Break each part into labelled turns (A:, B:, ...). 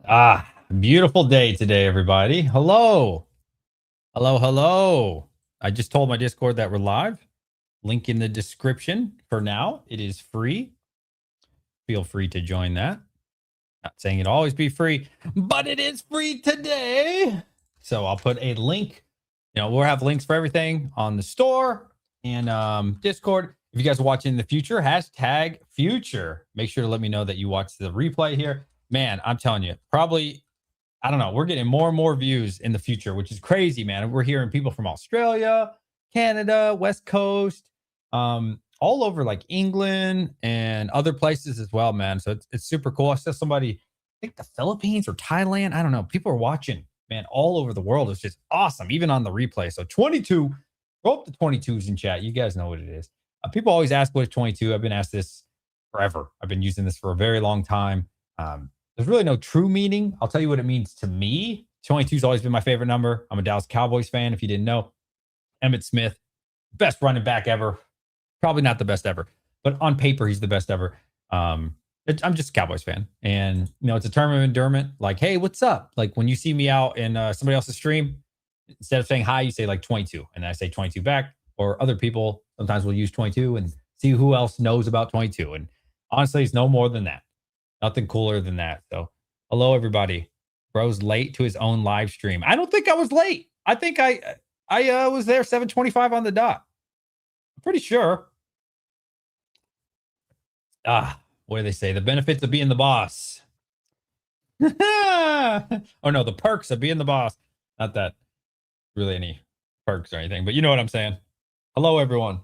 A: Beautiful day today, everybody. Hello. Hello, hello. I just told my Discord that we're live. Link in the description for now. It is free. Feel free to join that. Not saying it'll always be free, but it is free today. So I'll put a link. We'll have links for everything on the store and Discord. If you guys are watching in the future, hashtag future. Make sure to let me know that you watch the replay here. Man, I'm telling you, probably I don't know. We're getting more and more views in the future, which is crazy, man. We're hearing people from Australia, Canada, West Coast, all over like England and other places as well, man. So it's super cool. I saw somebody, I think the Philippines or Thailand. I don't know. People are watching, man, all over the world. It's just awesome, even on the replay. So 22, go up to 22s in chat. You guys know what it is. People always ask what is 22. I've been asked this forever. I've been using this for a very long time. There's really no true meaning. I'll tell you what it means to me. 22 has always been my favorite number. I'm a Dallas Cowboys fan, if you didn't know. Emmitt Smith, best running back ever. Probably not the best ever, but on paper, he's the best ever. I'm just a Cowboys fan. And, it's a term of endearment. Like, hey, what's up? Like when you see me out in somebody else's stream, instead of saying hi, you say like 22. And I say 22 back. Or other people sometimes will use 22 and see who else knows about 22. And honestly, it's no more than that. Nothing cooler than that. So, hello everybody. Bro's late to his own live stream. I don't think I was late. I think I was there 7:25 on the dot. I'm pretty sure. What do they say? The benefits of being the boss. Oh no, the perks of being the boss. Not that really any perks or anything, but you know what I'm saying. Hello everyone.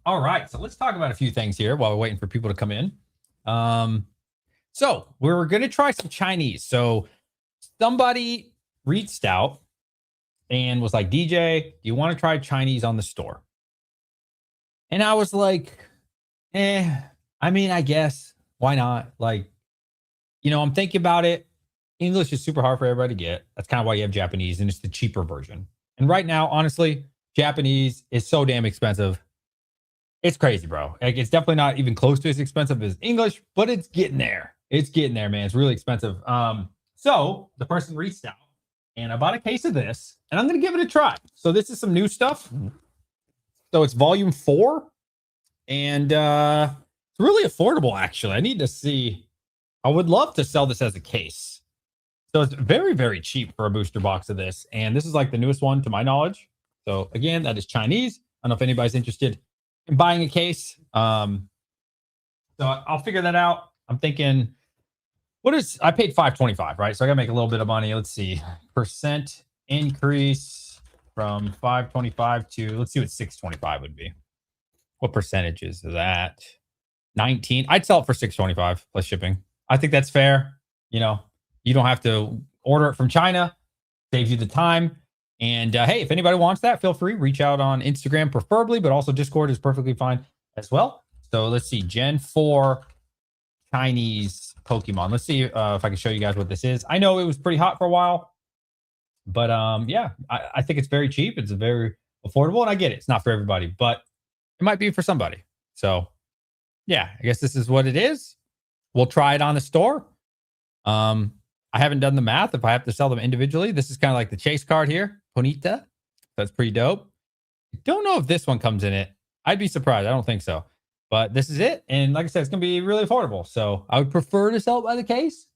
A: All right, so let's talk about a few things here while we're waiting for people to come in. So we're going to try some Chinese. So somebody reached out and was like, DJ, do you want to try Chinese on the store? And I was like, I guess why not? Like, I'm thinking about it. English is super hard for everybody to get. That's kind of why you have Japanese, and it's the cheaper version. And right now, honestly, Japanese is so damn expensive. It's crazy, bro. Like, it's definitely not even close to as expensive as English, but it's getting there. It's getting there, man. It's really expensive. So the person reached out and I bought a case of this and I'm going to give it a try. So this is some new stuff. So it's volume 4 and it's really affordable, actually. I need to see. I would love to sell this as a case. So it's very, very cheap for a booster box of this. And this is like the newest one to my knowledge. So again, that is Chinese. I don't know if anybody's interested in buying a case. So I'll figure that out. I'm thinking, I paid $5.25, right? So I gotta make a little bit of money. Let's see, percent increase from $5.25 to, let's see what $6.25 would be. What percentage is that? 19. I'd sell it for $6.25 plus shipping. I think that's fair. You don't have to order it from China. Saves you the time. And hey, if anybody wants that, feel free. Reach out on Instagram preferably, but also Discord is perfectly fine as well. So let's see, Gen 4 Chinese Pokemon. Let's see if I can show you guys what this is. I know it was pretty hot for a while, but yeah, I think it's very cheap. It's very affordable, and I get it. It's not for everybody, but it might be for somebody. So yeah, I guess this is what it is. We'll try it on the store. I haven't done the math if I have to sell them individually. This is kind of like the chase card here. Ponita. That's pretty dope. I don't know if this one comes in it. I'd be surprised. I don't think so. But this is it. And like I said, it's going to be really affordable. So I would prefer to sell it by the case.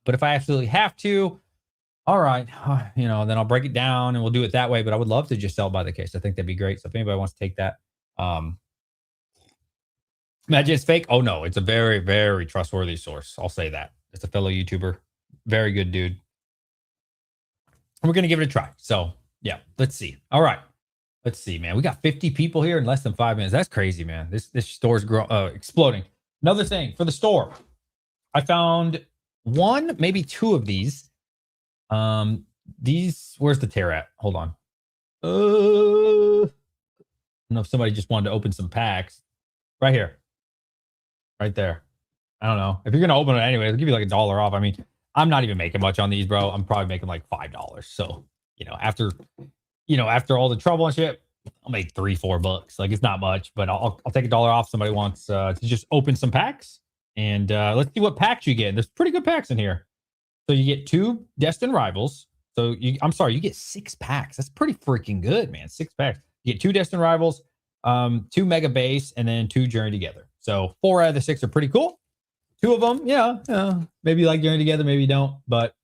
A: But if I absolutely have to, all right, then I'll break it down and we'll do it that way. But I would love to just sell it by the case. I think that'd be great. So if anybody wants to take that, imagine it's fake. Oh, no, it's a very, very trustworthy source. I'll say that. It's a fellow YouTuber. Very good dude. We're going to give it a try. So, yeah, let's see. All right. Let's see, man. We got 50 people here in less than 5 minutes. That's crazy, man. This store's exploding. Another thing for the store. I found one, maybe 2 of these. Where's the tear at? Hold on. I don't know if somebody just wanted to open some packs. Right here. Right there. I don't know. If you're going to open it anyway, it'll give you like $1 off. I mean, I'm not even making much on these, bro. I'm probably making like $5. So, after all the trouble and shit, I'll make $3-4. Like, it's not much, but I'll take $1 off. Somebody wants to just open some packs And let's see what packs you get. There's pretty good packs in here. So you get 2 Destined Rivals. So I'm sorry, you get 6 packs. That's pretty freaking good, man. 6 packs. You get 2 Destined Rivals, 2 Mega Base, and then 2 Journey Together. So 4 out of the 6 are pretty cool. 2 of them, maybe you like Journey Together, maybe you don't. But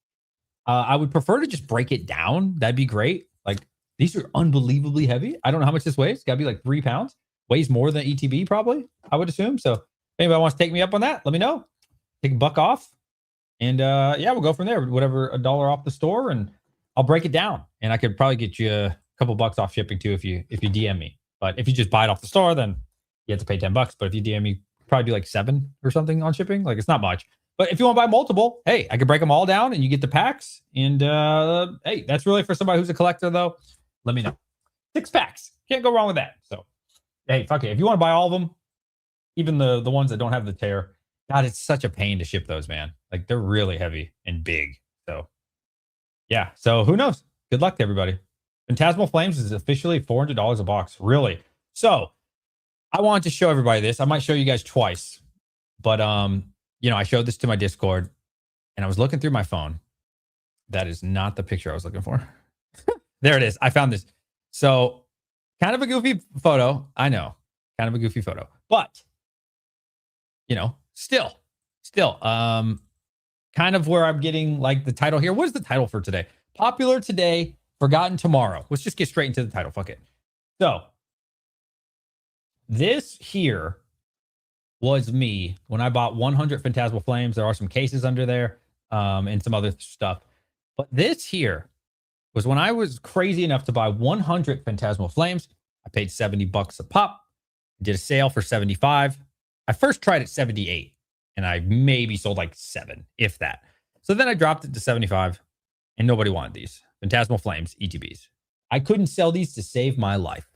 A: I would prefer to just break it down. That'd be great. Like, these are unbelievably heavy. I don't know how much this weighs. It's got to be like 3 pounds. Weighs more than ETB probably, I would assume. So if anybody wants to take me up on that, let me know. Take $1 off. And we'll go from there. Whatever, $1 off the store, and I'll break it down. And I could probably get you a couple bucks off shipping too if you DM me. But if you just buy it off the store, then you have to pay $10. But if you DM me, probably do like 7 or something on shipping. Like, it's not much. But if you want to buy multiple, hey, I could break them all down and you get the packs. And hey, that's really for somebody who's a collector, though. Let me know. 6 packs. Can't go wrong with that. So, hey, fuck it. If you want to buy all of them, even the ones that don't have the tear, God, it's such a pain to ship those, man. Like, they're really heavy and big. So, yeah. So, who knows? Good luck to everybody. Phantasmal Flames is officially $400 a box. Really? So, I wanted to show everybody this. I might show you guys twice. But, I showed this to my Discord, and I was looking through my phone. That is not the picture I was looking for. There it is. I found this. So, kind of a goofy photo. I know. Kind of a goofy photo. But, still, kind of where I'm getting like the title here. What is the title for today? Popular today, forgotten tomorrow. Let's just get straight into the title. Fuck it. So, this here was me when I bought 100 Phantasmal Flames. There are some cases under there and some other stuff. But this here was when I was crazy enough to buy 100 Phantasmal Flames. I paid $70 a pop. Did a sale for 75. I first tried at 78 and I maybe sold like 7, if that. So then I dropped it to 75 and nobody wanted these. Phantasmal Flames, ETBs. I couldn't sell these to save my life.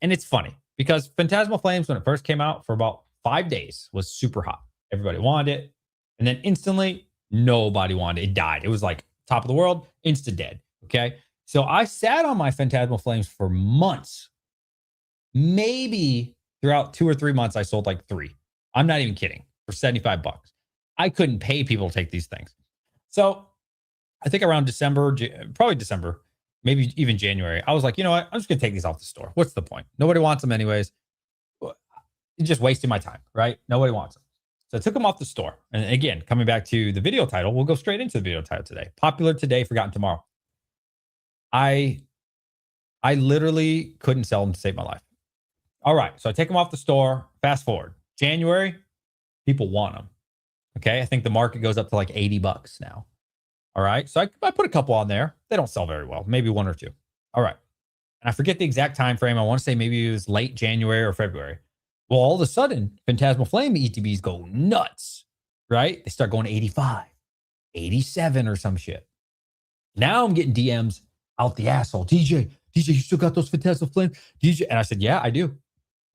A: And it's funny because Phantasmal Flames, when it first came out for about 5 days, was super hot. Everybody wanted it. And then instantly, nobody wanted it. It died. It was like top of the world, insta dead. Okay. So I sat on my Phantasmal Flames for months. Maybe throughout 2 or 3 months, I sold like 3. I'm not even kidding. For $75. I couldn't pay people to take these things. So I think around December, probably December, maybe even January, I was like, you know what? I'm just going to take these off the store. What's the point? Nobody wants them anyways. It's just wasting my time, right? Nobody wants them. So I took them off the store. And again, coming back to the video title, we'll go straight into the video title today. Popular today, forgotten tomorrow. I literally couldn't sell them to save my life. All right. So I take them off the store. Fast forward. January, people want them. Okay. I think the market goes up to like $80 now. All right. So I put a couple on there. They don't sell very well. Maybe 1 or 2. All right. And I forget the exact time frame. I want to say maybe it was late January or February. Well, all of a sudden, Phantasmal Flame ETBs go nuts, right? They start going 85, 87 or some shit. Now I'm getting DMs out the asshole. DJ, you still got those Phantasmal Flame? DJ. And I said, yeah, I do.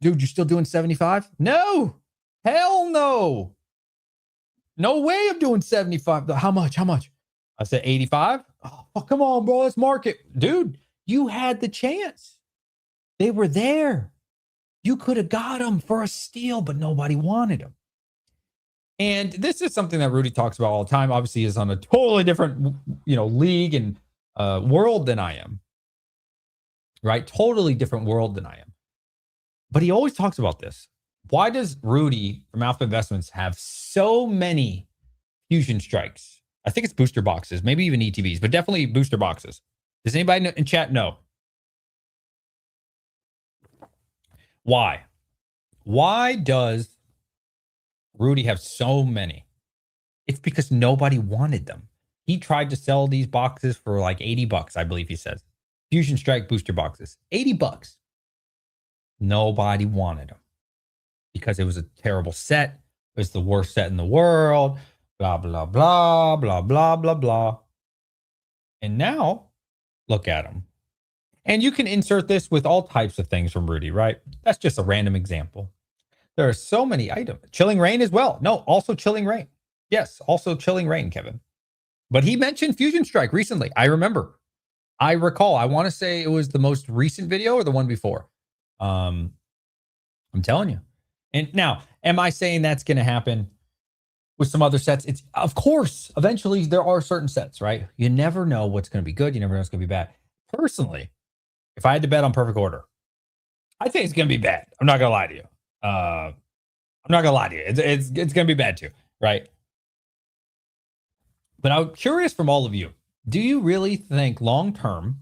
A: Dude, you still doing 75? No. Hell no. No way I'm doing 75. How much? I said 85. Oh, come on, bro. Let's market. Dude, you had the chance. They were there. You could have got them for a steal, but nobody wanted them. And this is something that Rudy talks about all the time. Obviously, is on a totally different, league and world than I am. Right? Totally different world than I am. But he always talks about this. Why does Rudy from Alpha Investments have so many fusion strikes? I think it's booster boxes, maybe even ETBs, but definitely booster boxes. Does anybody in chat know? Why? Why does Rudy have so many? It's because nobody wanted them. He tried to sell these boxes for like $80, I believe he says. Fusion Strike booster boxes. $80. Nobody wanted them because it was a terrible set. It was the worst set in the world. Blah, blah, blah, blah, blah, blah, blah. And now, look at them. And you can insert this with all types of things from Rudy, right? That's just a random example. There are so many items. Chilling Rain as well. No, also Chilling Rain. Yes, also Chilling Rain, Kevin. But he mentioned Fusion Strike recently. I remember. I recall. I want to say it was the most recent video or the one before. I'm telling you. And now, am I saying that's going to happen? with some other sets. It's of course, eventually there are certain sets, right? You never know what's going to be good. You never know what's going to be bad. Personally, if I had to bet on perfect order, I think it's going to be bad. I'm not going to lie to you. I'm not going to lie to you. It's going to be bad too, right? But I'm curious from all of you, do you really think long term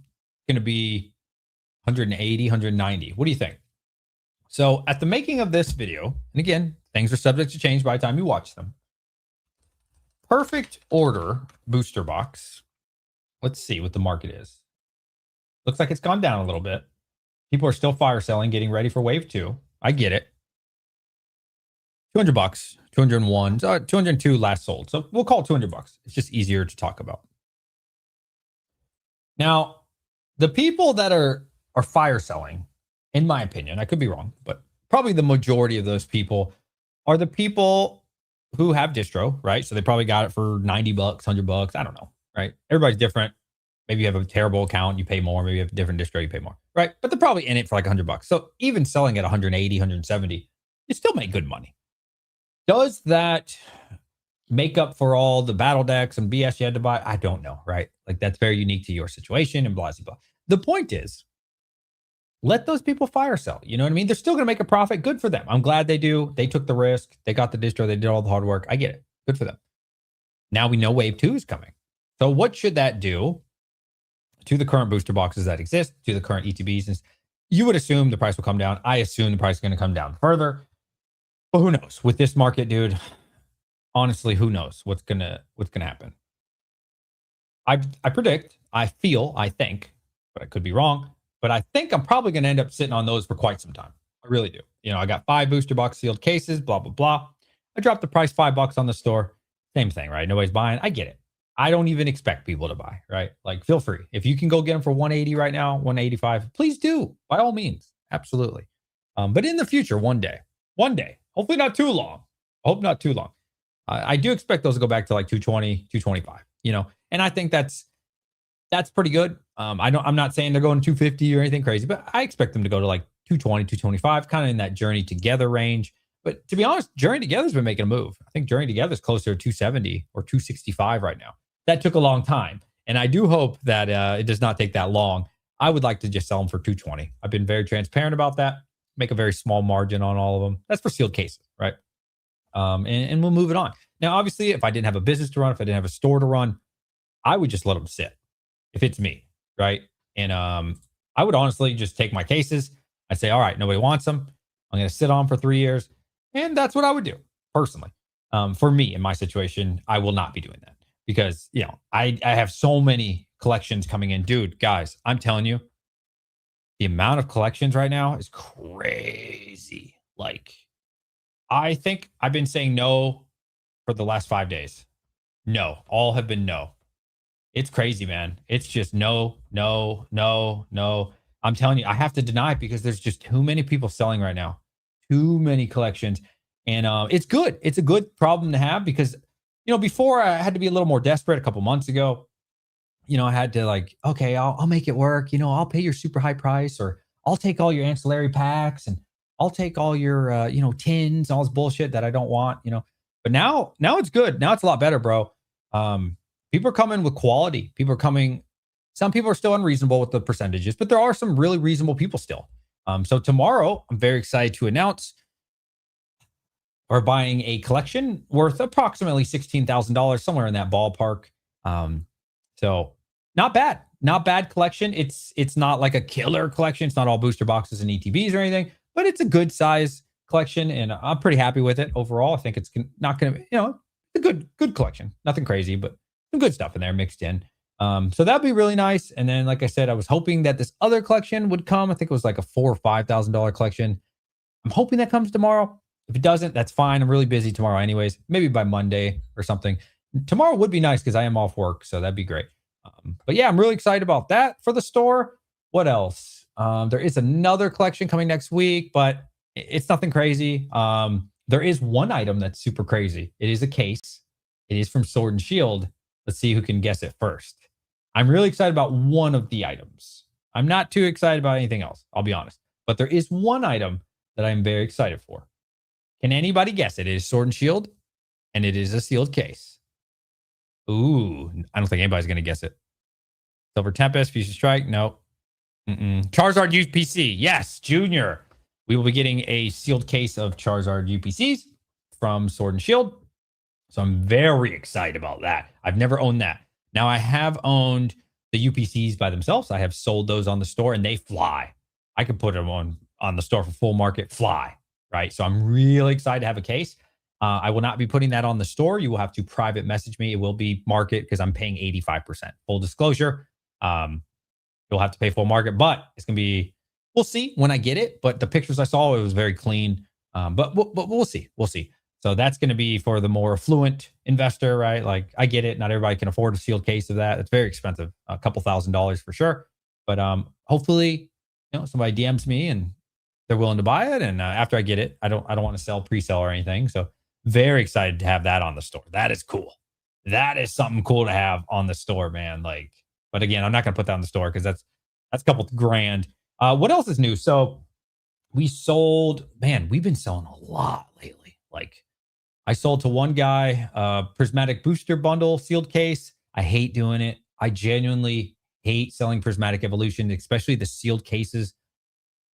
A: going to be 180, 190? What do you think? So at the making of this video, and again, things are subject to change by the time you watch them. Perfect order booster box. Let's see what the market is. Looks like it's gone down a little bit. People are still fire selling, getting ready for wave 2. I get it. $200, 201, 202 last sold. So we'll call it $200. It's just easier to talk about. Now, the people that are fire selling, in my opinion, I could be wrong, but probably the majority of those people are the people who have distro, right? So they probably got it for $90, $100. I don't know, right? Everybody's different. Maybe you have a terrible account, you pay more. Maybe you have a different distro, you pay more, right? But they're probably in it for like $100. So even selling at 180, 170, you still make good money. Does that make up for all the battle decks and BS you had to buy? I don't know, right? Like that's very unique to your situation and blah, blah, blah. The point is, let those people fire sell. You know what I mean? They're still going to make a profit. Good for them. I'm glad they do. They took the risk. They got the distro. They did all the hard work. I get it. Good for them. Now we know wave 2 is coming. So what should that do to the current booster boxes that exist, to the current ETBs? And you would assume the price will come down. I assume the price is going to come down further. But who knows? With this market, dude, honestly, who knows what's gonna happen? I predict, I feel, I think, but I could be wrong. But I think I'm probably going to end up sitting on those for quite some time. I really do. You know, I got 5 booster box sealed cases, blah, blah, blah. I dropped the price $5 on the store. Same thing, right? Nobody's buying. I get it. I don't even expect people to buy, right? Like, feel free. If you can go get them for 180 right now, 185, please do. By all means. Absolutely. But in the future, one day, hopefully not too long. I hope not too long. I do expect those to go back to like 220, 225, you know, and I think that's pretty good. I'm not saying they're going 250 or anything crazy, but I expect them to go to like 220, 225, kind of in that Journey Together range. But to be honest, Journey Together's been making a move. I think Journey Together is closer to 270 or 265 right now. That took a long time. And I do hope that it does not take that long. I would like to just sell them for 220. I've been very transparent about that. Make a very small margin on all of them. That's for sealed cases, right? And we'll move it on. Now, obviously, if I didn't have a business to run, if I didn't have a store to run, I would just let them sit. If it's me, right? And I would honestly just take my cases. I'd say, all right, nobody wants them. I'm going to sit on for 3 years. And that's what I would do personally. For me, in my situation, I will not be doing that because, you know, I have so many collections coming in. Dude, guys, I'm telling you, the amount of collections right now is crazy. Like, I think I've been saying no for the last 5 days. No, all have been no. It's crazy, man. It's just no, no, no, no. I'm telling you, I have to deny it because there's just too many people selling right now. Too many collections. And it's good. It's a good problem to have because, you know, before I had to be a little more desperate a couple months ago. You know, I had to like, okay, I'll make it work. You know, I'll pay your super high price or I'll take all your ancillary packs and I'll take all your, you know, tins, all this bullshit that I don't want, you know. But now it's good. Now it's a lot better, bro. People are coming with quality. People are coming. Some people are still unreasonable with the percentages, but there are some really reasonable people still. So tomorrow, I'm very excited to announce we're buying a collection worth approximately $16,000, somewhere in that ballpark. So not bad collection. It's not like a killer collection. It's not all booster boxes and ETBs or anything, but it's a good size collection, and I'm pretty happy with it overall. I think it's not going to, you know, a good collection. Nothing crazy, but some good stuff in there mixed in. So that'd be really nice. And then, like I said, I was hoping that this other collection would come. I think it was like a $4,000 or $5,000 collection. I'm hoping that comes tomorrow. If it doesn't, that's fine. I'm really busy tomorrow anyways. Maybe by Monday or something. Tomorrow would be nice because I am off work, so that'd be great. But yeah, I'm really excited about that for the store. What else? There is another collection coming next week, but it's nothing crazy. There is one item that's super crazy. It is a case. It is from Sword and Shield. Let's see who can guess it first. I'm really excited about one of the items. I'm not too excited about anything else, I'll be honest. But there is one item that I'm very excited for. Can anybody guess it? It is Sword and Shield. and it is a sealed case. Ooh, I don't think anybody's going to guess it. Silver Tempest, Fusion Strike. Nope. Charizard UPC. Yes, Junior. We will be getting a sealed case of Charizard UPCs from Sword and Shield. So I'm very excited about that. I've never owned that. Now I have owned the UPCs by themselves. I have sold those on the store and they fly. I could put them on the store for full market, fly, right? So I'm really excited to have a case. I will not be putting that on the store. You will have to private message me. It will be market because I'm paying 85%. Full disclosure. You'll have to pay full market, but it's going to be, we'll see when I get it. But the pictures I saw, it was very clean. But we'll see. We'll see. So that's going to be for the more affluent investor, right? Like I get it. Not everybody can afford a sealed case of that. It's very expensive, a couple $1,000s for sure. But hopefully, somebody DMs me and they're willing to buy it. And after I get it, I don't want to sell pre-sale or anything. So very excited to have that on the store. That is cool. That is something cool to have on the store, man. Like, but again, I'm not going to put that on the store because that's a couple grand. What else is new? So we sold, man, we've been selling a lot lately. Like I sold to one guy, prismatic booster bundle sealed case. I hate doing it. I genuinely hate selling prismatic evolution, especially the sealed cases.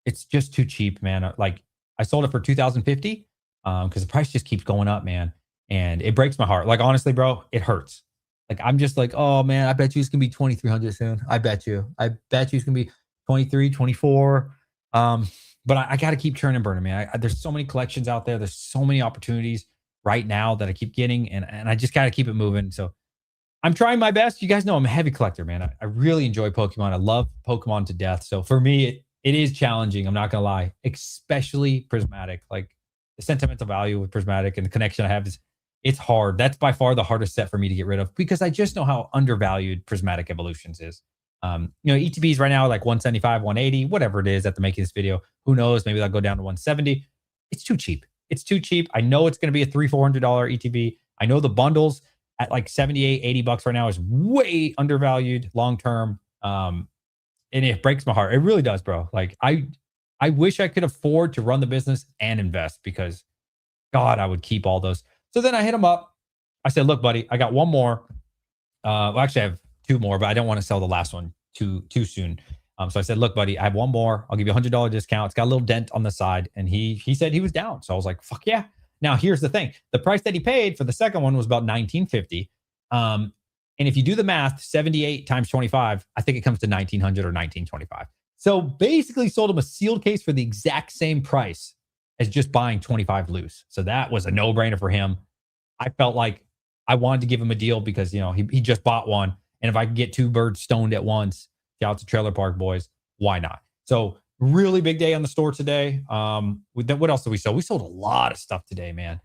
A: It's just too cheap, man. Like I sold it for 2,050 because the price just keeps going up, man. And it breaks my heart. Like honestly, bro, it hurts. Like I'm just like, oh man, I bet you it's gonna be 2,300 soon. I bet you it's gonna be 23, 24. But I got to keep churning and burning, man. There's so many collections out there. There's so many opportunities right now that I keep getting, and I just got to keep it moving. So I'm trying my best. You guys know I'm a heavy collector, man. I really enjoy Pokemon. I love Pokemon to death. So for me, it is challenging. I'm not gonna lie, especially prismatic. Like the sentimental value with prismatic and the connection I have is it's hard. That's by far the hardest set for me to get rid of because I just know how undervalued prismatic evolutions is. ETBs right now are like 175, 180, whatever it is at the making this video. Who knows? Maybe they'll go down to 170. It's too cheap. It's too cheap. I know it's going to be a $300-400 ETB. I know the bundles at like 78, 80 bucks right now is way undervalued long term. And it breaks my heart. It really does, bro. Like I wish I could afford to run the business and invest because God, I would keep all those. So then I hit him up. I said, look, buddy, I got one more. Well, actually, I have two more, but I don't want to sell the last one too soon. So I said, look, buddy, I have one more. I'll give you $100 discount. It's got a little dent on the side. And he said he was down. So I was like, fuck yeah. Now, here's the thing. The price that he paid for the second one was about $1,950. And if you do the math, 78 times 25, I think it comes to $1,900 or $1,925. So basically sold him a sealed case for the exact same price as just buying 25 loose. So that was a no-brainer for him. I felt like I wanted to give him a deal because, he just bought one. And if I could get two birds stoned at once, shout out to Trailer Park Boys, why not? So really big day on the store today. What else did we sell? We sold a lot of stuff today, man.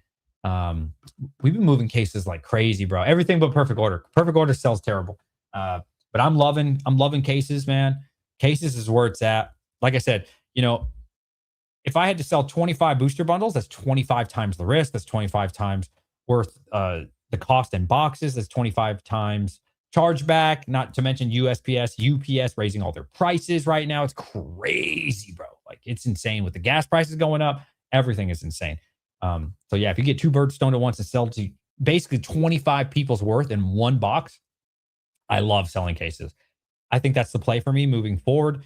A: We've been moving cases like crazy, bro. Everything but Perfect Order. Perfect Order sells terrible. But I'm loving cases, man. Cases is where it's at. Like I said, if I had to sell 25 booster bundles, that's 25 times the risk. That's 25 times worth the cost in boxes. That's 25 times chargeback, not to mention USPS, UPS raising all their prices right now. It's crazy, bro. Like it's insane with the gas prices going up. Everything is insane. So yeah, if you get two birds stoned at once and sell to basically 25 people's worth in one box, I love selling cases. I think that's the play for me moving forward.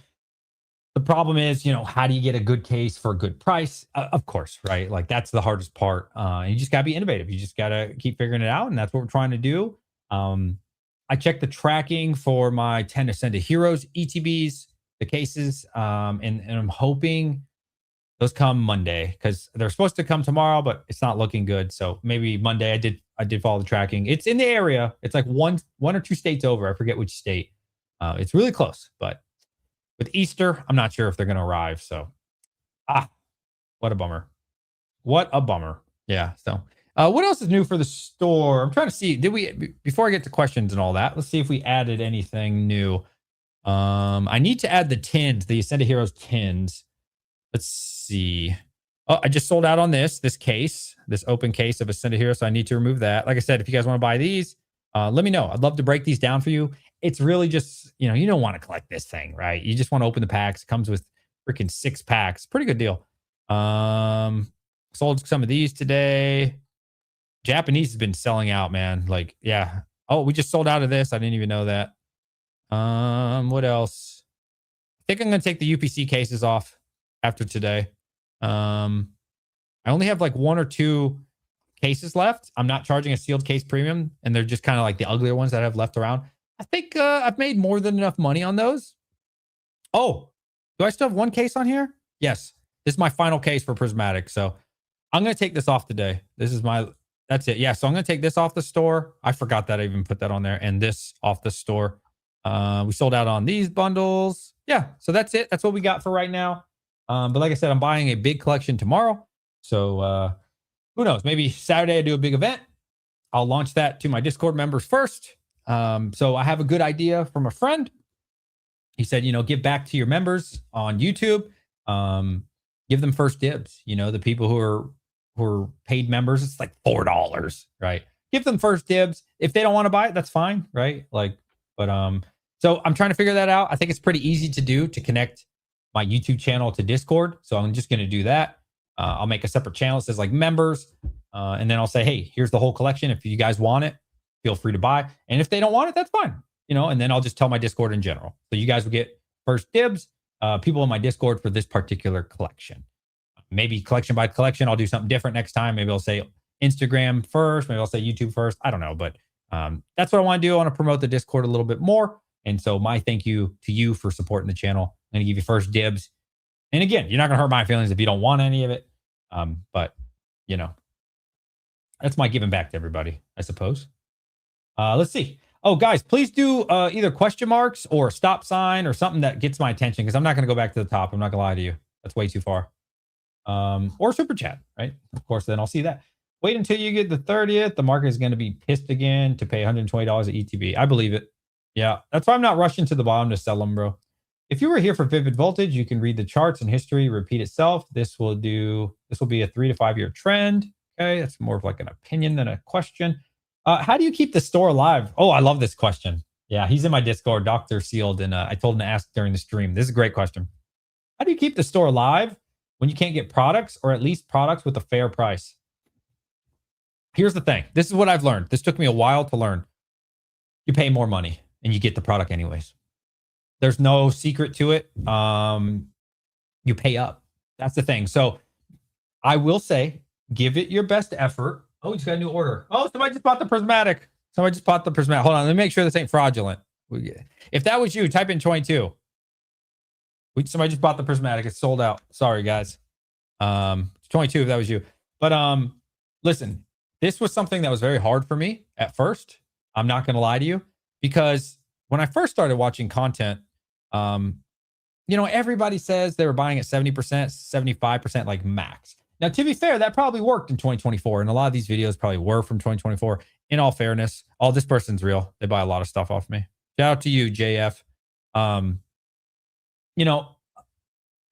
A: The problem is, how do you get a good case for a good price? Of course, right? Like that's the hardest part. And you just got to be innovative. You just got to keep figuring it out. And that's what we're trying to do. I checked the tracking for my 10 Ascended Heroes ETBs, the cases, and I'm hoping those come Monday because they're supposed to come tomorrow, but it's not looking good. So maybe Monday. I did follow the tracking. It's in the area. It's like one or two states over. I forget which state. It's really close, but with Easter, I'm not sure if they're going to arrive. So, what a bummer. What a bummer. Yeah. So, what else is new for the store? I'm trying to see. Before I get to questions and all that, let's see if we added anything new. I need to add the tins, the Ascended Heroes tins. Let's see. Oh, I just sold out on this case, this open case of Ascended Heroes. So I need to remove that. Like I said, if you guys want to buy these, let me know. I'd love to break these down for you. It's really just, you don't want to collect this thing, right? You just want to open the packs. It comes with freaking 6 packs. Pretty good deal. Sold some of these today. Japanese has been selling out, man. Like, yeah. Oh, we just sold out of this. I didn't even know that. What else? I think I'm gonna take the UPC cases off after today. I only have like 1 or 2 cases left. I'm not charging a sealed case premium, and they're just kind of like the uglier ones that I have left around. I think I've made more than enough money on those. Oh, do I still have 1 case on here? Yes. This is my final case for Prismatic. So I'm going to take this off today. This is that's it. Yeah. So I'm going to take this off the store. I forgot that I even put that on there, and this off the store. We sold out on these bundles. Yeah. So that's it. That's what we got for right now. But like I said, I'm buying a big collection tomorrow. So who knows? Maybe Saturday I do a big event. I'll launch that to my Discord members first. So I have a good idea from a friend. He said, give back to your members on YouTube. Give them first dibs. The people who are paid members, it's like $4, right? Give them first dibs. If they don't want to buy it, that's fine, right? So I'm trying to figure that out. I think it's pretty easy to do, to connect my YouTube channel to Discord. So I'm just going to do that. I'll make a separate channel that says like members. And then I'll say, hey, here's the whole collection. If you guys want it, feel free to buy. And if they don't want it, that's fine. And then I'll just tell my Discord in general. So you guys will get first dibs, people in my Discord for this particular collection. Maybe collection by collection, I'll do something different next time. Maybe I'll say Instagram first. Maybe I'll say YouTube first. I don't know. But that's what I want to do. I want to promote the Discord a little bit more. And so my thank you to you for supporting the channel. I'm going to give you first dibs. And again, you're not going to hurt my feelings if you don't want any of it. But, that's my giving back to everybody, I suppose. Let's see. Oh, guys, please do either question marks or stop sign or something that gets my attention, because I'm not going to go back to the top. I'm not going to lie to you. That's way too far. Or super chat, right? Of course, then I'll see that. Wait until you get the 30th. The market is going to be pissed again to pay $120 at ETB. I believe it. Yeah, that's why I'm not rushing to the bottom to sell them, bro. If you were here for Vivid Voltage, you can read the charts and history repeat itself. This will be a 3 to 5 year trend. Okay, that's more of like an opinion than a question. How do you keep the store alive? Oh, I love this question. Yeah, he's in my Discord, Dr. Sealed, and I told him to ask during the stream. This is a great question. How do you keep the store alive when you can't get products, or at least products with a fair price? Here's the thing. This is what I've learned. This took me a while to learn. You pay more money and you get the product anyways. There's no secret to it. You pay up. That's the thing. So I will say, give it your best effort. Oh, we just got a new order. Oh, somebody just bought the Prismatic. Hold on, let me make sure this ain't fraudulent. If that was you, type in 22. Somebody just bought the Prismatic. It's sold out. Sorry, guys. 22 if that was you. But listen, this was something that was very hard for me at first. I'm not going to lie to you, because when I first started watching content, everybody says they were buying at 70%, 75%, like max. Now, to be fair, that probably worked in 2024. And a lot of these videos probably were from 2024. In all fairness, this person's real. They buy a lot of stuff off me. Shout out to you, JF.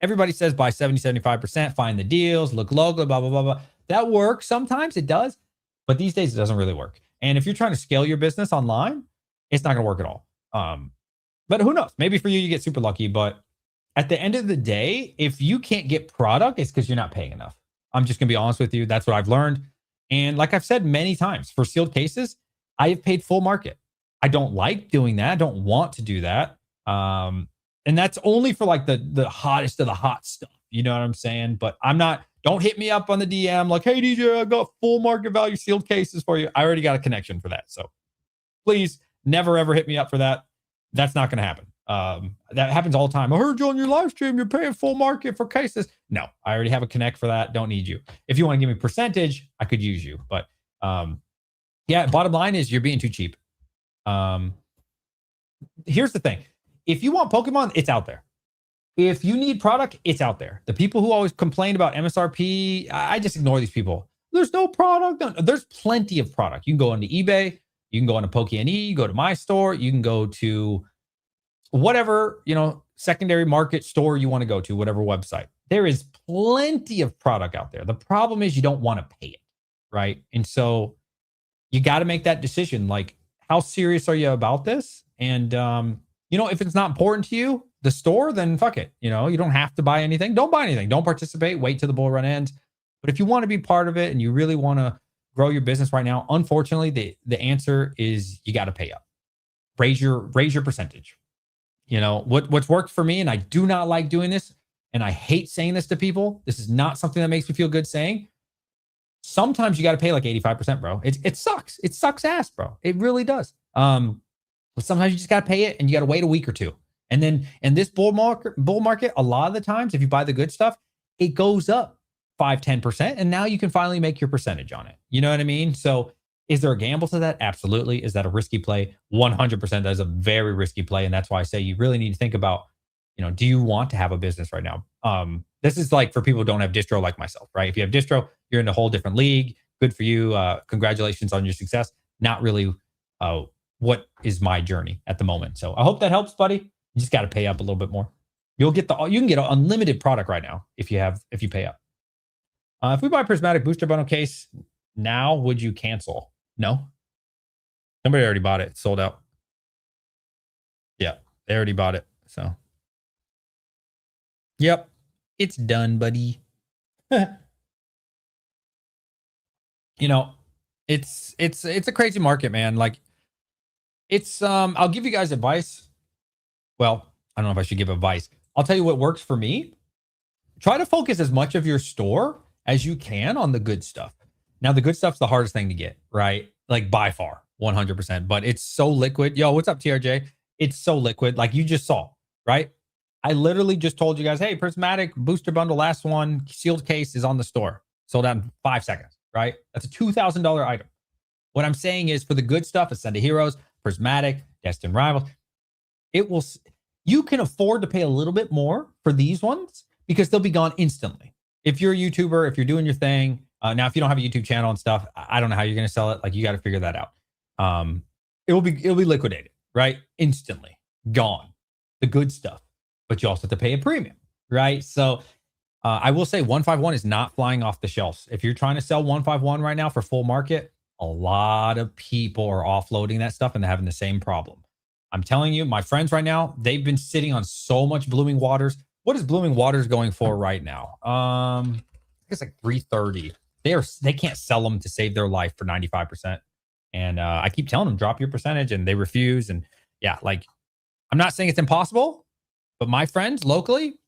A: Everybody says buy 70, 75%, find the deals, look local, blah, blah, blah, blah. That works. Sometimes it does. But these days, it doesn't really work. And if you're trying to scale your business online, it's not going to work at all. But who knows? Maybe for you, you get super lucky. But at the end of the day, if you can't get product, it's because you're not paying enough. I'm just going to be honest with you. That's what I've learned. And like I've said many times, for sealed cases, I have paid full market. I don't like doing that. I don't want to do that. And that's only for like the hottest of the hot stuff. You know what I'm saying? But don't hit me up on the DM like, hey, DJ, I got full market value sealed cases for you. I already got a connection for that. So please never, ever hit me up for that. That's not going to happen. That happens all the time. I heard you on your live stream. You're paying full market for cases. No, I already have a connect for that. Don't need you. If you want to give me percentage, I could use you. But yeah, bottom line is you're being too cheap. Here's the thing. If you want Pokemon, it's out there. If you need product, it's out there. The people who always complain about MSRP, I just ignore these people. There's no product. No, there's plenty of product. You can go onto eBay. You can go onto Poke&E. You go to my store. You can go to whatever, secondary market store you want to go to, whatever website. There is plenty of product out there. The problem is you don't want to pay it, right? And so you got to make that decision. Like, how serious are you about this? And, if it's not important to you, the store, then fuck it. You don't have to buy anything. Don't buy anything. Don't participate. Wait till the bull run ends. But if you want to be part of it and you really want to grow your business right now, unfortunately, the answer is you got to pay up. Raise your percentage. You know, what's worked for me, and I do not like doing this, and I hate saying this to people. This is not something that makes me feel good saying. Sometimes you got to pay like 85%, bro. It sucks. It sucks ass, bro. It really does. But sometimes you just got to pay it and you got to wait a week or two. And then in this bull market, a lot of the times, if you buy the good stuff, it goes up 5-10%. And now you can finally make your percentage on it. You know what I mean? So is there a gamble to that? Absolutely. Is that a risky play? 100%. That is a very risky play. And that's why I say you really need to think about, do you want to have a business right now? This is like for people who don't have distro like myself, right? If you have distro, you're in a whole different league. Good for you. Congratulations on your success. Not really what is my journey at the moment. So I hope that helps, buddy. You just got to pay up a little bit more. You can get an unlimited product right now if you pay up. If we buy a prismatic booster bundle case now, would you cancel? No. Somebody already bought it. It's sold out. Yeah, they already bought it. So, yep, it's done, buddy. It's a crazy market, man. Like, I'll give you guys advice. Well, I don't know if I should give advice. I'll tell you what works for me. Try to focus as much of your store as you can on the good stuff. Now, the good stuff's the hardest thing to get, right? Like by far, 100%. But it's so liquid. Yo, what's up, TRJ? It's so liquid. Like you just saw, right? I literally just told you guys, hey, prismatic booster bundle, last one, sealed case is on the store. Sold out in 5 seconds, right? That's a $2,000 item. What I'm saying is for the good stuff, Ascended Heroes, prismatic, Destined Rivals, you can afford to pay a little bit more for these ones because they'll be gone instantly. If you're a YouTuber, if you're doing your thing, now if you don't have a YouTube channel and stuff, I don't know how you're going to sell it. Like you got to figure that out. It'll be liquidated, right? Instantly gone. The good stuff, but you also have to pay a premium, right? So I will say 151 is not flying off the shelves. If you're trying to sell 151 right now for full market, a lot of people are offloading that stuff and they're having the same problem. I'm telling you, my friends right now, they've been sitting on so much Blooming Waters. What is Blooming Waters going for right now? I think it's like 330. They can't sell them to save their life for 95%. And I keep telling them, drop your percentage, and they refuse. And yeah, like I'm not saying it's impossible, but my friends locally,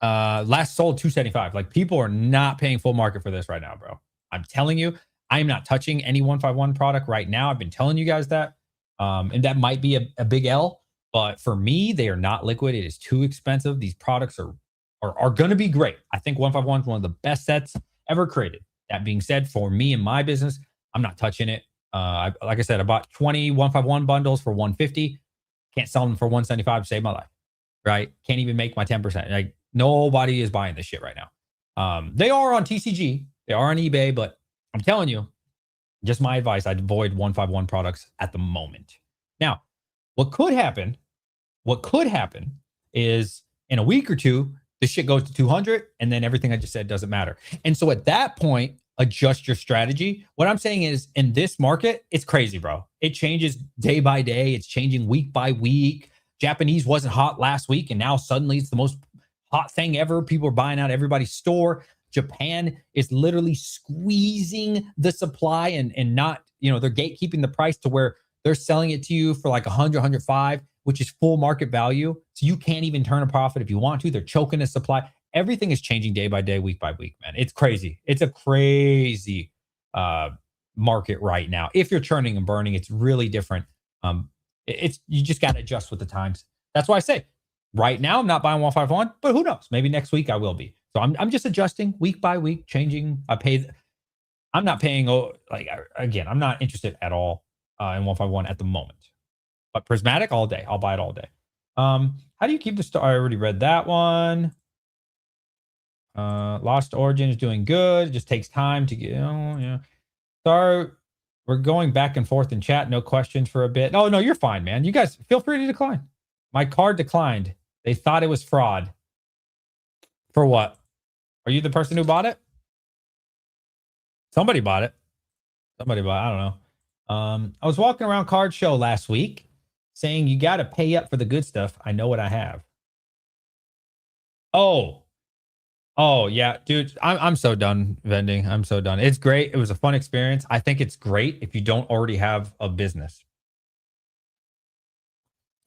A: last sold 275. Like people are not paying full market for this right now, bro. I'm telling you, I am not touching any 151 product right now. I've been telling you guys that. And that might be a big L, but for me, they are not liquid. It is too expensive. These products are going to be great. I think 151 is one of the best sets ever created. That being said, for me and my business, I'm not touching it. Like I said, I bought 20 151 bundles for 150. Can't sell them for 175 to save my life, right? Can't even make my 10%. Like nobody is buying this shit right now. They are on TCG. They are on eBay, but I'm telling you, just my advice, I'd avoid 151 products at the moment. Now, what could happen is in a week or two, the shit goes to 200 and then everything I just said doesn't matter. And so at that point, adjust your strategy. What I'm saying is in this market, it's crazy, bro. It changes day by day. It's changing week by week. Japanese wasn't hot last week and now suddenly it's the most hot thing ever. People are buying out everybody's store. Japan is literally squeezing the supply and not, they're gatekeeping the price to where they're selling it to you for like 100, 105, which is full market value. So you can't even turn a profit if you want to. They're choking the supply. Everything is changing day by day, week by week, man. It's crazy. It's a crazy market right now. If you're churning and burning, it's really different. You just got to adjust with the times. That's why I say right now I'm not buying 151, but who knows? Maybe next week I will be. So I'm just adjusting week by week, changing. I'm not paying. Again, I'm not interested at all in 151 at the moment. But prismatic all day. I'll buy it all day. How do you keep the star? I already read that one. Lost Origin is doing good. It just takes time to get. Oh yeah. Star, we're going back and forth in chat. No questions for a bit. Oh no, you're fine, man. You guys feel free to decline. My card declined. They thought it was fraud. For what? Are you the person who bought it? Somebody bought it. I don't know. I was walking around Card Show last week saying you got to pay up for the good stuff. I know what I have. Oh, Oh yeah, dude. I'm so done vending. I'm so done. It's great. It was a fun experience. I think it's great if you don't already have a business.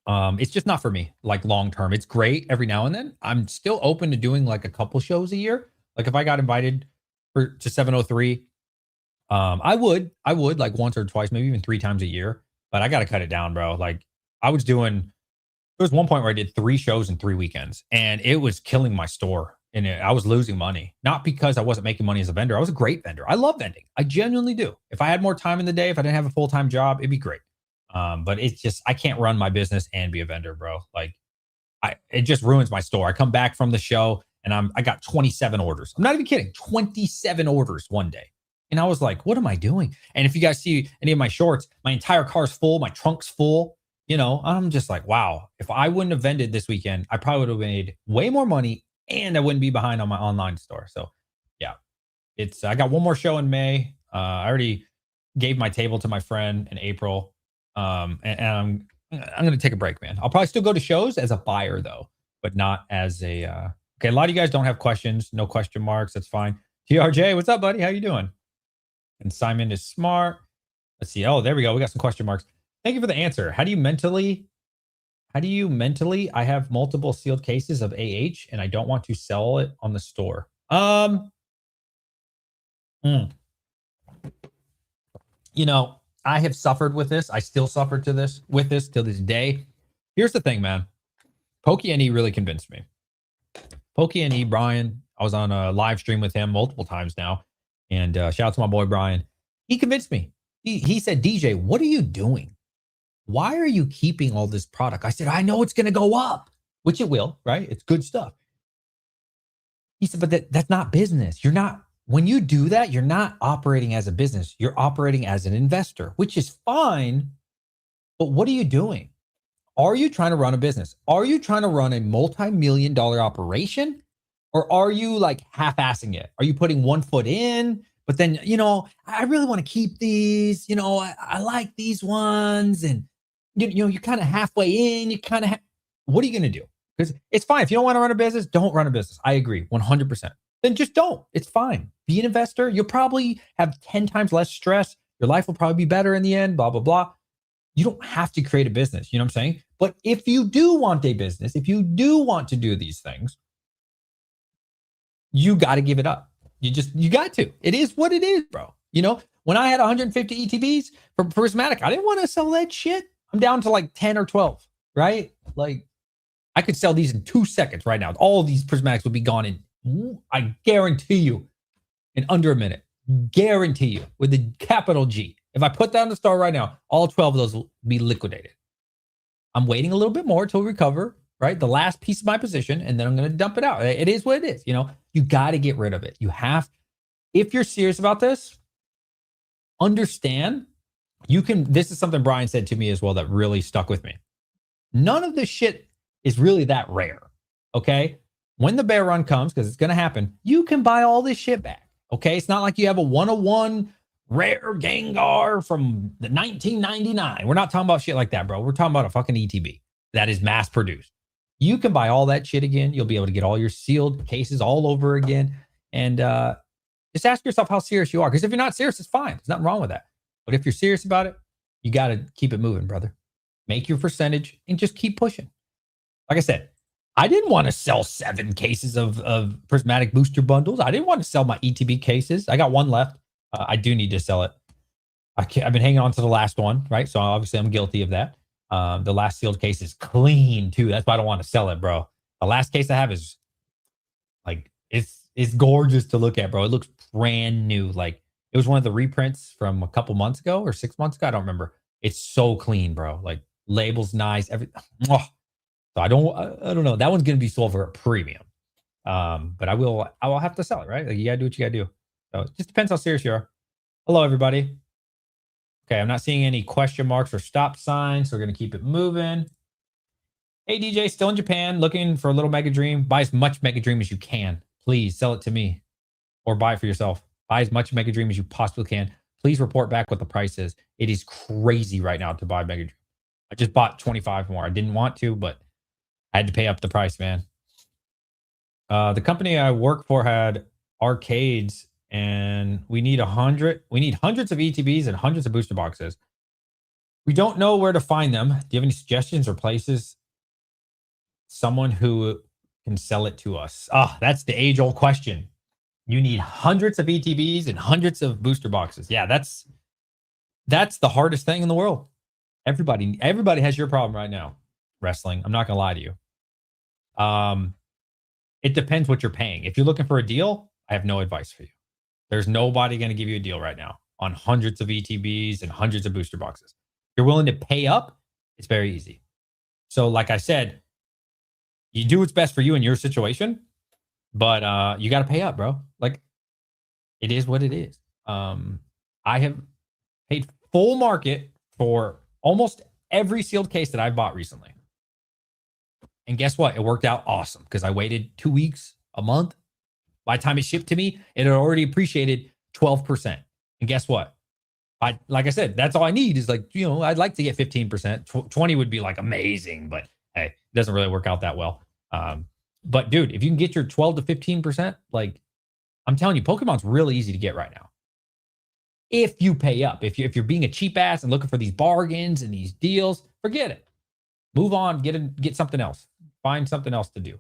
A: It's just not for me, like long term. It's great every now and then. I'm still open to doing like a couple shows a year. Like if I got invited to 703, I would like once or twice, maybe even three times a year. But I got to cut it down, bro. Like I was doing there was one point where I did three shows in 3 weekends, and it was killing my store. And I was losing money, not because I wasn't making money as a vendor. I was a great vendor. I love vending. I genuinely do. If I had more time in the day, if I didn't have a full time job, it'd be great. But it's just I can't run my business and be a vendor, bro. Like it just ruins my store. I come back from the show and I got 27 orders. I'm not even kidding. 27 orders one day. And I was like, what am I doing? And if you guys see any of my shorts, my entire car's full, my trunk's full. I'm just like, wow, if I wouldn't have vended this weekend, I probably would have made way more money and I wouldn't be behind on my online store. So yeah, I got one more show in May. I already gave my table to my friend in April. And I'm going to take a break, man. I'll probably still go to shows as a buyer though, but not as a, okay. A lot of you guys don't have questions, no question marks. That's fine. TRJ, what's up, buddy? How you doing? And Simon is smart. Let's see. Oh, there we go. We got some question marks. Thank you for the answer. How do you mentally, I have multiple sealed cases of AH and I don't want to sell it on the store. Hmm. I have suffered with this. I still suffer with this till this day. Here's the thing, man. Pokey and E really convinced me. Pokey and E, Brian, I was on a live stream with him multiple times now. And shout out to my boy Brian. He convinced me. He said, DJ, what are you doing? Why are you keeping all this product? I said, I know it's going to go up, which it will, right? It's good stuff. He said, but that's not business. When you do that, you're not operating as a business. You're operating as an investor, which is fine. But what are you doing? Are you trying to run a business? Are you trying to run a multi-million-dollar operation? Or are you like half-assing it? Are you putting one foot in? But then, I really want to keep these, I like these ones. And, you're kind of halfway in. What are you going to do? Because it's fine. If you don't want to run a business, don't run a business. I agree 100%. Then just don't. It's fine. Be an investor. You'll probably have 10 times less stress. Your life will probably be better in the end, blah, blah, blah. You don't have to create a business. You know what I'm saying? But if you do want a business, if you do want to do these things, you got to give it up. You got to. It is what it is, bro. When I had 150 ETBs for Prismatic, I didn't want to sell that shit. I'm down to like 10 or 12, right? Like I could sell these in 2 seconds right now. All of these Prismatics would be gone in, I guarantee you, in under a minute. Guarantee you, with the capital G. If I put that on the store right now, all 12 of those will be liquidated. I'm waiting a little bit more to recover, right? The last piece of my position, and then I'm going to dump it out. It is what it is. You got to get rid of it. If you're serious about this, understand this is something Brian said to me as well that really stuck with me. None of this shit is really that rare. Okay. When the bear run comes, because it's going to happen, you can buy all this shit back. Okay. It's not like you have a 101 rare Gengar from the 1999. We're not talking about shit like that, bro. We're talking about a fucking ETB that is mass produced. You can buy all that shit again. You'll be able to get all your sealed cases all over again. And just ask yourself how serious you are. Because if you're not serious, it's fine. There's nothing wrong with that. But if you're serious about it, you got to keep it moving, brother. Make your percentage and just keep pushing. Like I said, I didn't want to sell 7 cases of prismatic booster bundles. I didn't want to sell my ETB cases. I got one left. I do need to sell it. I've been hanging on to the last one, right? So obviously I'm guilty of that. The last sealed case is clean too. That's why I don't want to sell it, bro. The last case I have is like, it's gorgeous to look at, bro. It looks brand new. Like it was one of the reprints from a couple months ago or 6 months ago. I don't remember. It's so clean, bro. Like labels nice. Everything. So I don't know. That one's going to be sold for a premium. But I will have to sell it, right? Like you gotta do what you gotta do. So it just depends how serious you are. Hello, everybody. Okay, I'm not seeing any question marks or stop signs, so we're gonna keep it moving. Hey, DJ, still in Japan, looking for a little Mega Dream. Buy as much Mega Dream as you can. Please sell it to me or buy it for yourself. Buy as much Mega Dream as you possibly can. Please report back what the price is. It is crazy right now to buy Mega Dream. I just bought 25 more. I didn't want to, but I had to pay up the price, man. The company I work for had arcades, and we need hundreds of ETBs and hundreds of booster boxes. We don't know where to find them. Do you have any suggestions or places? Someone who can sell it to us. Ah, that's the age old question. You need hundreds of ETBs and hundreds of booster boxes. Yeah, that's the hardest thing in the world. Everybody has your problem right now. Wrestling. I'm not gonna lie to you. It depends what you're paying. If you're looking for a deal, I have no advice for you. There's nobody going to give you a deal right now on hundreds of ETBs and hundreds of booster boxes. If you're willing to pay up, it's very easy. So, like I said, you do what's best for you in your situation, but you got to pay up, bro. Like, it is what it is. I have paid full market for almost every sealed case that I've bought recently. And guess what? It worked out awesome because I waited 2 weeks, a month. By the time it shipped to me, it had already appreciated 12%. And guess what? Like I said, that's all I need is I'd like to get 15%. 20 would be like amazing, but hey, it doesn't really work out that well. But dude, if you can get your 12 to 15%, like I'm telling you, Pokemon's really easy to get right now. If you pay up, if you're being a cheap ass and looking for these bargains and these deals, forget it. Move on, get something else. Find something else to do.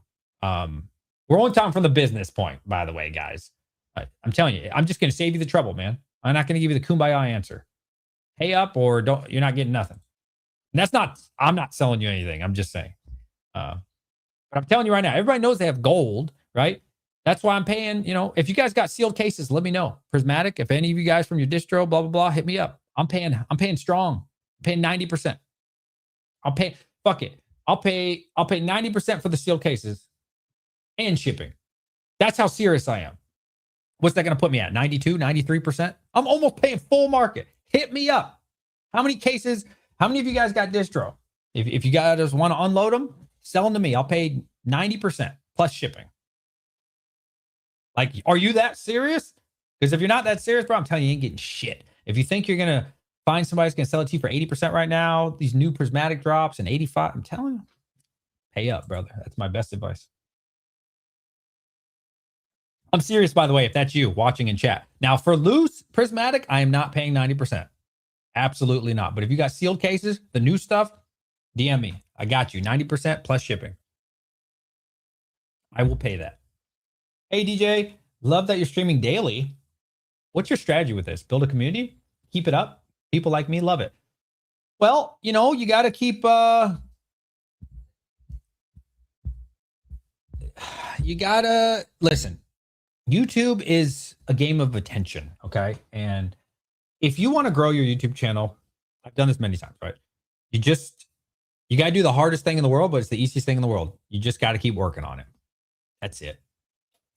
A: We're only talking from the business point, by the way, guys. I'm telling you, I'm just going to save you the trouble, man. I'm not going to give you the kumbaya answer. Pay up or don't. You're not getting nothing. And that's not. I'm not selling you anything. I'm just saying. But I'm telling you right now, everybody knows they have gold, right? That's why I'm paying. If you guys got sealed cases, let me know. Prismatic. If any of you guys from your distro, blah blah blah, hit me up. I'm paying strong. I'm paying 90%. I'll pay. Fuck it. I'll pay 90% for the sealed cases and shipping. That's how serious I am. What's that going to put me at? 92, 93%? I'm almost paying full market. Hit me up. How many cases? How many of you guys got distro? If you guys just want to unload them, sell them to me. I'll pay 90% plus shipping. Like, are you that serious? Because if you're not that serious, bro, I'm telling you, you ain't getting shit. If you think you're going to find somebody that's going to sell it to you for 80% right now, these new prismatic drops and 85, I'm telling you, pay up, brother. That's my best advice. I'm serious, by the way, if that's you watching in chat. Now, for loose prismatic, I am not paying 90%. Absolutely not. But if you got sealed cases, the new stuff, DM me. I got you. 90% plus shipping. I will pay that. Hey, DJ, love that you're streaming daily. What's your strategy with this? Build a community? Keep it up? People like me love it. Well, you got to keep... you got to... Listen. YouTube is a game of attention, okay? And if you want to grow your YouTube channel, I've done this many times, right? You got to do the hardest thing in the world, but it's the easiest thing in the world. You just got to keep working on it. That's it.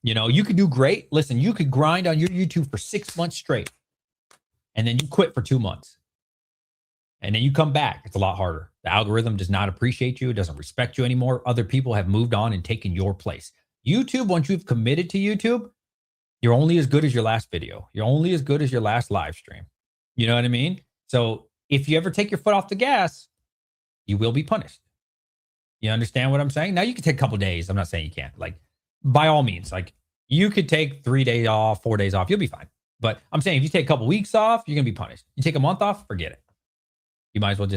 A: You could do great. Listen, you could grind on your YouTube for 6 months straight, and then you quit for 2 months. And then you come back. It's a lot harder. The algorithm does not appreciate you. It doesn't respect you anymore. Other people have moved on and taken your place. YouTube, once you've committed to YouTube, you're only as good as your last video. You're only as good as your last live stream. You know what I mean? So if you ever take your foot off the gas, you will be punished. You understand what I'm saying? Now you can take a couple days. I'm not saying you can't. Like, by all means, like you could take 3 days off, 4 days off. You'll be fine. But I'm saying if you take a couple weeks off, you're going to be punished. You take a month off, forget it. You might as well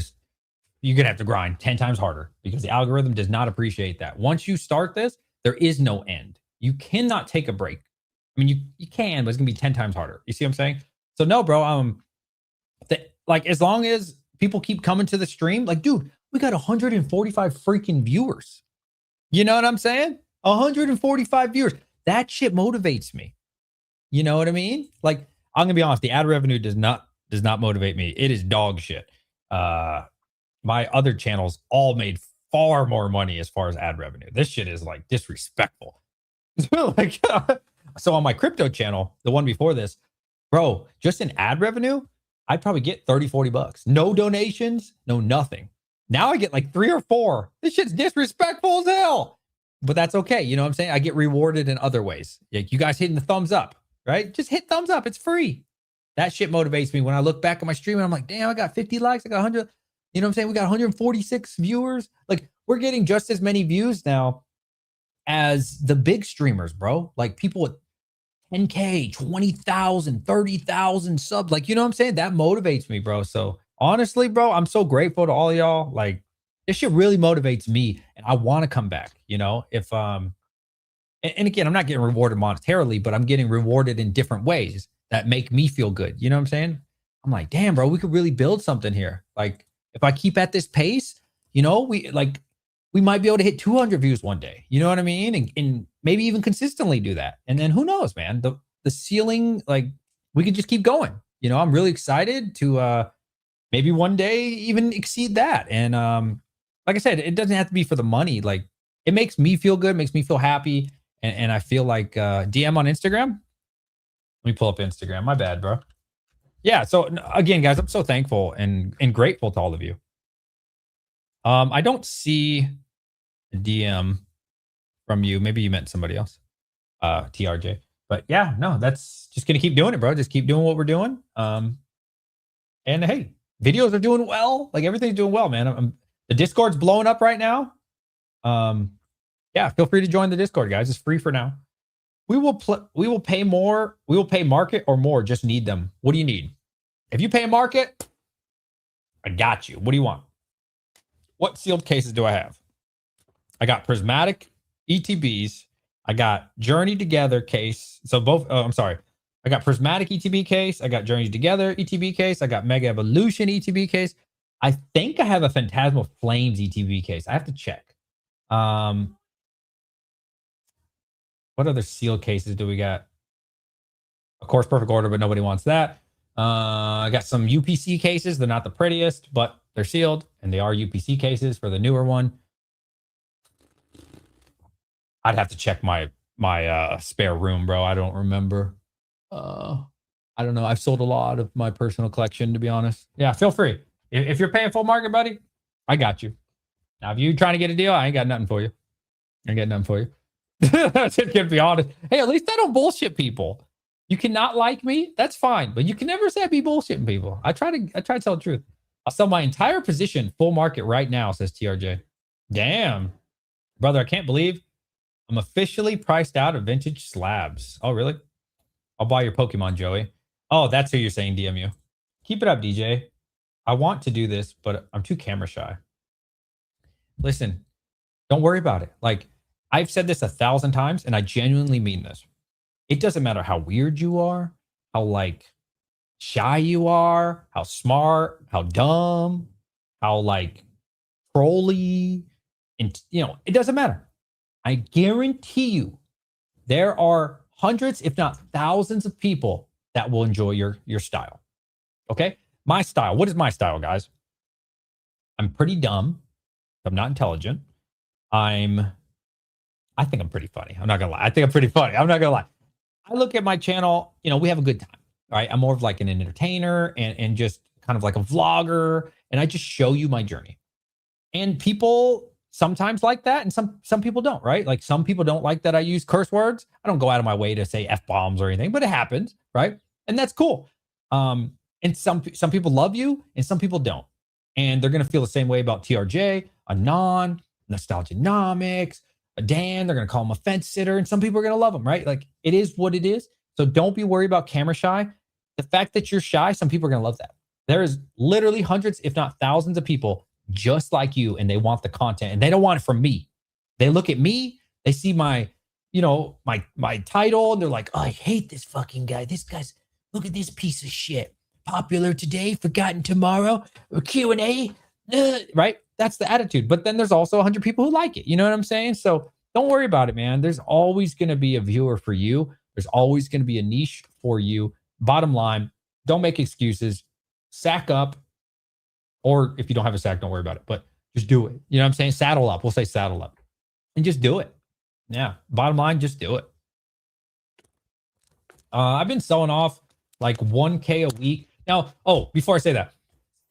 A: you're going to have to grind 10 times harder because the algorithm does not appreciate that. Once you start this, there is no end. You cannot take a break. I mean, you can, but it's going to be 10 times harder. You see what I'm saying? So no, bro, as long as people keep coming to the stream, like, dude, we got 145 freaking viewers. You know what I'm saying? 145 viewers. That shit motivates me. You know what I mean? Like, I'm going to be honest, the ad revenue does not motivate me. It is dog shit. My other channels all made far more money as far as ad revenue. This shit is like disrespectful. So on my crypto channel, the one before this, bro, just in ad revenue, I'd probably get 30, 40 bucks. No donations, no nothing. Now I get like 3 or 4. This shit's disrespectful as hell. But that's okay. You know what I'm saying? I get rewarded in other ways. Like you guys hitting the thumbs up, right? Just hit thumbs up. It's free. That shit motivates me when I look back at my stream and I'm like, damn, I got 50 likes. I got 100. You know what I'm saying? We got 146 viewers. Like we're getting just as many views now as the big streamers, bro. Like people with 10K, 20,000, 30,000 subs. Like, you know what I'm saying? That motivates me, bro. So honestly, bro, I'm so grateful to all of y'all. Like, this shit really motivates me. And I want to come back, you know, if and again, I'm not getting rewarded monetarily, but I'm getting rewarded in different ways that make me feel good. You know what I'm saying? I'm like, damn, bro, we could really build something here. Like, if I keep at this pace, you know, we might be able to hit 200 views one day. You know what I mean? And maybe even consistently do that. And then who knows, man? The ceiling, like, we could just keep going. You know, I'm really excited to maybe one day even exceed that. And like I said, it doesn't have to be for the money. Like, it makes me feel good, makes me feel happy. And I feel like DM on Instagram. Let me pull up Instagram. My bad, bro. Yeah. So again, guys, I'm so thankful and grateful to all of you. I don't see a DM from you. Maybe you meant somebody else. TRJ. But yeah, no, that's just gonna keep doing it, bro. Just keep doing what we're doing. And hey, videos are doing well. Like, everything's doing well, man. The Discord's blowing up right now. Yeah, feel free to join the Discord, guys. It's free for now. We will pay more. We will pay market or more. Just need them. What do you need? If you pay market, I got you. What do you want? What sealed cases do I have? I got prismatic ETBs. I got Journey Together case. So both, I'm sorry. I got prismatic ETB case. I got Journey Together ETB case. I got Mega Evolution ETB case. I think I have a Phantasmal Flames ETB case. I have to check. What other sealed cases do we got? Of course, Perfect Order, but nobody wants that. I got some UPC cases. They're not the prettiest, but they're sealed, and they are UPC cases for the newer one. I'd have to check my spare room, bro. I don't remember. I don't know. I've sold a lot of my personal collection, to be honest. Yeah, feel free. If you're paying full market, buddy, I got you. Now, if you're trying to get a deal, I ain't got nothing for you. I ain't got nothing for you. To be honest. Hey, at least I don't bullshit people. You cannot like me, that's fine, but you can never say I be bullshitting people. I try to tell the truth. I'll sell my entire position full market right now, says TRJ. Damn, brother, I can't believe I'm officially priced out of vintage slabs. Oh, really? I'll buy your Pokemon, Joey. Oh, that's who you're saying DM you. Keep it up, DJ. I want to do this, but I'm too camera shy. Listen, don't worry about it. Like, I've said this 1,000 times, and I genuinely mean this. It doesn't matter how weird you are, how like shy you are, how smart, how dumb, how like trolly, and you know, it doesn't matter. I guarantee you there are hundreds, if not thousands of people that will enjoy your style. Okay? My style. What is my style, guys? I'm pretty dumb. I'm not intelligent. I think I'm pretty funny. I'm not gonna lie. I think I'm pretty funny. I'm not gonna lie. I look at my channel, you know, we have a good time. All right. I'm more of like an entertainer and just kind of like a vlogger. And I just show you my journey. And people sometimes like that. And some people don't, right? Like, some people don't like that I use curse words. I don't go out of my way to say F-bombs or anything, but it happens, right? And that's cool. And some people love you and some people don't. And they're gonna feel the same way about TRJ, Anon, Nostalgianomics, Dan. They're going to call him a fence sitter, and some people are going to love him, right? Like, it is what it is. So don't be worried about camera shy. The fact that you're shy, some people are going to love that. There is literally hundreds, if not thousands of people just like you, and they want the content, and they don't want it from me. They look at me, they see my, you know, my title, and they're like, oh, I hate this fucking guy. This guy's, look at this piece of shit. Popular today, forgotten tomorrow, or Q&A, right? That's the attitude. But then there's also 100 people who like it. You know what I'm saying? So don't worry about it, man. There's always going to be a viewer for you. There's always going to be a niche for you. Bottom line, don't make excuses. Sack up. Or if you don't have a sack, don't worry about it. But just do it. You know what I'm saying? Saddle up. We'll say saddle up. And just do it. Yeah. Bottom line, just do it. I've been selling off like 1K a week. Now, before I say that,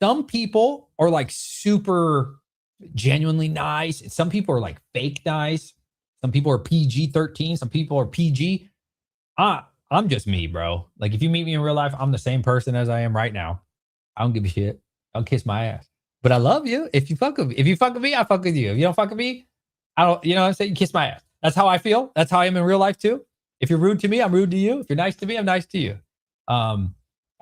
A: some people are like super genuinely nice. And some people are like fake nice. Some people are PG-13. Some people are PG. I'm just me, bro. Like, if you meet me in real life, I'm the same person as I am right now. I don't give a shit. I'll kiss my ass. But I love you. If you fuck with me, I fuck with you. If you don't fuck with me, I don't, you know what I'm saying? Kiss my ass. That's how I feel. That's how I am in real life too. If you're rude to me, I'm rude to you. If you're nice to me, I'm nice to you. Um,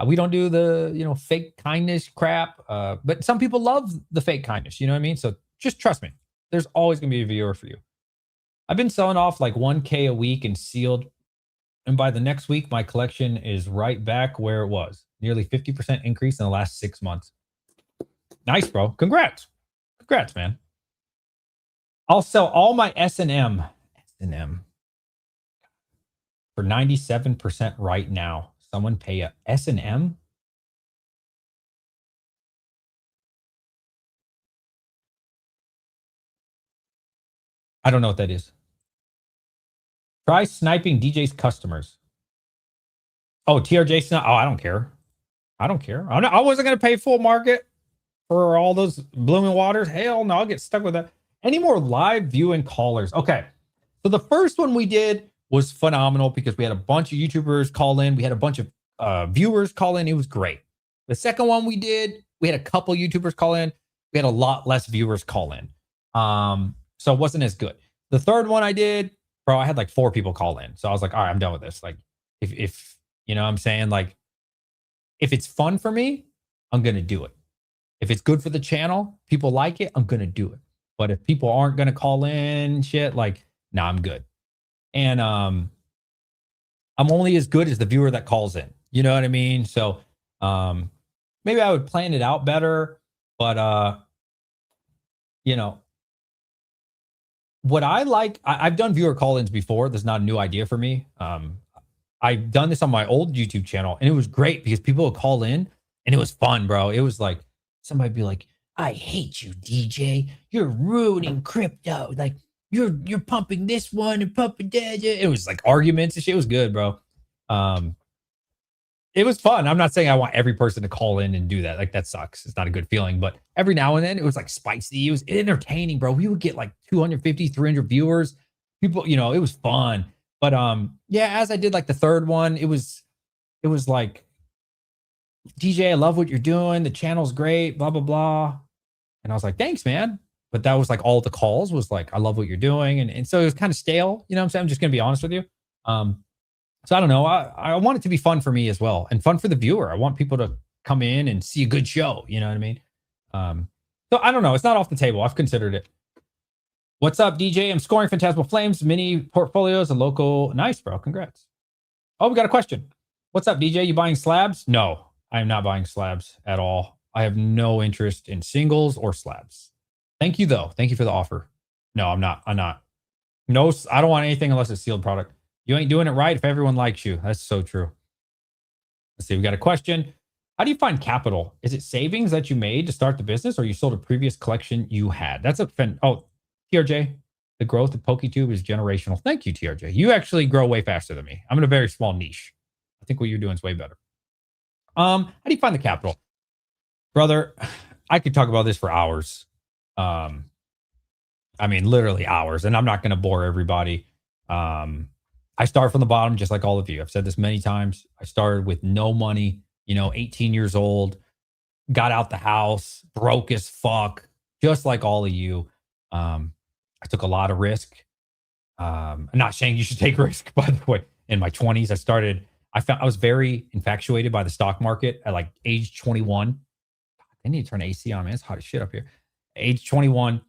A: we don't do the fake kindness crap. But some people love the fake kindness. You know what I mean? So just trust me. There's always gonna be a viewer for you. I've been selling off like 1K a week and sealed, and by the next week, my collection is right back where it was. Nearly 50% increase in the last 6 months. Nice, bro. Congrats. Congrats, man. I'll sell all my S&M for 97% right now. Someone pay a S&M? I don't know what that is. Try sniping DJ's customers. Oh, TRJ snipe. Oh, I don't care. I don't care. I wasn't going to pay full market for all those blooming waters. Hell no, I'll get stuck with that. Any more live viewing callers? Okay. So the first one we did was phenomenal because we had a bunch of YouTubers call in. We had a bunch of viewers call in. It was great. The second one we did, we had a couple YouTubers call in. We had a lot less viewers call in. So it wasn't as good. The third one I did, bro, I had like 4 people call in. So I was like, all right, I'm done with this. Like, if you know what I'm saying, like, if it's fun for me, I'm gonna do it. If it's good for the channel, people like it, I'm gonna do it. But if people aren't gonna call in shit, like, nah, I'm good. And I'm only as good as the viewer that calls in. You know what I mean? So maybe I would plan it out better, but you know, what I like, I've done viewer call-ins before. That's not a new idea for me. I've done this on my old YouTube channel, and it was great because people would call in, and it was fun, bro. It was like somebody be like, "I hate you, DJ. You're ruining crypto. Like you're pumping this one and pumping that." It was like arguments and shit. It was good, bro. It was fun. I'm not saying I want every person to call in and do that. Like that sucks. It's not a good feeling. But every now and then it was like spicy. It was entertaining, bro. We would get like 250, 300 viewers. People, it was fun. But yeah, as I did like the third one, it was like, DJ, I love what you're doing. The channel's great, blah, blah, blah. And I was like, thanks, man. But that was like all the calls was like, I love what you're doing. And so it was kind of stale. You know what I'm saying? I'm just gonna be honest with you. So I don't know. I want it to be fun for me as well, and fun for the viewer. I want people to come in and see a good show. You know what I mean? So I don't know. It's not off the table. I've considered it. What's up, DJ? I'm scoring Phantasmal Flames, mini portfolios, a local. Nice, bro. Congrats. Oh, we got a question. What's up, DJ? You buying slabs? No, I am not buying slabs at all. I have no interest in singles or slabs. Thank you, though. Thank you for the offer. No, I'm not. No, I don't want anything unless it's sealed product. You ain't doing it right if everyone likes you. That's so true. Let's see. We got a question. How do you find capital? Is it savings that you made to start the business, or you sold a previous collection you had? That's TRJ, the growth of PokeTube is generational. Thank you, TRJ. You actually grow way faster than me. I'm in a very small niche. I think what you're doing is way better. How do you find the capital? Brother, I could talk about this for hours. I mean, literally hours, and I'm not going to bore everybody. I start from the bottom, just like all of you. I've said this many times. I started with no money, 18 years old, got out the house, broke as fuck, just like all of you. I took a lot of risk. I'm not saying you should take risk, by the way. In my 20s, I was very infatuated by the stock market at like age 21. I need to turn AC on, man. It's hot as shit up here. Age 21,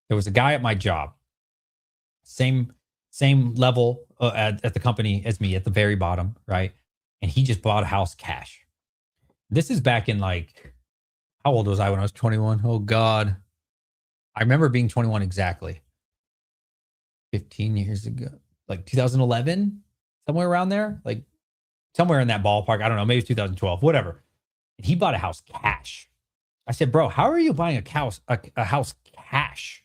A: there was a guy at my job, same level at the company as me, at the very bottom, right? And he just bought a house cash. This is back in like, how old was I when I was 21? Oh God. I remember being 21 exactly. 15 years ago, like 2011, somewhere around there, like somewhere in that ballpark. I don't know, maybe 2012, whatever. And he bought a house cash. I said, bro, how are you buying a house cash?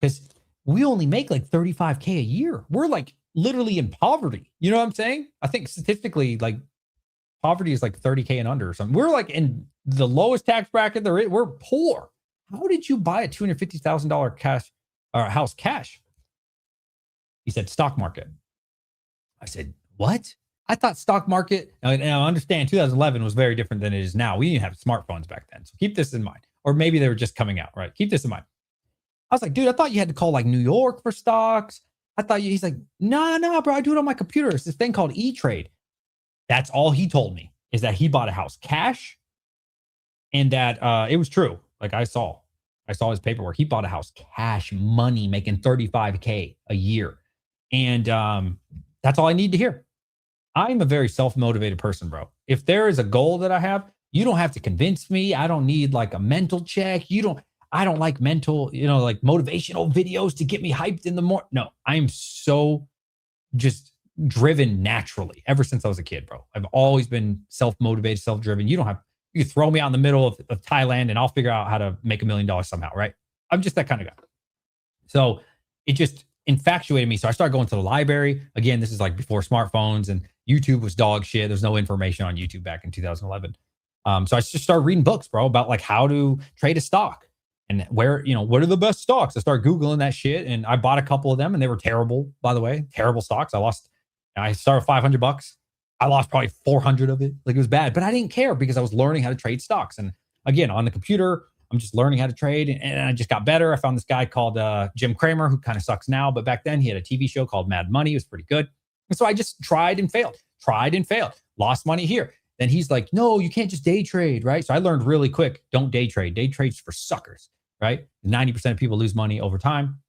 A: Because we only make like 35K a year. We're like literally in poverty. You know what I'm saying? I think statistically, like poverty is like 30K and under or something. We're like in the lowest tax bracket there is. We're poor. How did you buy a $250,000 cash or house cash? He said, stock market. I said, what? I thought stock market, and I understand 2011 was very different than it is now. We didn't have smartphones back then. So keep this in mind. Or maybe they were just coming out, right? Keep this in mind. I was like, dude, I thought you had to call like New York for stocks. I thought he's like, no, bro, I do it on my computer. It's this thing called E-Trade. That's all he told me, is that he bought a house cash, and that it was true. Like I saw his paperwork. He bought a house cash money, making 35K a year. And that's all I need to hear. I'm a very self-motivated person, bro. If there is a goal that I have, you don't have to convince me. I don't need like a mental check. I don't like mental, like motivational videos to get me hyped in the morning. No, I am so just driven naturally ever since I was a kid, bro. I've always been self-motivated, self-driven. You throw me out in the middle of Thailand and I'll figure out how to make $1 million somehow, right? I'm just that kind of guy. So it just infatuated me. So I started going to the library. Again, this is like before smartphones, and YouTube was dog shit. There's no information on YouTube back in 2011. So I just started reading books, bro, about like how to trade a stock and where, what are the best stocks. I started Googling that shit, and I bought a couple of them, and they were terrible, by the way, terrible stocks. I started $500. I lost probably 400 of it. Like, it was bad, but I didn't care because I was learning how to trade stocks. And again, on the computer, I'm just learning how to trade, and I just got better. I found this guy called Jim Cramer, who kind of sucks now, but back then he had a TV show called Mad Money. It was pretty good. And so I just tried and failed, lost money here. Then he's like, no, you can't just day trade, right? So I learned really quick, don't day trade. Day trade's for suckers, right? 90% of people lose money over time.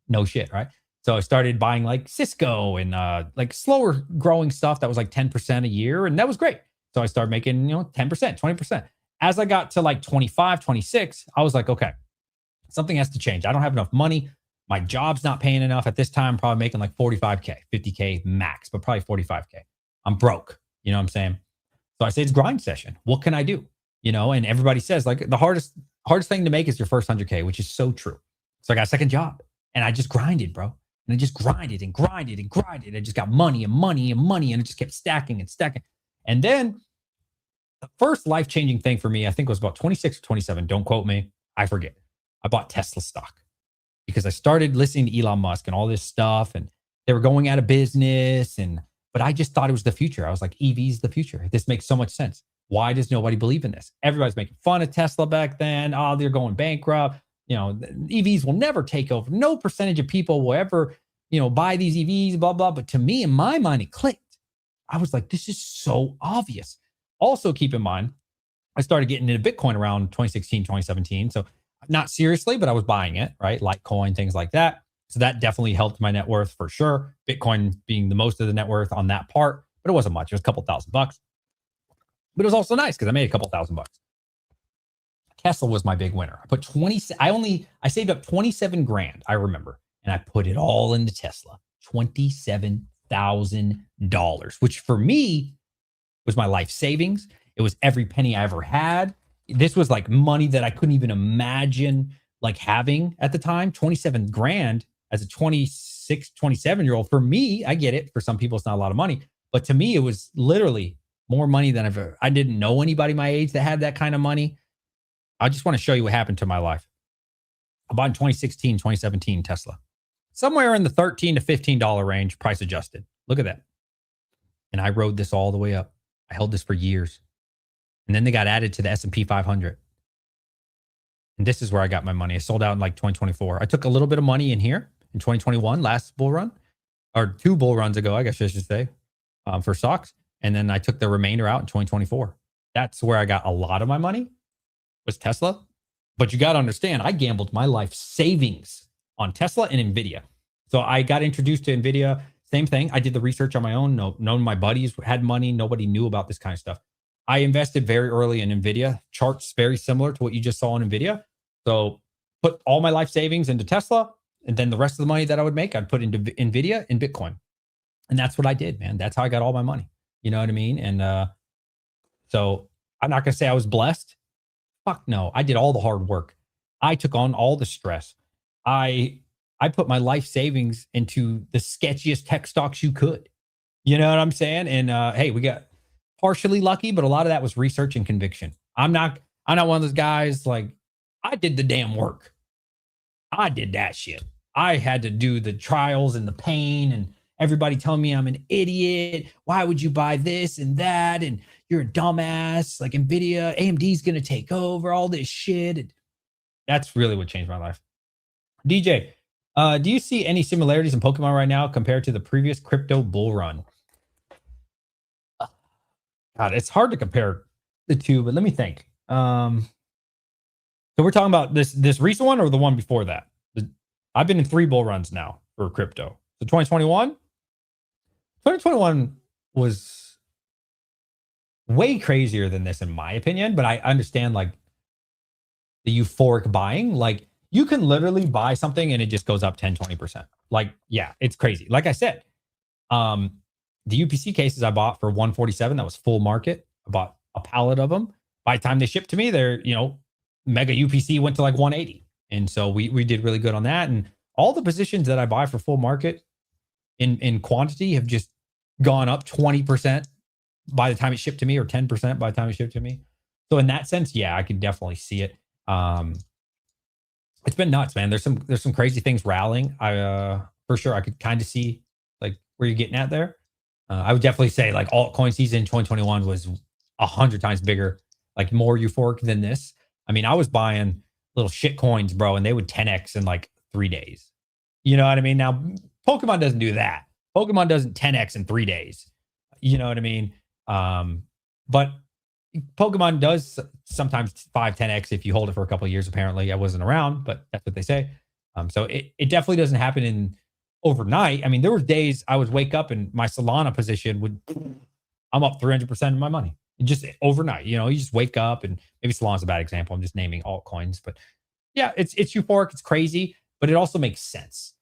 A: No shit, right? So I started buying like Cisco and like slower growing stuff that was like 10% a year. And that was great. So I started making, 10%, 20%. As I got to like 25, 26, I was like, okay, something has to change. I don't have enough money. My job's not paying enough. At this time, I'm probably making like 45K, 50K max, but probably 45K. I'm broke. You know what I'm saying? So I say it's grind session. What can I do? And everybody says like the hardest thing to make is your first 100K, which is so true. So I got a second job, and I just grinded, bro. And I just grinded and grinded and grinded. I just got money and money and money, and it just kept stacking and stacking. And then the first life-changing thing for me, I think, was about 26 or 27. Don't quote me. I forget. I bought Tesla stock because I started listening to Elon Musk and all this stuff, and they were going out of business. But I just thought it was the future. I was like, EV's the future. This makes so much sense. Why does nobody believe in this? Everybody's making fun of Tesla back then. Oh, they're going bankrupt. EVs will never take over. No percentage of people will ever, buy these EVs, blah, blah. But to me, in my mind, it clicked. I was like, this is so obvious. Also, keep in mind, I started getting into Bitcoin around 2016, 2017. So not seriously, but I was buying it, right? Litecoin, things like that. So that definitely helped my net worth for sure. Bitcoin being the most of the net worth on that part, but it wasn't much. It was a couple $1,000. But it was also nice because I made a couple $1,000. Tesla was my big winner. I saved up 27 grand, I remember, and I put it all into Tesla. $27,000, which for me was my life savings. It was every penny I ever had. This was like money that I couldn't even imagine like having at the time. 27 grand as a 26, 27-year-old. For me, I get it. For some people, it's not a lot of money. But to me, it was literally more money than I didn't know anybody my age that had that kind of money. I just want to show you what happened to my life. I bought in 2016, 2017 Tesla. Somewhere in the $13 to $15 range, price adjusted. Look at that. And I rode this all the way up. I held this for years. And then they got added to the S&P 500. And this is where I got my money. I sold out in like 2024. I took a little bit of money in here in 2021, last bull run, or 2 bull runs ago, I guess I should say, for stocks. And then I took the remainder out in 2024. That's where I got a lot of my money, was Tesla. But you got to understand, I gambled my life savings on Tesla and NVIDIA. So I got introduced to NVIDIA. Same thing. I did the research on my own. None of my buddies had money. Nobody knew about this kind of stuff. I invested very early in NVIDIA. Charts very similar to what you just saw on NVIDIA. So put all my life savings into Tesla, and then the rest of the money that I would make, I'd put into NVIDIA and Bitcoin. And that's what I did, man. That's how I got all my money. You know what I mean? And so I'm not going to say I was blessed. Fuck no. I did all the hard work. I took on all the stress. I put my life savings into the sketchiest tech stocks you could. You know what I'm saying? And hey, we got partially lucky, but a lot of that was research and conviction. I'm not one of those guys like, I did the damn work. I did that shit. I had to do the trials and the pain, and everybody telling me I'm an idiot. Why would you buy this and that? And you're a dumbass. Like NVIDIA, AMD's going to take over all this shit. And that's really what changed my life. DJ, Do you see any similarities in Pokemon right now compared to the previous crypto bull run? God, it's hard to compare the two, but let me think. So we're talking about this recent one or the one before that? I've been in 3 bull runs now for crypto. So 2021, 2021 was way crazier than this in my opinion, but I understand like the euphoric buying. Like you can literally buy something and it just goes up 10, 20%. Like, yeah, it's crazy. Like I said, um, the UPC cases I bought for 147, that was full market. I bought a pallet of them. By the time they shipped to me, they're, mega UPC went to like 180. And so we did really good on that. And all the positions that I buy for full market in quantity have just gone up 20% by the time it shipped to me, or 10% by the time it shipped to me. So in that sense, yeah, I can definitely see it. Um, it's been nuts, man. There's some crazy things rallying. For sure I could kind of see like where you're getting at there. I would definitely say like altcoin season 2021 was 100 times bigger, like more euphoric than this. I mean, I was buying little shit coins, bro, and they would 10x in like 3 days. You know what I mean? Now, Pokemon doesn't do that. Pokemon doesn't 10x in 3 days. You know what I mean? But Pokemon does sometimes 5, 10x if you hold it for a couple of years. Apparently, I wasn't around, but that's what they say. So it definitely doesn't happen in overnight. I mean, there were days I would wake up and my Solana position would, I'm up 300% of my money just overnight. You just wake up, and maybe Solana's a bad example. I'm just naming altcoins, but yeah, it's euphoric, it's crazy, but it also makes sense.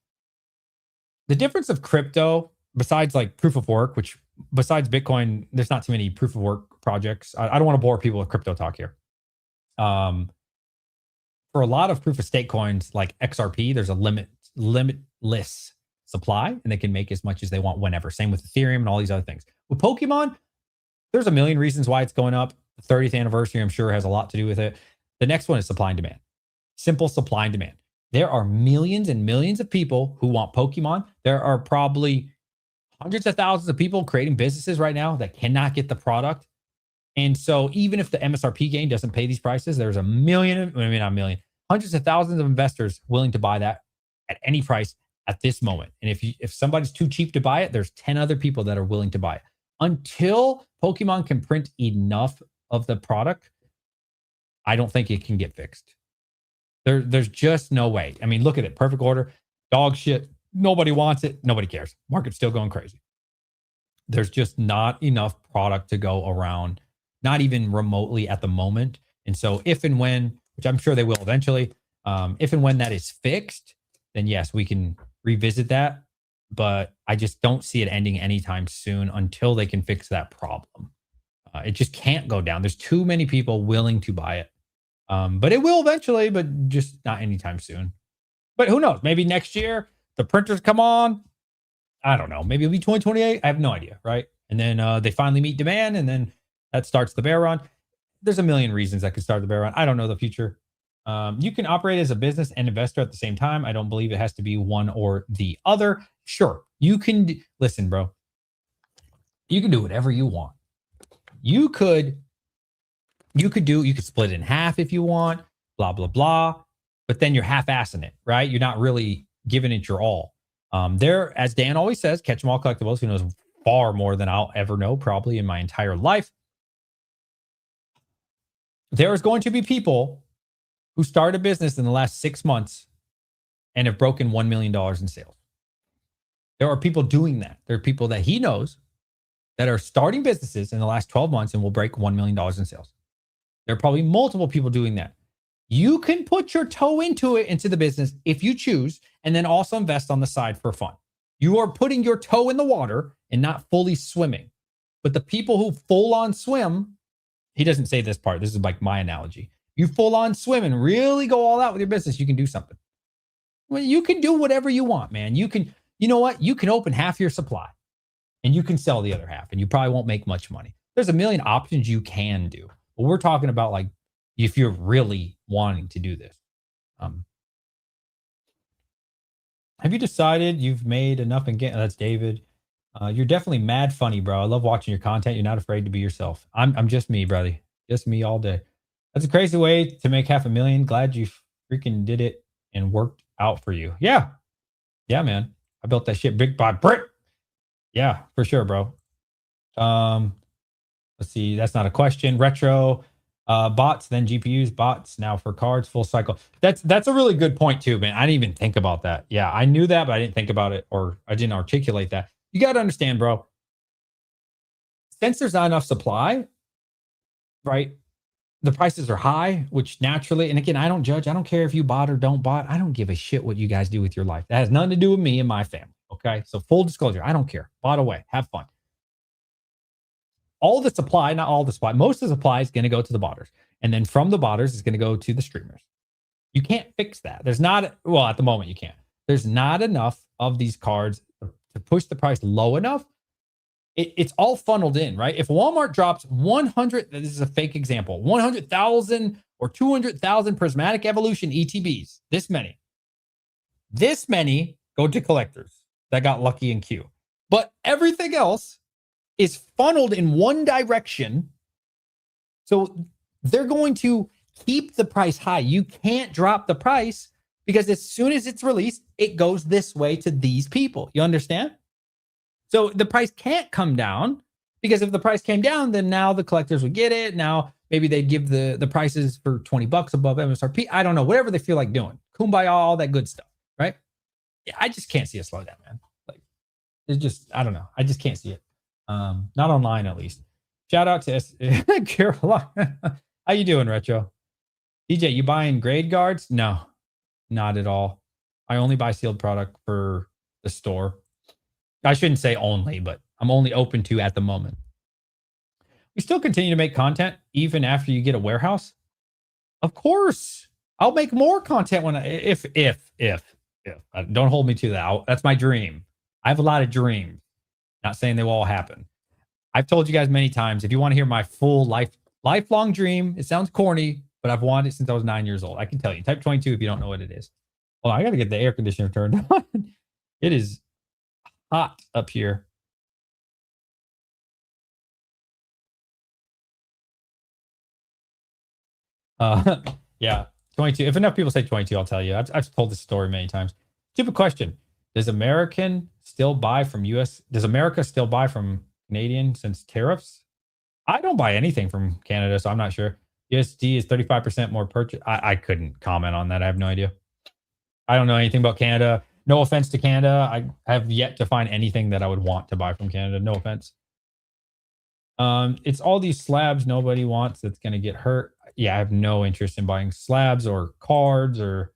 A: The difference of crypto, besides like proof of work, which besides Bitcoin, there's not too many proof of work projects. I don't want to bore people with crypto talk here. Um, for a lot of proof of stake coins like XRP, there's a limitless supply, and they can make as much as they want whenever. Same with Ethereum and all these other things. With Pokemon, there's a million reasons why it's going up. The 30th anniversary, I'm sure, has a lot to do with it. The next one is supply and demand. Simple supply and demand. There are millions and millions of people who want Pokemon. There are probably hundreds of thousands of people creating businesses right now that cannot get the product. And so even if the MSRP gain doesn't pay these prices, there's not a million, hundreds of thousands of investors willing to buy that at any price at this moment. And if somebody's too cheap to buy it, there's 10 other people that are willing to buy it. Until Pokemon can print enough of the product, I don't think it can get fixed. There's just no way. I mean, look at it. Perfect order. Dog shit. Nobody wants it. Nobody cares. Market's still going crazy. There's just not enough product to go around, not even remotely at the moment. And so if and when, which I'm sure they will eventually, if and when that is fixed, then yes, we can revisit that. But I just don't see it ending anytime soon until they can fix that problem. It just can't go down. There's too many people willing to buy it. But it will eventually, but just not anytime soon. But who knows? Maybe next year the printers come on. I don't know. Maybe it'll be 2028. I have no idea, right? And then they finally meet demand, and then that starts the bear run. There's a million reasons that could start the bear run. I don't know the future. You can operate as a business and investor at the same time. I don't believe it has to be one or the other. Sure, you can listen, bro. You can do whatever you want. You could split it in half if you want, blah, blah, blah. But then you're half-assing it, right? You're not really giving it your all. There, as Dan always says, catch 'em all collectibles, who knows far more than I'll ever know, probably in my entire life. There is going to be people who started a business in the last 6 months and have broken $1 million in sales. There are people doing that. There are people that he knows that are starting businesses in the last 12 months and will break $1 million in sales. There are probably multiple people doing that. You can put your toe into the business if you choose, and then also invest on the side for fun. You are putting your toe in the water and not fully swimming. But the people who full on swim, he doesn't say this part. This is like my analogy. You full on swim and really go all out with your business, you can do something. Well, you can do whatever you want, man. You know what? You can open half your supply and you can sell the other half, and you probably won't make much money. There's a million options you can do. But we're talking about like if you're really wanting to do this. Have you decided you've made enough and that's David. You're definitely mad funny, bro. I love watching your content. You're not afraid to be yourself. I'm just me, brother. Just me all day. That's a crazy way to make $500,000. Glad you freaking did it and worked out for you. Yeah. Yeah, man. I built that shit brick by brick. Yeah, for sure, bro. Um, let's see. That's not a question. Retro bots, then GPUs, bots now for cards, full cycle. That's a really good point too, man. I didn't even think about that. Yeah, I knew that, but I didn't think about it, or I didn't articulate that. You got to understand, bro. Since there's not enough supply, right? The prices are high, which naturally, and again, I don't judge. I don't care if you bought or don't bought. I don't give a shit what you guys do with your life. That has nothing to do with me and my family. Okay. So full disclosure, I don't care. Bought away. Have fun. All the supply, not all the supply, most of the supply is going to go to the botters. And then from the botters is going to go to the streamers. You can't fix that. There's not, well, at the moment you can't. There's not enough of these cards to push the price low enough. It's all funneled in, right? If Walmart drops 100, this is a fake example, 100,000 or 200,000 prismatic evolution ETBs, this many go to collectors that got lucky in queue. But everything else is funneled in one direction. So they're going to keep the price high. You can't drop the price because as soon as it's released, it goes this way to these people. You understand? So the price can't come down because if the price came down, then now the collectors would get it. Now maybe they'd give the prices for $20 above MSRP. I don't know, whatever they feel like doing. Kumbaya, all that good stuff, right? Yeah, I just can't see a slowdown, man. Like it's just, I don't know. I just can't see it. Not online at least. Shout out to Carolina. How you doing, Retro? DJ, you buying grade guards? No, not at all. I only buy sealed product for the store. I shouldn't say only, but I'm only open to at the moment. We still continue to make content even after you get a warehouse. Of course, I'll make more content when if don't hold me to that. That's my dream. I have a lot of dreams. Not saying they will all happen. I've told you guys many times. If you want to hear my full lifelong dream, it sounds corny, but I've wanted it since I was 9 years old. I can tell you. Type 22 if you don't know what it is. Well, I got to get the air conditioner turned on. It is hot up here. Yeah, 22. If enough people say 22, I'll tell you. I've told this story many times. Stupid question. Does America still buy from Canadian since tariffs? I don't buy anything from Canada, so I'm not sure. USD is 35% more purchase. I couldn't comment on that. I have no idea. I don't know anything about Canada. No offense to Canada. I have yet to find anything that I would want to buy from Canada. No offense. It's all these slabs nobody wants that's going to get hurt. Yeah, I have no interest in buying slabs or cards or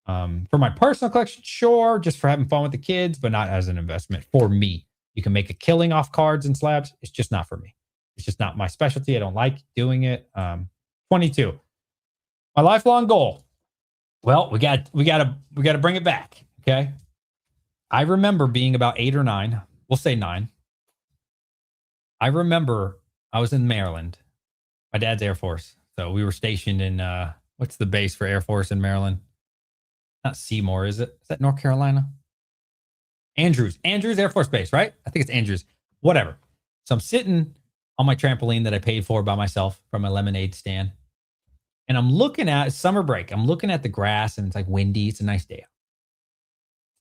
A: for my personal collection, sure, just for having fun with the kids, but not as an investment for me. You can make a killing off cards and slabs. It's just not for me. It's just not my specialty. I don't like doing it. 22. My lifelong goal. Well, we got to bring it back. Okay. I remember being about 8 or 9. We'll say 9. I remember I was in Maryland. My dad's Air Force. So we were stationed in what's the base for Air Force in Maryland? Not Seymour, is it? Is that North Carolina? Andrews Air Force Base, right? I think it's Andrews. Whatever. So I'm sitting on my trampoline that I paid for by myself from a lemonade stand. And I'm looking at summer break. I'm looking at the grass and it's like windy. It's a nice day.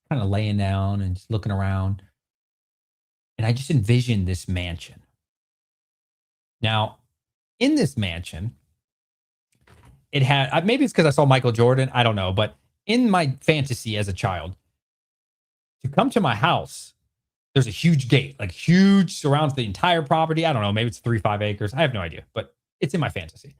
A: Kind of laying down and just looking around. And I just envisioned this mansion. Now, in this mansion, it had, maybe it's because I saw Michael Jordan. I don't know. But in my fantasy as a child, to come to my house, there's a huge gate, like huge, surrounds the entire property. I don't know. Maybe it's 3-5 acres. I have no idea. But it's in my fantasy.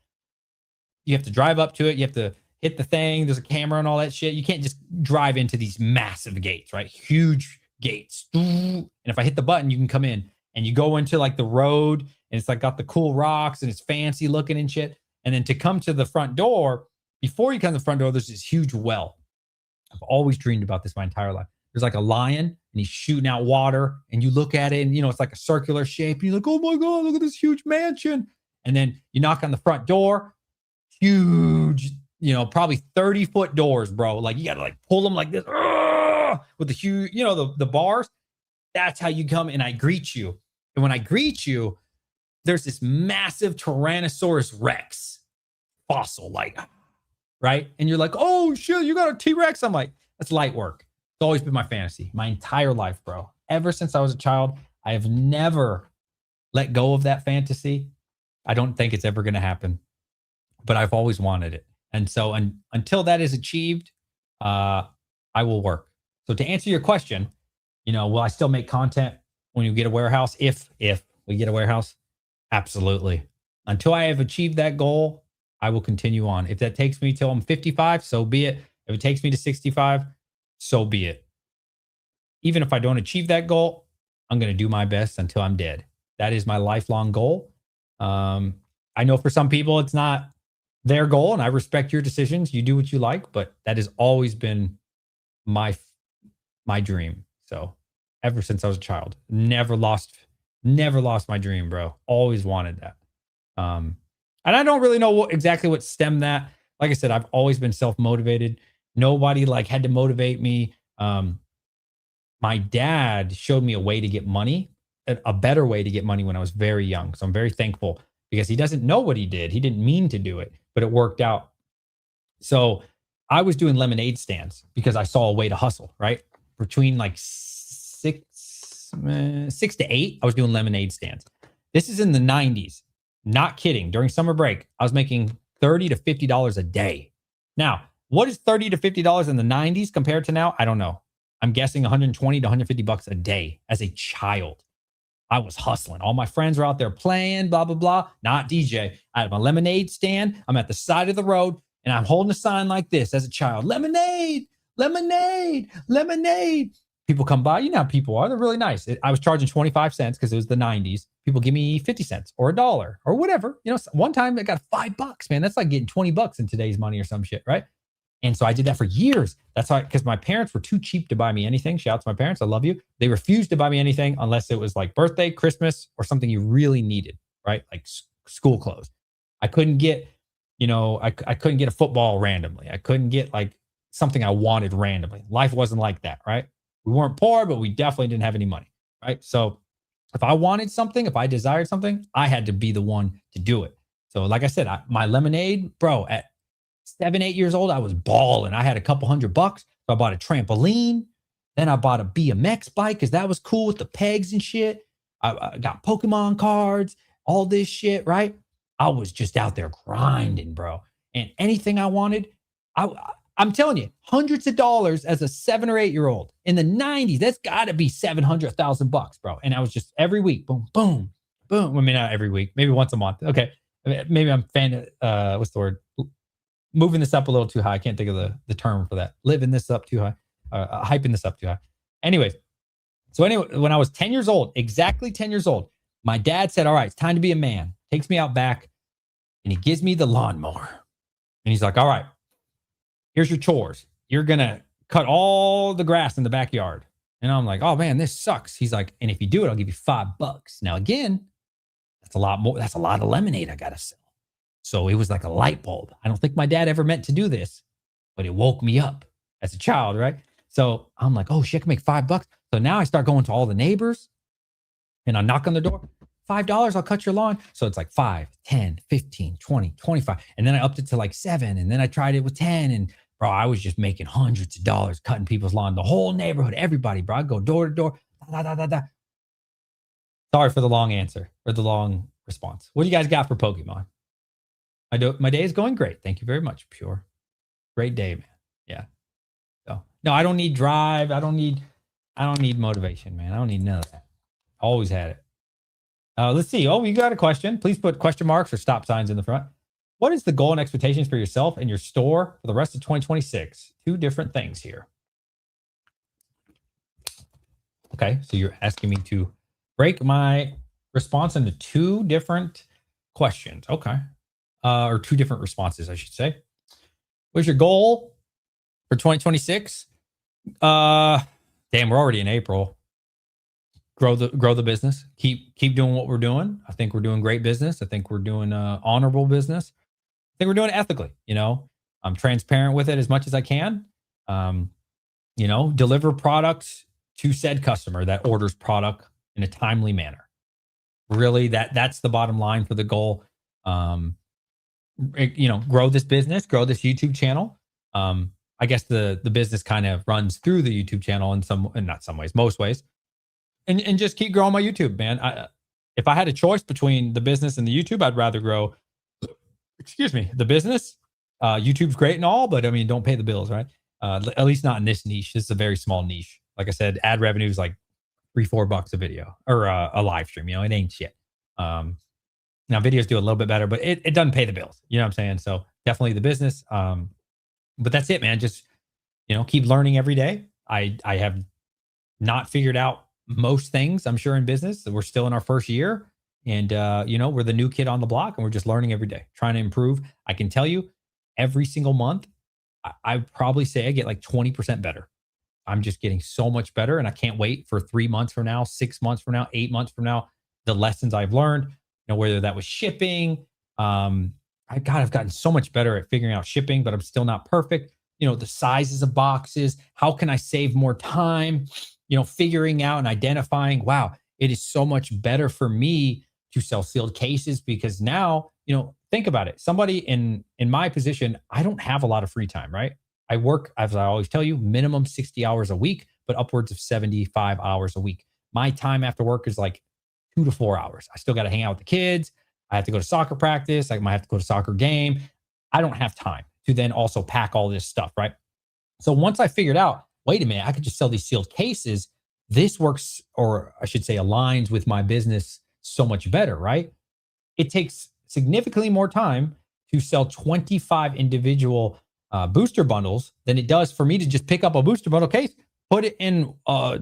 A: You have to drive up to it. You have to hit the thing. There's a camera and all that shit. You can't just drive into these massive gates, right? Huge gates. And if I hit the button, you can come in and you go into like the road and it's like got the cool rocks and it's fancy looking and shit. And then to come to the front door, before you come to the front door, there's this huge well. I've always dreamed about this my entire life. There's like a lion and he's shooting out water and you look at it and, you know, it's like a circular shape. And you're like, oh my God, look at this huge mansion. And then you knock on the front door. Huge, you know, probably 30-foot doors, bro. Like you got to like pull them like this with the huge, you know, the bars. That's how you come and I greet you. And when I greet you, there's this massive Tyrannosaurus Rex fossil, like, right? And you're like, oh shit, you got a T-Rex. I'm like, that's light work. always been my fantasy my entire life, bro. Ever since I was a child, I have never let go of that fantasy. I don't think it's ever going to happen, but I've always wanted it. And so until that is achieved, I will work. So to answer your question, will I still make content when you get a warehouse? If we get a warehouse, absolutely. Until I have achieved that goal, I will continue on. If that takes me till I'm 55, so be it. If it takes me to 65, so be it. Even if I don't achieve that goal, I'm going to do my best until I'm dead. That is my lifelong goal. I know for some people it's not their goal, and I respect your decisions. You do what you like, but that has always been my dream. So ever since I was a child, never lost my dream, bro. Always wanted that. And I don't really know exactly what stemmed that. Like I said, I've always been self-motivated. Nobody had to motivate me. My dad showed me a way to get money, a better way to get money when I was very young. So I'm very thankful because he doesn't know what he did. He didn't mean to do it, but it worked out. So I was doing lemonade stands because I saw a way to hustle, right? Between 6 to 8, I was doing lemonade stands. This is in the 90s. Not kidding. During summer break, I was making $30 to $50 a day. Now, what is $30 to $50 in the 90s compared to now? I don't know. I'm guessing 120 to 150 bucks a day as a child. I was hustling. All my friends were out there playing, blah, blah, blah. Not DJ. I had my lemonade stand. I'm at the side of the road and I'm holding a sign like this as a child. Lemonade, lemonade, lemonade. People come by. You know how people are. They're really nice. I was charging 25 cents because it was the 90s. People give me 50 cents or $1 or whatever. One time I got $5, man. That's like getting 20 bucks in today's money or some shit, right? And so I did that for years. That's why, because my parents were too cheap to buy me anything. Shout out to my parents. I love you. They refused to buy me anything unless it was like birthday, Christmas, or something you really needed, right? Like school clothes. I couldn't get, I couldn't get a football randomly. I couldn't get something I wanted randomly. Life wasn't like that, right? We weren't poor, but we definitely didn't have any money, right? So if I wanted something, if I desired something, I had to be the one to do it. So like I said, my lemonade, bro, at 7, 8 years old, I was balling. I had a couple $100. So I bought a trampoline. Then I bought a BMX bike because that was cool with the pegs and shit. I got Pokemon cards, all this shit, right? I was just out there grinding, bro. And anything I wanted, I'm telling you, hundreds of dollars as a 7 or 8 year old in the 90s. That's got to be $700,000, bro. And I was just every week, boom, boom, boom. I mean, not every week, maybe once a month. Okay, maybe I'm what's the word? Moving this up a little too high. I can't think of the term for that. Living this up too high. Hyping this up too high. Anyways, when I was 10 years old, exactly 10 years old, my dad said, all right, it's time to be a man. Takes me out back and he gives me the lawnmower. And he's like, all right, here's your chores. You're going to cut all the grass in the backyard. And I'm like, oh man, this sucks. He's like, and if you do it, I'll give you $5. Now, again, that's a lot more. That's a lot of lemonade I got to sell. So it was like a light bulb. I don't think my dad ever meant to do this, but it woke me up as a child, right? So I'm like, oh shit, I can make $5. So now I start going to all the neighbors and I knock on the door. $5, I'll cut your lawn. So it's like 5, 10, 15, 20, 25. And then I upped it to like 7. And then I tried it with 10. And bro, I was just making hundreds of dollars cutting people's lawn. The whole neighborhood, everybody, bro. I'd go door to door. Da, da, da, da. Sorry for the long answer or the long response. What do you guys got for Pokemon? My day is going great. Thank you very much, Pure. Great day, man. Yeah. So no, I don't need drive. I don't need motivation, man. I don't need none of that. Always had it. Let's see. Oh, you got a question. Please put question marks or stop signs in the front. What is the goal and expectations for yourself and your store for the rest of 2026? 2 different things here. Okay, so you're asking me to break my response into 2 different questions. Okay. Or 2 different responses, I should say. What's your goal for 2026? Damn, we're already in April. Grow the business. Keep doing what we're doing. I think we're doing great business. I think we're doing honorable business. I think we're doing it ethically. I'm transparent with it as much as I can. Deliver products to said customer that orders product in a timely manner. Really, that's the bottom line for the goal. Grow this business, grow this YouTube channel. I I guess the business kind of runs through the YouTube channel in some, and not some ways, most ways, and just keep growing my YouTube, man. If I had a choice between the business and the YouTube, I'd rather grow, excuse me, the business. YouTube's great and all, but I mean, don't pay the bills, right? At least not in this niche. This is a very small niche. Like I said, ad revenue is like $3-4 a video or a live stream. You know, it ain't shit. Now videos do a little bit better, but it doesn't pay the bills. You know what I'm saying? So definitely the business. But that's it, man. Just, keep learning every day. I have not figured out most things, I'm sure, in business. We're still in our first year, and we're the new kid on the block, and we're just learning every day, trying to improve. I can tell you, every single month, I probably say I get like 20% better. I'm just getting so much better, and I can't wait for 3 months from now, 6 months from now, 8 months from now, the lessons I've learned. Whether that was shipping. I've gotten so much better at figuring out shipping, but I'm still not perfect. The sizes of boxes. How can I save more time? Figuring out and identifying, wow, it is so much better for me to sell sealed cases because now, think about it. Somebody in my position, I don't have a lot of free time, right? I work, as I always tell you, minimum 60 hours a week, but upwards of 75 hours a week. My time after work is like 2 to 4 hours. I still got to hang out with the kids. I have to go to soccer practice. I might have to go to soccer game. I don't have time to then also pack all this stuff, right? So once I figured out, wait a minute, I could just sell these sealed cases. This works, or I should say aligns with my business so much better, right? It takes significantly more time to sell 25 individual booster bundles than it does for me to just pick up a booster bundle case, put it in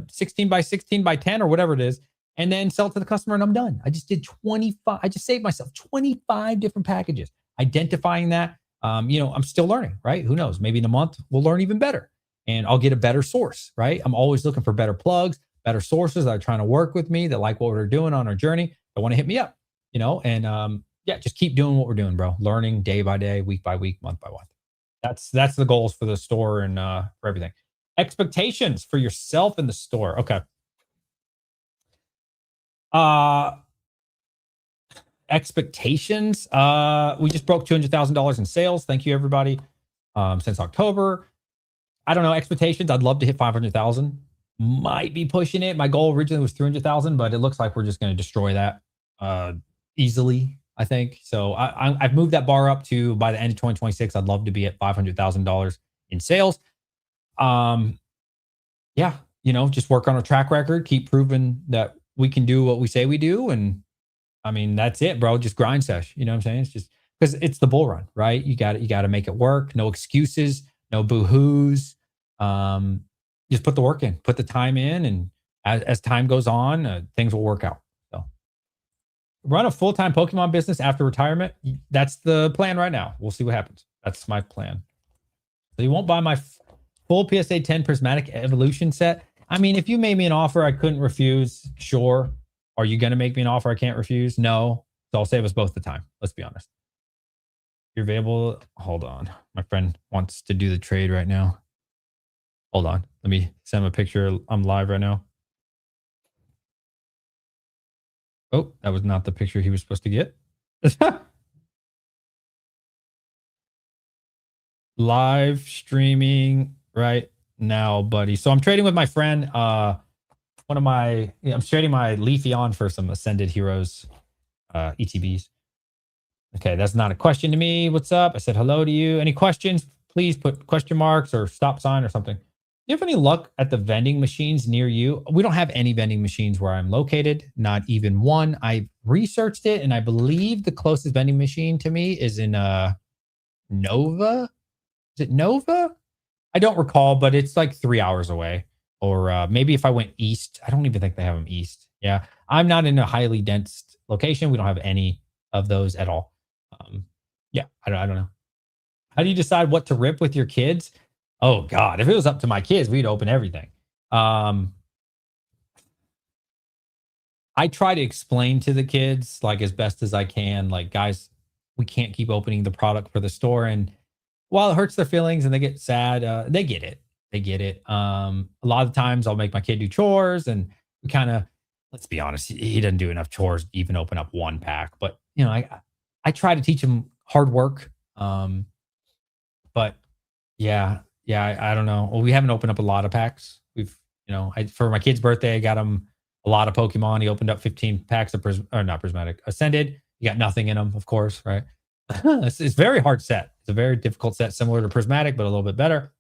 A: 16 by 16 by 10 or whatever it is, and then sell it to the customer, and I'm done. I just did 25. I just saved myself 25 different packages. Identifying that, I'm still learning, right? Who knows? Maybe in a month we'll learn even better, and I'll get a better source, right? I'm always looking for better plugs, better sources that are trying to work with me, that like what we're doing on our journey, that want to hit me up, and just keep doing what we're doing, bro. Learning day by day, week by week, month by month. That's the goals for the store and for everything. Expectations for yourself in the store. Okay. Expectations. We just broke $200,000 in sales. Thank you, everybody. Since October. I don't know, expectations. I'd love to hit 500,000. Might be pushing it. My goal originally was 300,000, but it looks like we're just going to destroy that easily, I think. So I've moved that bar up to, by the end of 2026, I'd love to be at $500,000 in sales. Yeah, just work on a track record, keep proving that we can do what we say we do. And I mean, that's it, bro. Just grind sesh. You know what I'm saying? It's just because it's the bull run, right? You got to make it work. No excuses, no boo-hoos. Just put the work in, put the time in. And as time goes on, things will work out. So run a full-time Pokemon business after retirement. That's the plan right now. We'll see what happens. That's my plan. So you won't buy my full PSA 10 prismatic evolution set. I mean, if you made me an offer I couldn't refuse, sure. Are you going to make me an offer I can't refuse? No. So I'll save us both the time. Let's be honest. You're available. Hold on. My friend wants to do the trade right now. Hold on. Let me send him a picture. I'm live right now. Oh, that was not the picture he was supposed to get. Live streaming right now, buddy. So I'm trading with my friend. I'm trading my Leafeon for some Ascended Heroes ETBs. Okay, that's not a question to me. What's up? I said hello to you. Any questions? Please put question marks or stop sign or something. Do you have any luck at the vending machines near you? We don't have any vending machines where I'm located, not even one. I researched it, and I believe the closest vending machine to me is in Nova. Is it Nova? I don't recall, but it's like 3 hours away. Or maybe if I went east, I don't even think they have them east. Yeah, I'm not in a highly dense location. We don't have any of those at all. Yeah, I don't know. How do you decide what to rip with your kids? Oh God, if it was up to my kids, we'd open everything. I try to explain to the kids like as best as I can, like, guys, we can't keep opening the product for the store. And while it hurts their feelings and they get sad, they get it. They get it. A lot of times I'll make my kid do chores, and we kind of, let's be honest, he doesn't do enough chores to even open up one pack. But I try to teach him hard work. But yeah, Yeah, I don't know. Well, we haven't opened up a lot of packs. We've, for my kid's birthday, I got him a lot of Pokemon. He opened up 15 packs of or not prismatic, Ascended. You got nothing in them, of course, right? It's very hard set. It's a very difficult set, similar to prismatic, but a little bit better.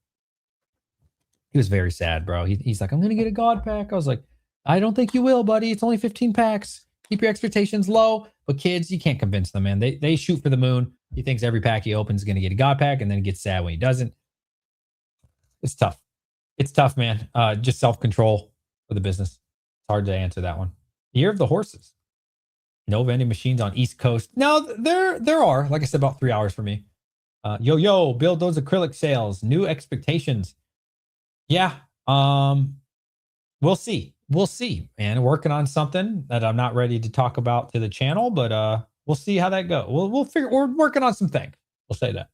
A: He was very sad, bro. He's like, I'm gonna get a God pack. I was like, I don't think you will, buddy. It's only 15 packs. Keep your expectations low. But kids, you can't convince them, man. They shoot for the moon. He thinks every pack he opens is gonna get a God pack, and then he gets sad when he doesn't. It's tough. It's tough, man. Just self control for the business. It's hard to answer that one. Year of the horses. No vending machines on East Coast. No, there are. Like I said, about 3 hours for me. Yo, build those acrylic sails. New expectations. Yeah. We'll see. We'll see, man. Working on something that I'm not ready to talk about to the channel, but we'll see how that goes. We'll figure. We're working on some things. We'll say that.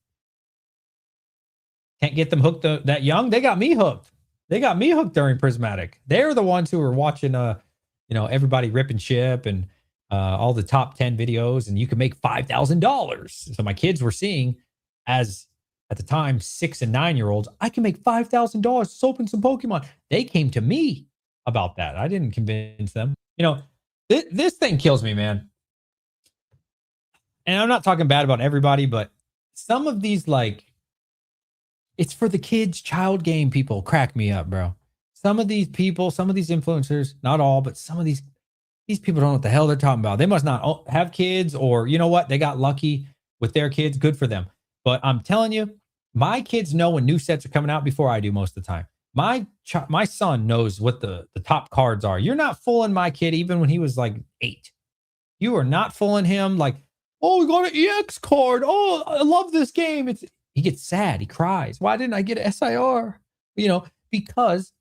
A: Can't get them hooked that young. They got me hooked. They got me hooked during Prismatic. They're the ones who were watching, everybody rip and ship and all the top 10 videos, and you can make $5,000. So my kids were seeing, as at the time 6 and 9-year-olds, I can make $5,000. Let's open some Pokemon. They came to me about that. I didn't convince them. This thing kills me, man. And I'm not talking bad about everybody, but some of these, like, it's for the kids' child game people crack me up, bro. Some of these people, some of these influencers, not all, but some of these people don't know what the hell they're talking about. They must not have kids, or you know what? They got lucky with their kids. Good for them. But I'm telling you, my kids know when new sets are coming out before I do most of the time. My son knows what the top cards are. You're not fooling my kid even when he was like 8. You are not fooling him like, oh, we got an EX card. Oh, I love this game. He gets sad. He cries. Why didn't I get an SIR? Because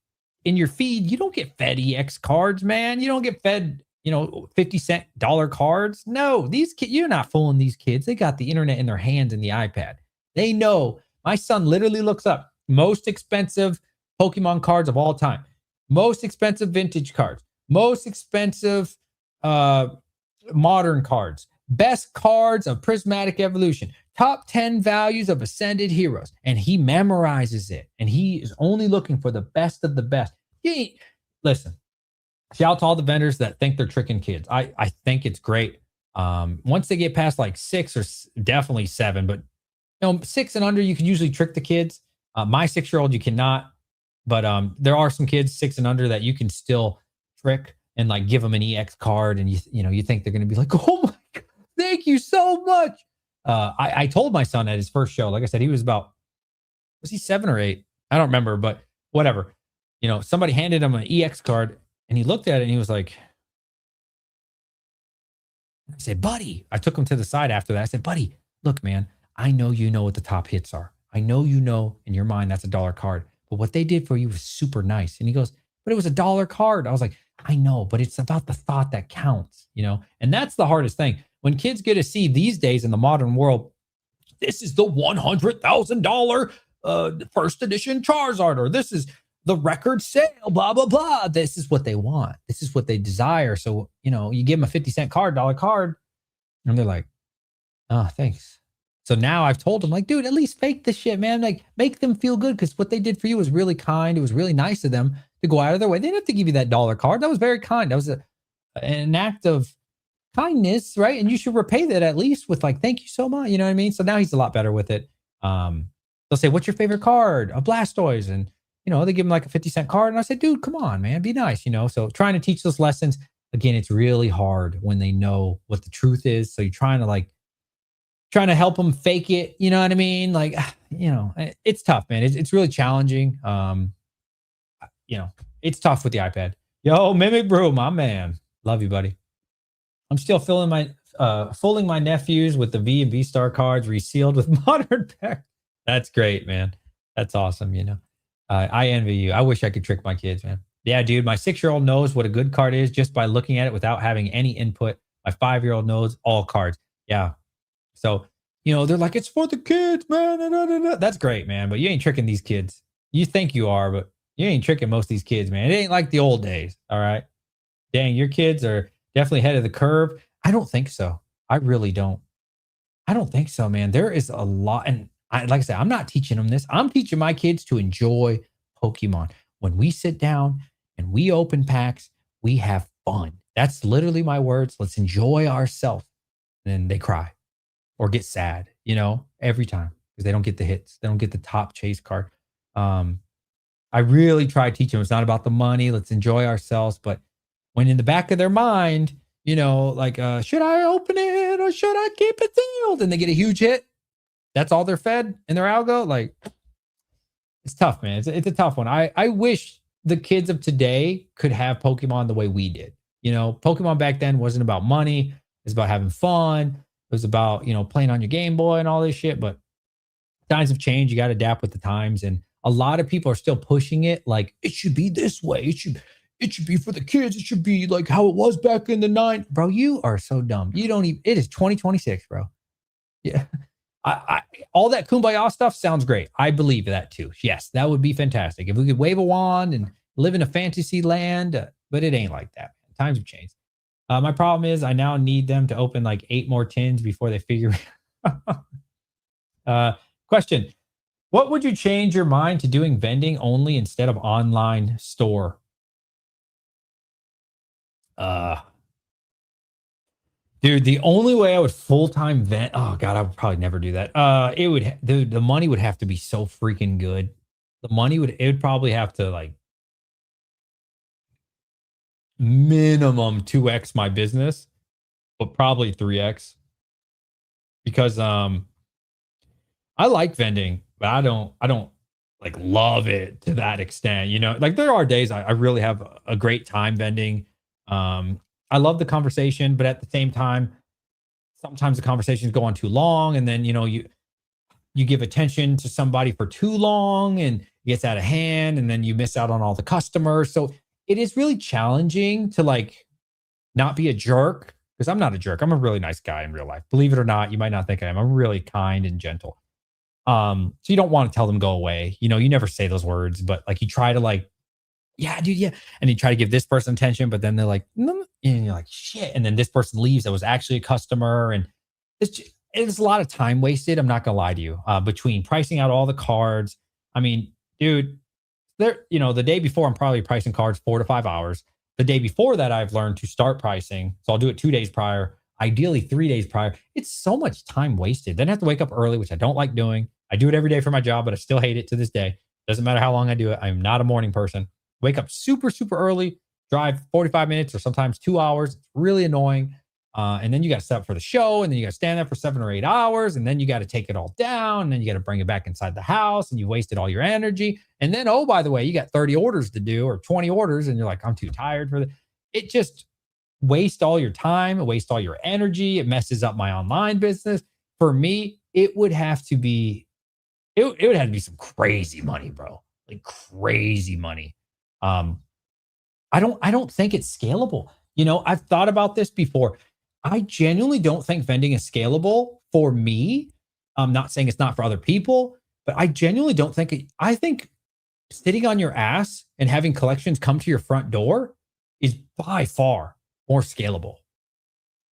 A: in your feed, you don't get fed EX cards, man. You don't get fed, 50-cent dollar cards. No, these kids, you're not fooling these kids. They got the internet in their hands and the iPad. They know. My son literally looks up most expensive Pokemon cards of all time, most expensive vintage cards, most expensive modern cards, best cards of Prismatic Evolution, top 10 values of Ascended Heroes. And he memorizes it. And he is only looking for the best of the best. Listen, shout out to all the vendors that think they're tricking kids. I think it's great. Once they get past like 6 or definitely 7, but 6 and under, you can usually trick the kids. My 6-year-old, you cannot. But there are some kids 6 and under that you can still trick and like give them an EX card, and you think they're going to be like, oh my God, thank you so much. I told my son at his first show, like I said, he was he 7 or 8? I don't remember, but whatever. Somebody handed him an EX card, and he looked at it and he was like, I said, buddy, I took him to the side after that. I said, buddy, look, man, I know you know what the top hits are. I know you know in your mind that's a dollar card. But what they did for you was super nice. And he goes, but it was a dollar card. I was like, I know, but it's about the thought that counts, And that's the hardest thing. When kids get to see these days in the modern world, this is the $100,000 first edition Charizard, or this is the record sale, blah, blah, blah. This is what they want. This is what they desire. So, you give them a 50-cent card, dollar card, and they're like, oh, thanks. So now I've told them, like, dude, at least fake this shit, man. Like, make them feel good, because what they did for you was really kind. It was really nice of them to go out of their way. They didn't have to give you that dollar card. That was very kind. That was an act of kindness, right? And you should repay that at least with like, thank you so much. You know what I mean? So now he's a lot better with it. They'll say, what's your favorite card? A Blastoise. And, they give him like a 50-cent card. And I said, dude, come on, man, be nice, So trying to teach those lessons, again, it's really hard when they know what the truth is. So you're trying to help them fake it. You know what I mean? Like, it's tough, man. It's really challenging. It's tough with the iPad. Yo, Mimic Brew, my man. Love you, buddy. I'm still fooling my nephews with the V and V Star cards resealed with modern pack. That's great, man. That's awesome. I envy you. I wish I could trick my kids, man. Yeah, dude. My 6-year-old knows what a good card is just by looking at it without having any input. My 5-year-old knows all cards. Yeah. So, they're like, it's for the kids, man. That's great, man. But you ain't tricking these kids. You think you are, but you ain't tricking most of these kids, man. It ain't like the old days. All right. Dang, your kids are definitely ahead of the curve. I don't think so. I really don't. I don't think so, man. There is a lot. And Like I said, I'm not teaching them this. I'm teaching my kids to enjoy Pokemon. When we sit down and we open packs, we have fun. That's literally my words. Let's enjoy ourselves. And then they cry or get sad, every time because they don't get the hits. They don't get the top chase card. Um, I really try to teach them it's not about the money. Let's enjoy ourselves. But when in the back of their mind, like, should I open it or should I keep it sealed? And they get a huge hit. That's all they're fed in their algo. Like, it's tough, man. It's a tough one. I wish the kids of today could have Pokemon the way we did. Pokemon back then wasn't about money. It was about having fun. It was about, playing on your Game Boy and all this shit. But times have changed. You got to adapt with the times. And a lot of people are still pushing it like it should be this way. It should be for the kids. It should be like how it was back in the 90s. Bro, you are so dumb. You don't even, it is 2026, bro. Yeah. All that kumbaya stuff sounds great. I believe that too. Yes, that would be fantastic. If we could wave a wand and live in a fantasy land, but it ain't like that. Times have changed. My problem is I now need them to open like 8 more tins before they figure question. What would you change your mind to doing vending only instead of online store? Dude, the only way I would full-time vent, oh God, I would probably never do that. The money would have to be so freaking good. It would probably have to like minimum 2x my business, but probably 3x because I like vending, but I don't like love it to that extent. Like there are days I really have a great time vending. I love the conversation, but at the same time, sometimes the conversations go on too long, and then you give attention to somebody for too long, and it gets out of hand, and then you miss out on all the customers. So it is really challenging to like not be a jerk because I'm not a jerk. I'm a really nice guy in real life. Believe it or not, you might not think I am. I'm really kind and gentle. So you don't want to tell them go away. You never say those words, but like you try to like, yeah, dude, yeah. And you try to give this person attention, but then they're like, no, and you're like, shit. And then this person leaves that was actually a customer. And it's a lot of time wasted. I'm not gonna lie to you. Between pricing out all the cards. I mean, dude, the day before I'm probably pricing cards 4 to 5 hours. The day before that, I've learned to start pricing. So I'll do it 2 days prior, ideally 3 days prior. It's so much time wasted. Then I have to wake up early, which I don't like doing. I do it every day for my job, but I still hate it to this day. Doesn't matter how long I do it. I'm not a morning person. Wake up super, super early, drive 45 minutes or sometimes 2 hours. It's really annoying. And then you got to set up for the show, and then you got to stand there for 7 or 8 hours, and then you got to take it all down, and then you got to bring it back inside the house, and you wasted all your energy. And then, oh, by the way, you got 30 orders to do or 20 orders, and you're like, I'm too tired for that. It just wastes all your time, it wastes all your energy, it messes up my online business. For me, it would have to be some crazy money, bro. Like crazy money. I don't think it's scalable. I've thought about this before. I genuinely don't think vending is scalable for me. I'm not saying it's not for other people, but I genuinely don't think I think sitting on your ass and having collections come to your front door is by far more scalable.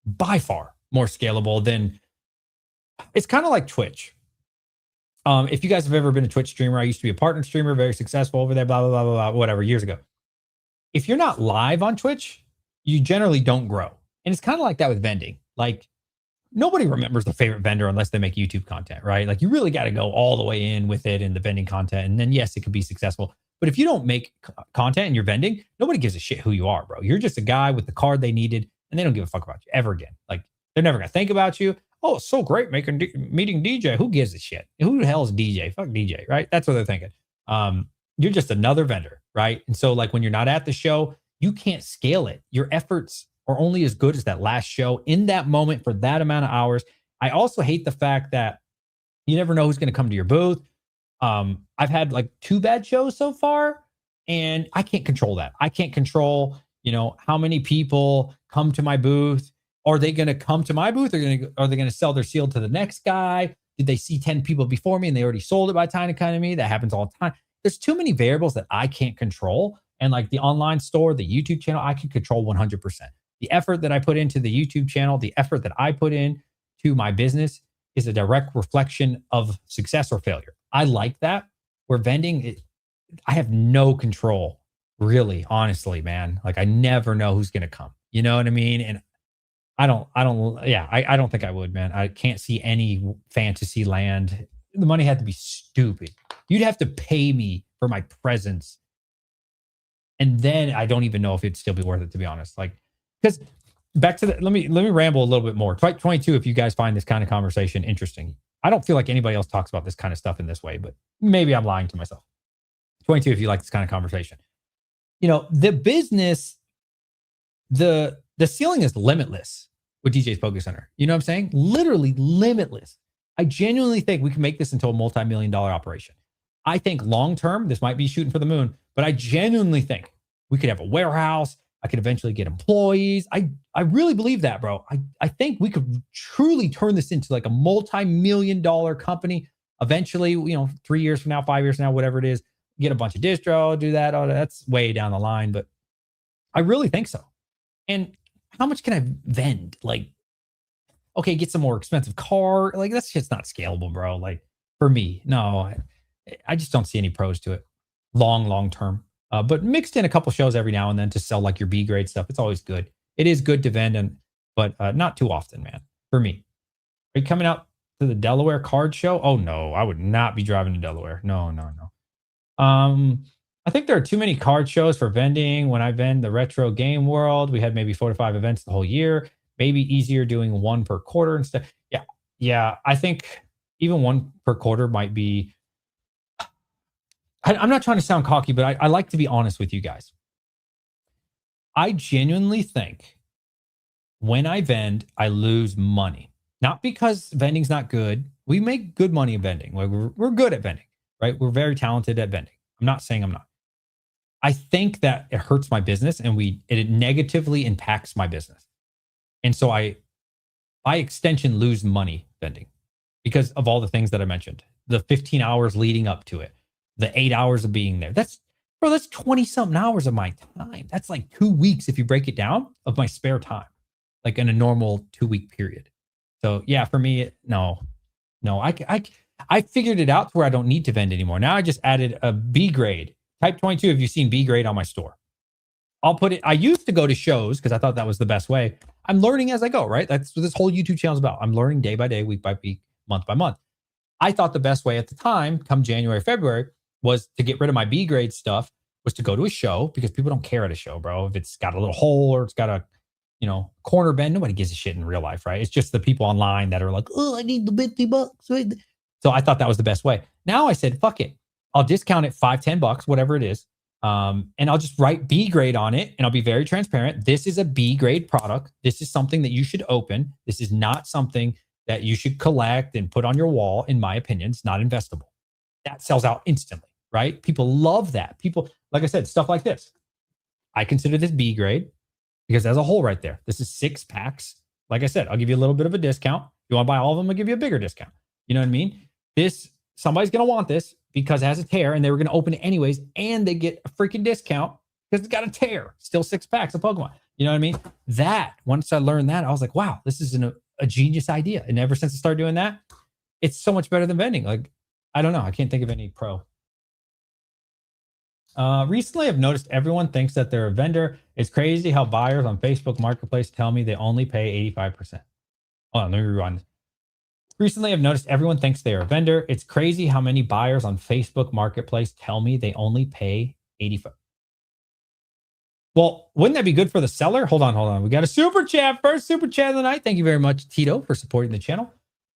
A: By far more scalable than it's kind of like Twitch. If you guys have ever been a Twitch streamer, I used to be a partner streamer, very successful over there, blah, blah, blah, blah, blah, whatever, years ago. If you're not live on Twitch, you generally don't grow. And it's kind of like that with vending. Like nobody remembers their favorite vendor unless they make YouTube content, right? Like you really got to go all the way in with it in the vending content. And then yes, it could be successful. But if you don't make content and you're vending, nobody gives a shit who you are, bro. You're just a guy with the card they needed and they don't give a fuck about you ever again. Like they're never going to think about you. Oh, it's so great meeting DJ. Who gives a shit? Who the hell is DJ? Fuck DJ, right? That's what they're thinking. You're just another vendor, right? And so like when you're not at the show, you can't scale it. Your efforts are only as good as that last show in that moment for that amount of hours. I also hate the fact that you never know who's going to come to your booth. I've had like 2 bad shows so far, and I can't control that. I can't control, how many people come to my booth. Are they going to come to my booth? Are they going to sell their seal to the next guy? Did they see 10 people before me and they already sold it by the time it came to me? That happens all the time. There's too many variables that I can't control. And like the online store, the YouTube channel, I can control 100%. The effort that I put into the YouTube channel, the effort that I put in to my business is a direct reflection of success or failure. I like that. Where vending, I have no control, really, honestly, man. Like I never know who's going to come. You know what I mean? And I don't think I would, man. I can't see any fantasy land. The money had to be stupid. You'd have to pay me for my presence. And then I don't even know if it'd still be worth it, to be honest. Like, because back to the, let me ramble a little bit more. Fight 22, if you guys find this kind of conversation interesting. I don't feel like anybody else talks about this kind of stuff in this way, but maybe I'm lying to myself. 22, if you like this kind of conversation. You know, the business, the ceiling is limitless with DJ's Poker Center. You know what I'm saying? Literally limitless. I genuinely think we can make this into a multi-million-dollar operation. I think long-term, this might be shooting for the moon, but I genuinely think we could have a warehouse. I could eventually get employees. I really believe that, bro. I think we could truly turn this into like a multi-million-dollar company. Eventually, you know, 3 years from now, 5 years from now, whatever it is, get a bunch of distro, do that. Oh, that's way down the line, but I really think so. And how much can I vend? Like, okay, get some more expensive car. Like, that's just not scalable, bro. Like, for me, no, I just don't see any pros to it long term. But mixed in a couple shows every now and then to sell like your B grade stuff. It's always good. It is good to vend, but not too often, man. For me, are you coming out to the Delaware card show? Oh no, I would not be driving to Delaware. No. I think there are too many card shows for vending. When I vend the retro game world, we had maybe 4 to 5 events the whole year. Maybe easier doing one per quarter instead. Yeah. I think even one per quarter might be. I'm not trying to sound cocky, but I like to be honest with you guys. I genuinely think when I vend, I lose money. Not because vending's not good. We make good money in vending. Like we're good at vending, right? We're very talented at vending. I'm not saying I'm not. I think that it hurts my business and it negatively impacts my business. And so I, by extension, lose money vending because of all the things that I mentioned. The 15 hours leading up to it, the 8 hours of being there. That's 20 something hours of my time. That's like 2 weeks if you break it down of my spare time, like in a normal 2-week period. So yeah, for me, no, I figured it out to where I don't need to vend anymore. Now I just added a B grade. Type 22 if you've seen B grade on my store. I'll put it. I used to go to shows because I thought that was the best way. I'm learning as I go, right? That's what this whole YouTube channel is about. I'm learning day by day, week by week, month by month. I thought the best way at the time, come January, February, was to get rid of my B grade stuff, was to go to a show because people don't care at a show, bro. If it's got a little hole or it's got a, corner bend, nobody gives a shit in real life, right? It's just the people online that are like, oh, I need the $50. So I thought that was the best way. Now I said, fuck it. I'll discount it $5-10, whatever it is. And I'll just write B grade on it and I'll be very transparent. This is a B grade product. This is something that you should open. This is not something that you should collect and put on your wall. In my opinion, it's not investable. That sells out instantly, right? People love that. People, like I said, stuff like this. I consider this B grade because there's a hole right there. This is 6 packs. Like I said, I'll give you a little bit of a discount. If you want to buy all of them, I'll give you a bigger discount. You know what I mean? Somebody's going to want this because it has a tear and they were going to open it anyways. And they get a freaking discount because it's got a tear. Still 6 packs of Pokemon. You know what I mean? Once I learned that, I was like, wow, this is a genius idea. And ever since I started doing that, it's so much better than vending. Like, I don't know. I can't think of any pro. Recently, I've noticed everyone thinks that they're a vendor. It's crazy how buyers on Facebook Marketplace tell me they only pay 85%. Hold on, let me rewind. Recently, I've noticed everyone thinks they are a vendor. It's crazy how many buyers on Facebook Marketplace tell me they only pay 85%. Well, wouldn't that be good for the seller? Hold on. We got a super chat. First super chat of the night. Thank you very much, Tito, for supporting the channel.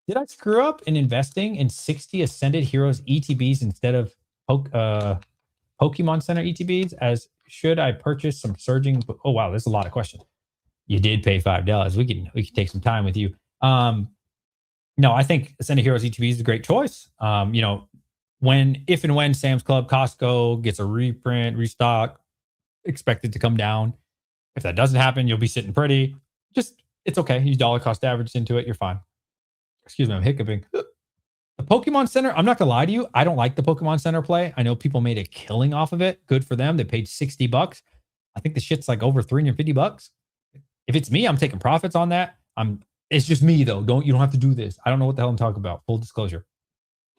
A: Did I screw up in investing in 60 Ascended Heroes ETBs instead of Pokemon Center ETBs? As should I purchase some surging? Oh, wow. There's a lot of questions. You did pay $5. We can take some time with you. No, I think Ascended Heroes ETB is a great choice. If and when Sam's Club, Costco gets a reprint, restock, expected to come down. If that doesn't happen, you'll be sitting pretty. It's okay. You dollar cost average into it. You're fine. Excuse me, I'm hiccuping. The Pokemon Center, I'm not going to lie to you. I don't like the Pokemon Center play. I know people made a killing off of it. Good for them. They paid $60. I think the shit's like over $350. If it's me, I'm taking profits on that. I'm It's just me though. You don't have to do this. I don't know what the hell I'm talking about. Full disclosure.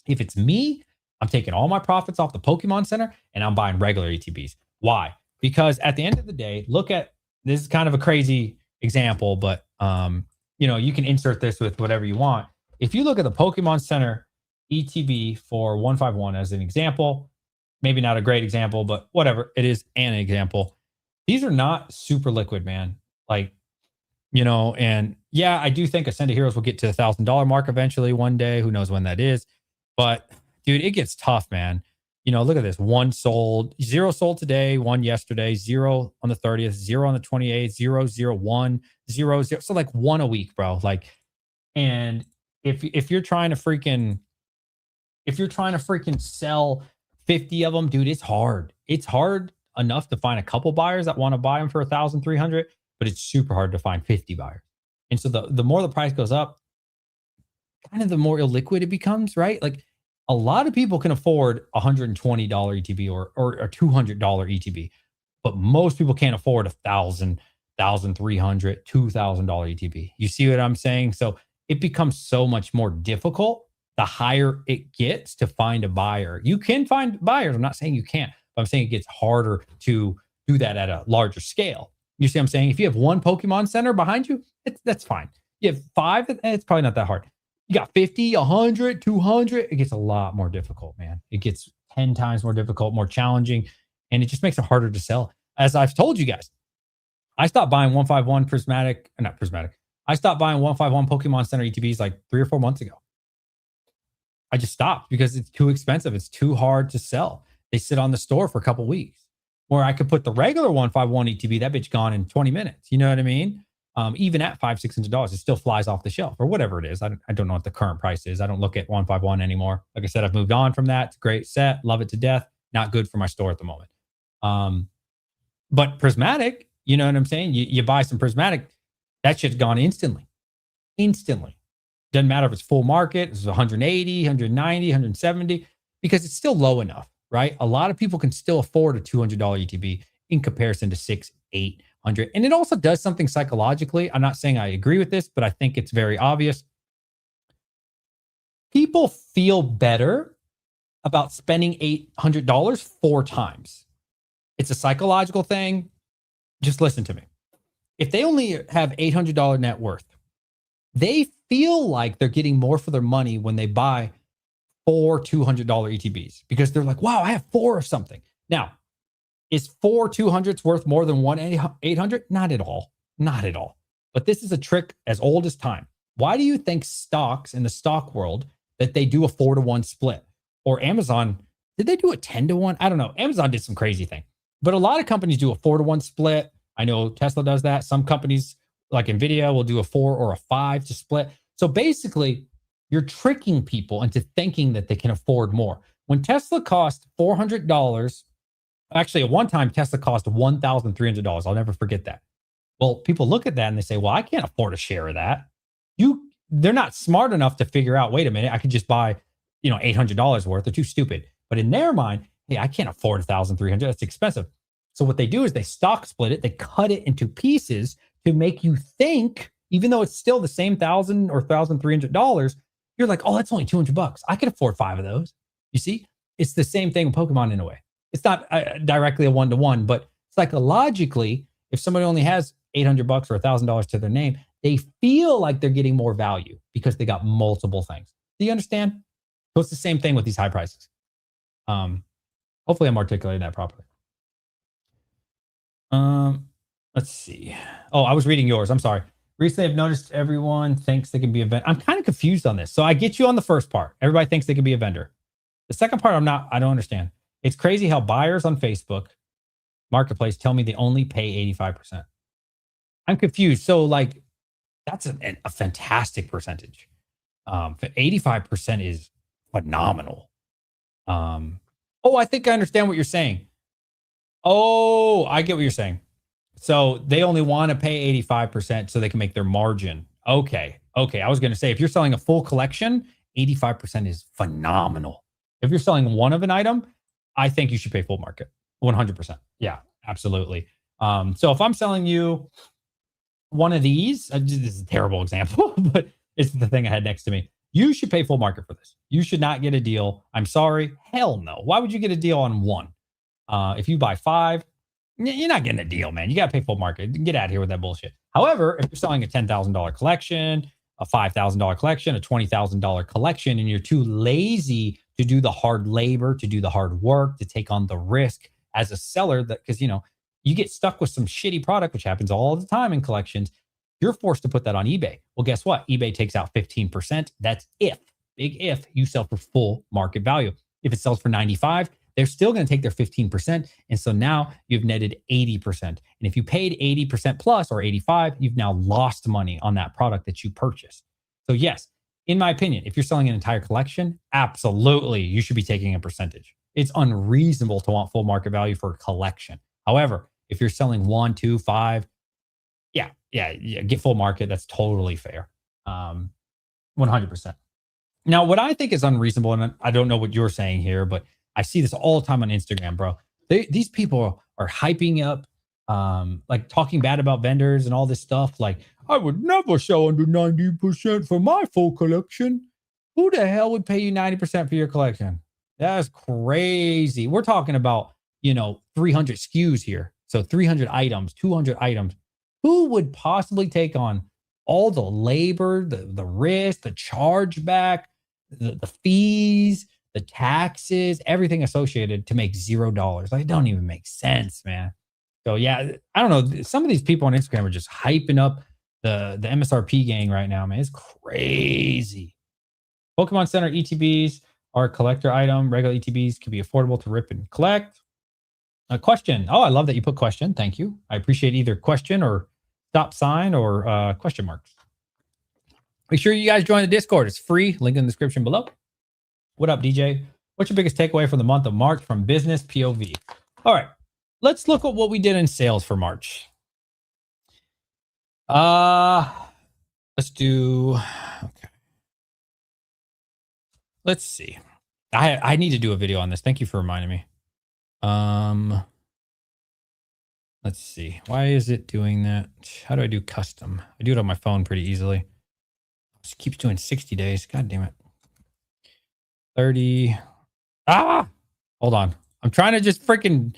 A: If it's me, I'm taking all my profits off the Pokemon Center and I'm buying regular ETBs. Why? Because at the end of the day, look at this is kind of a crazy example, but you can insert this with whatever you want. If you look at the Pokemon Center ETB for 151 as an example, maybe not a great example, but whatever, it is an example. These are not super liquid, man. Like, and yeah, I do think Ascended Heroes will get to the $1,000 mark eventually one day. Who knows when that is? But dude, it gets tough, man. Look at this. One sold, zero sold today, one yesterday, zero on the 30th, zero on the 28th, 0, 0, 1, 0, 0. So like one a week, bro. Like, and if you're trying to freaking sell 50 of them, dude, it's hard. It's hard enough to find a couple buyers that want to buy them for 1,300, but it's super hard to find 50 buyers. And so the more the price goes up, kind of the more illiquid it becomes, right? Like a lot of people can afford $120 ETB or a $200 ETB, but most people can't afford $1,000, $1,300, $2,000 ETB. You see what I'm saying? So it becomes so much more difficult the higher it gets to find a buyer. You can find buyers. I'm not saying you can't, but I'm saying it gets harder to do that at a larger scale. You see what I'm saying? If you have one Pokemon Center behind you, that's fine. You have 5, it's probably not that hard. You got 50, 100, 200. It gets a lot more difficult, man. It gets 10 times more difficult, more challenging, and it just makes it harder to sell. As I've told you guys, I stopped buying 151 I stopped buying 151 Pokemon Center ETBs like 3 or 4 months ago. I just stopped because it's too expensive. It's too hard to sell. They sit on the store for a couple weeks. Where I could put the regular 151 ETB, that bitch gone in 20 minutes. You know what I mean? Even at $500-$600, it still flies off the shelf or whatever it is. I don't know what the current price is. I don't look at 151 anymore. Like I said, I've moved on from that. It's a great set. Love it to death. Not good for my store at the moment. But Prismatic, you know what I'm saying? You buy some Prismatic, that shit's gone instantly. Instantly. Doesn't matter if it's full market, it's 180, 190, 170, because it's still low enough, right? A lot of people can still afford a $200 ETB in comparison to 600, 800. And it also does something psychologically. I'm not saying I agree with this, but I think it's very obvious. People feel better about spending $800 4 times. It's a psychological thing. Just listen to me. If they only have $800 net worth, they feel like they're getting more for their money when they buy 4 $200 ETBs because they're like, wow, I have 4 of something. Now, is 4 200s worth more than 1 800? Not at all. Not at all. But this is a trick as old as time. Why do you think stocks in the stock world that they do a 4-to-1 split? Or Amazon, did they do a 10-to-1? I don't know. Amazon did some crazy thing. But a lot of companies do a 4-to-1 split. I know Tesla does that. Some companies like Nvidia will do a 4 or a 5 to split. So basically, you're tricking people into thinking that they can afford more. When Tesla cost $400, actually at one time Tesla cost $1,300. I'll never forget that. Well, people look at that and they say, well, I can't afford a share of that. They're not smart enough to figure out, wait a minute, I could just buy, $800 worth. They're too stupid. But in their mind, hey, I can't afford $1,300. That's expensive. So what they do is they stock split it. They cut it into pieces to make you think, even though it's still the same $1,000 or $1,300, you're like, oh, that's only $200. I could afford 5 of those. You see, it's the same thing with Pokemon in a way. It's not directly a 1-to-1, but psychologically, if somebody only has $800 or $1,000 to their name, they feel like they're getting more value because they got multiple things. Do you understand? So it's the same thing with these high prices. Hopefully I'm articulating that properly. Let's see. Oh, I was reading yours. I'm sorry. Recently, I've noticed everyone thinks they can be a vendor. I'm kind of confused on this. So I get you on the first part. Everybody thinks they can be a vendor. The second part, I don't understand. It's crazy how buyers on Facebook Marketplace tell me they only pay 85%. I'm confused. So like, that's a fantastic percentage. 85% is phenomenal. I think I understand what you're saying. Oh, I get what you're saying. So they only want to pay 85% so they can make their margin. Okay. I was going to say, if you're selling a full collection, 85% is phenomenal. If you're selling one of an item, I think you should pay full market. 100%. Yeah, absolutely. So if I'm selling you one of these, this is a terrible example, but it's the thing I had next to me. You should pay full market for this. You should not get a deal. I'm sorry. Hell no. Why would you get a deal on one? If you buy five, you're not getting a deal, man. You got to pay full market. Get out of here with that bullshit. However, if you're selling a $10,000 collection, a $5,000 collection, a $20,000 collection, and you're too lazy to do the hard labor, to do the hard work, to take on the risk as a seller, that because you get stuck with some shitty product, which happens all the time in collections. You're forced to put that on eBay. Well, guess what? eBay takes out 15%. That's big if you sell for full market value. If it sells for 95, they're still going to take their 15%. And so now you've netted 80%. And if you paid 80% plus or 85, you've now lost money on that product that you purchased. So yes, in my opinion, if you're selling an entire collection, absolutely, you should be taking a percentage. It's unreasonable to want full market value for a collection. However, if you're selling 1, 2, 5, yeah, get full market. That's totally fair. 100%. Now, what I think is unreasonable, and I don't know what you're saying here, but I see this all the time on Instagram, bro. These people are hyping up, like talking bad about vendors and all this stuff. Like, I would never sell under 90% for my full collection. Who the hell would pay you 90% for your collection? That's crazy. We're talking about, 300 SKUs here. So 300 items, 200 items. Who would possibly take on all the labor, the risk, the chargeback, the fees, the taxes, everything associated to make $0? Like, it don't even make sense, man. So yeah, I don't know. Some of these people on Instagram are just hyping up the MSRP gang right now, man. It's crazy. Pokemon Center ETBs are a collector item. Regular ETBs can be affordable to rip and collect. A question. Oh, I love that you put question. Thank you. I appreciate either question or stop sign or question marks. Make sure you guys join the Discord. It's free. Link in the description below. What up, DJ? What's your biggest takeaway from the month of March from business POV? All right. Let's look at what we did in sales for March. Let's do, okay. Let's see. I need to do a video on this. Thank you for reminding me. Let's see. Why is it doing that? How do I do custom? I do it on my phone pretty easily. It just keeps doing 60 days. God damn it. 30. Hold on. I'm trying to just freaking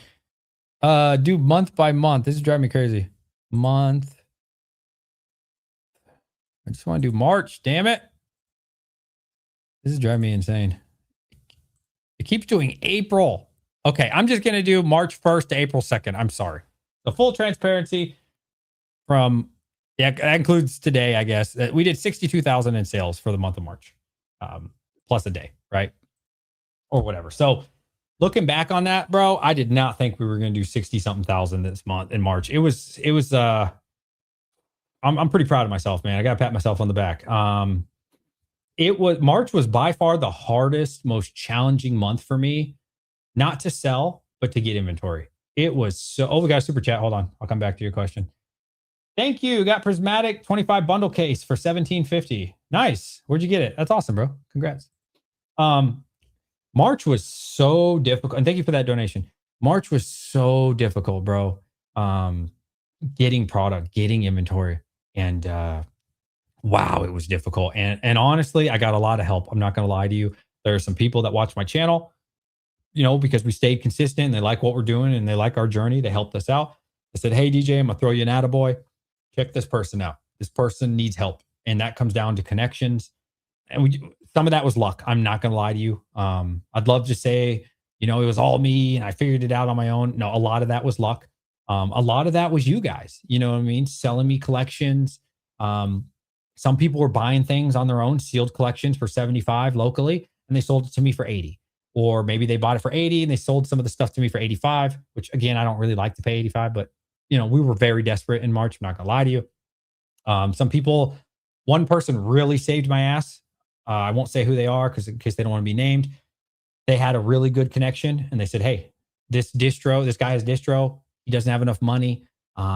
A: do month by month. This is driving me crazy. Month. I just want to do March. Damn it. This is driving me insane. It keeps doing April. Okay, I'm just going to do March 1st to April 2nd. I'm sorry. The full transparency from, that includes today, I guess. We did 62,000 in sales for the month of March, plus a day, right? Or whatever. So looking back on that, bro, I did not think we were going to do 60 something thousand this month in March. It was I'm pretty proud of myself, man. I got to pat myself on the back. March was by far the hardest, most challenging month for me, not to sell, but to get inventory. It was so, we got a super chat. Hold on. I'll come back to your question. Thank you. Got Prismatic 25 bundle case for $17.50. Nice. Where'd you get it? That's awesome, bro. Congrats. March was so difficult. And thank you for that donation. March was so difficult, bro. Getting product, getting inventory. And wow, it was difficult. And honestly, I got a lot of help. I'm not going to lie to you. There are some people that watch my channel, because we stayed consistent and they like what we're doing and they like our journey. They helped us out. I said, hey, DJ, I'm going to throw you an attaboy. Check this person out. This person needs help. And that comes down to connections. And some of that was luck. I'm not going to lie to you. I'd love to say, it was all me and I figured it out on my own. No, a lot of that was luck. A lot of that was you guys, you know what I mean? Selling me collections. Some people were buying things on their own, sealed collections for 75 locally, and they sold it to me for 80. Or maybe they bought it for 80 and they sold some of the stuff to me for 85, which again, I don't really like to pay 85, but we were very desperate in March. I'm not gonna lie to you. Some people, one person really saved my ass. I won't say who they are in case they don't want to be named. They had a really good connection and they said, hey, this guy has distro. He doesn't have enough money.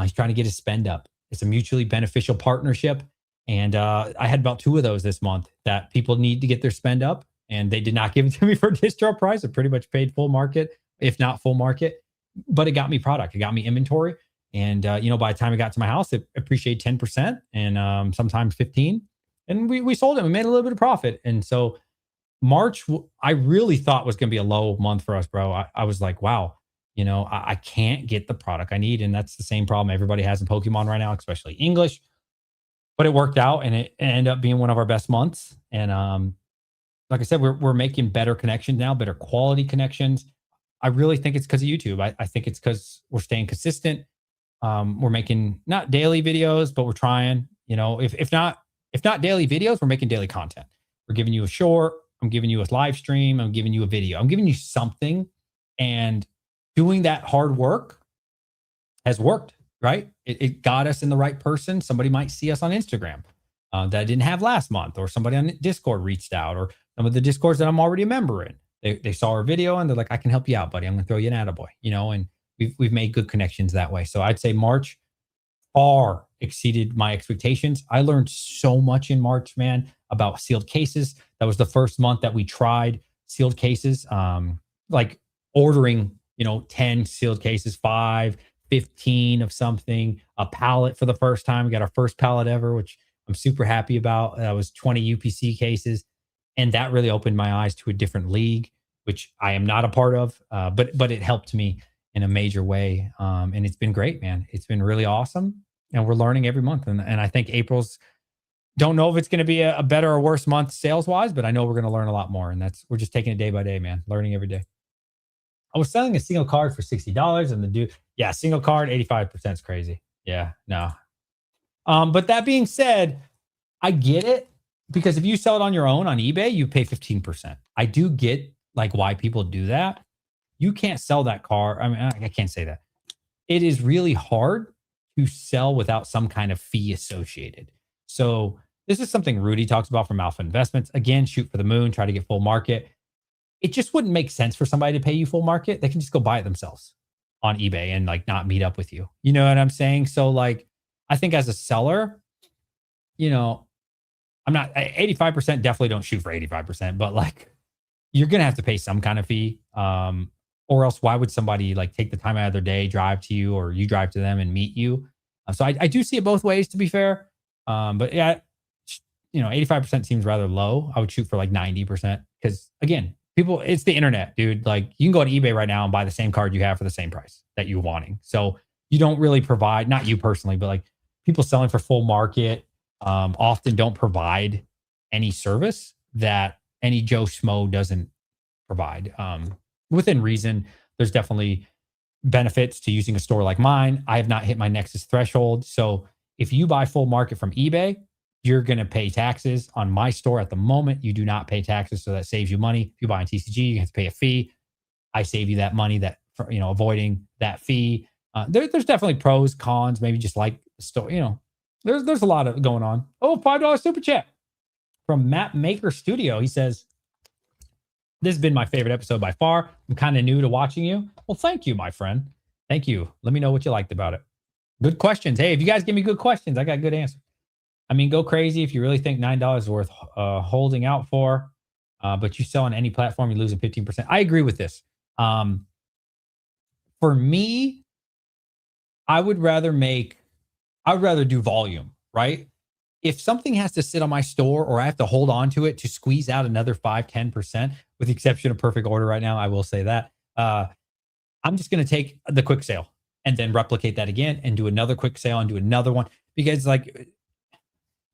A: He's trying to get his spend up. It's a mutually beneficial partnership. And I had about 2 of those this month that people need to get their spend up. And they did not give it to me for distro price. I pretty much paid full market, if not full market. But it got me product. It got me inventory. And by the time it got to my house, it appreciated 10% and sometimes 15. And we sold it. We made a little bit of profit. And so March, I really thought was going to be a low month for us, bro. I was like, wow, I can't get the product I need. And that's the same problem everybody has in Pokemon right now, especially English. But it worked out and it ended up being one of our best months. And like I said, we're making better connections now, better quality connections. I really think it's because of YouTube. I think it's because we're staying consistent. We're making not daily videos, but we're trying. If not daily videos, we're making daily content. We're giving you a short. I'm giving you a live stream. I'm giving you a video. I'm giving you something, and doing that hard work has worked. Right? It got us in the right person. Somebody might see us on Instagram that I didn't have last month, or somebody on Discord reached out, or some of the Discords that I'm already a member in. They saw our video and they're like, I can help you out, buddy. I'm going to throw you an attaboy, and we've made good connections that way. So I'd say March far exceeded my expectations. I learned so much in March, man, about sealed cases. That was the first month that we tried sealed cases, like ordering, 10 sealed cases, 5, 15 of something, a pallet for the first time. We got our first pallet ever, which I'm super happy about. That was 20 UPC cases. And that really opened my eyes to a different league, which I am not a part of. But it helped me in a major way. And it's been great, man. It's been really awesome. And we're learning every month. And I think April's, don't know if it's going to be a better or worse month sales wise, but I know we're going to learn a lot more. And we're just taking it day by day, man, learning every day. I was selling a single card for $60 and the dude, yeah, single card, 85% is crazy. Yeah, no. But that being said, I get it, because if you sell it on your own on eBay, you pay 15%. I do get like why people do that. You can't sell that car. I mean, I can't say that. It is really hard to sell without some kind of fee associated. So this is something Rudy talks about from Alpha Investments. Again, shoot for the moon, try to get full market. It just wouldn't make sense for somebody to pay you full market. They can just go buy it themselves on eBay and like not meet up with you. You know what I'm saying? So like, I think as a seller, I'm not 85%, definitely don't shoot for 85%, but like you're going to have to pay some kind of fee. Or else why would somebody like take the time out of their day, drive to you, or you drive to them and meet you? So I do see it both ways, to be fair. But yeah, 85% seems rather low. I would shoot for like 90% because again, people, it's the internet, dude. Like you can go on eBay right now and buy the same card you have for the same price that you're wanting. So you don't really provide, not you personally, but like people selling for full market often don't provide any service that any Joe Schmo doesn't provide. Within reason, there's definitely benefits to using a store like mine. I have not hit my Nexus threshold. So if you buy full market from eBay, you're going to pay taxes. On my store at the moment, you do not pay taxes. So that saves you money. If you buy on TCG, you have to pay a fee. I save you that money avoiding that fee. There's definitely pros, cons, maybe just like the store, there's a lot of going on. Oh, $5 super chat from Map Maker Studio. He says, this has been my favorite episode by far. I'm kind of new to watching you. Well, thank you, my friend. Thank you. Let me know what you liked about it. Good questions. Hey, if you guys give me good questions, I got good answers. I mean, go crazy if you really think $9 is worth holding out for, but you sell on any platform, you're losing 15%. I agree with this. For me, I would rather do volume, right? If something has to sit on my store or I have to hold on to it to squeeze out another 5-10%, with the exception of Perfect Order right now, I will say that, I'm just going to take the quick sale and then replicate that again and do another quick sale and do another one. Because like,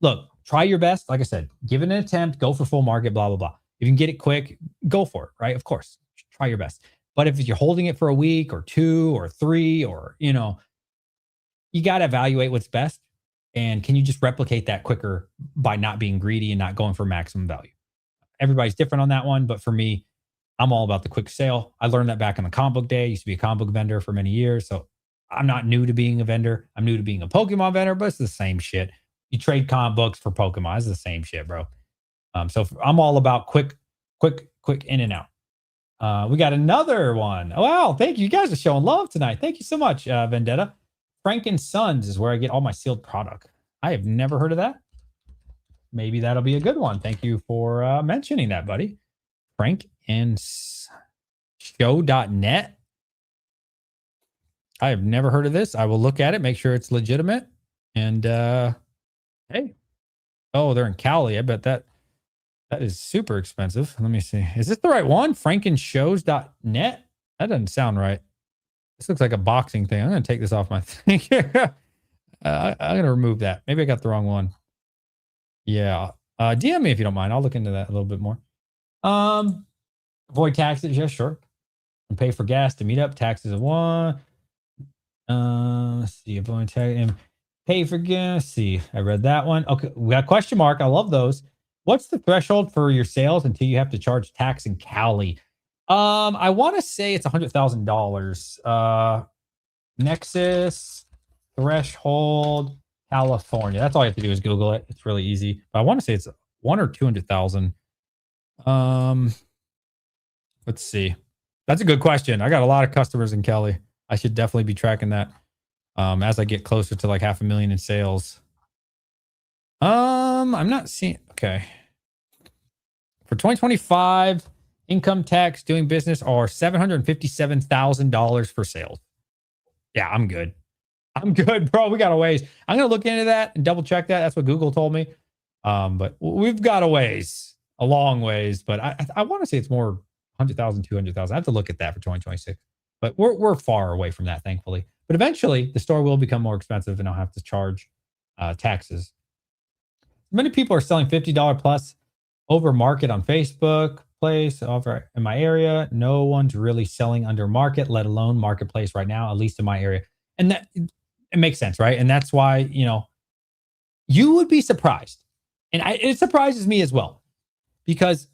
A: look, try your best. Like I said, give it an attempt, go for full market, blah, blah, blah. If you can get it quick, go for it, right? Of course, try your best. But if you're holding it for a week or 2 or 3 or, you got to evaluate what's best. And can you just replicate that quicker by not being greedy and not going for maximum value? Everybody's different on that one. But for me, I'm all about the quick sale. I learned that back in the comic book day. I used to be a comic book vendor for many years. So I'm not new to being a vendor. I'm new to being a Pokemon vendor, but it's the same shit. You trade comic books for Pokemon. It's the same shit, bro. So I'm all about quick in and out. We got another one. Oh, wow. Thank you. You guys are showing love tonight. Thank you so much, Vendetta. Frank & Sons is where I get all my sealed product. I have never heard of that. Maybe that'll be a good one. Thank you for mentioning that, buddy. Frank and Show.net. I have never heard of this. I will look at it, make sure it's legitimate. And hey, oh, they're in Cali. I bet that is super expensive. Let me see. Is this the right one? Frankenshows.net? That doesn't sound right. This looks like a boxing thing. I'm going to take this off my thing. I'm going to remove that. Maybe I got the wrong one. Yeah. DM me if you don't mind. I'll look into that a little bit more. Avoid taxes. Yeah, sure. And pay for gas to meet up. Taxes of one. Let's see. Avoid tax and pay for gas. See, I read that one. Okay. We got question mark. I love those. What's the threshold for your sales until you have to charge tax in Cali? I want to say it's $100,000. Nexus threshold California. That's all you have to do is Google it. It's really easy. But I want to say it's 1 or 200,000. Let's see. That's a good question. I got a lot of customers in Cali. I should definitely be tracking that. As I get closer to like 500,000 in sales. I'm not seeing. Okay. For 2025, income tax doing business are $757,000 for sales. Yeah, I'm good. I'm good, bro. We got a ways. I'm gonna look into that and double check that. That's what Google told me. But we've got a long ways. But I want to say it's more 100,000, 200,000. I have to look at that for 2026. But we're far away from that, thankfully. But eventually, the store will become more expensive, and I'll have to charge taxes. Many people are selling $50 plus over market on Facebook place over in my area. No one's really selling under market, let alone marketplace right now, at least in my area. And that it makes sense, right? And that's why, you would be surprised. And it surprises me as well because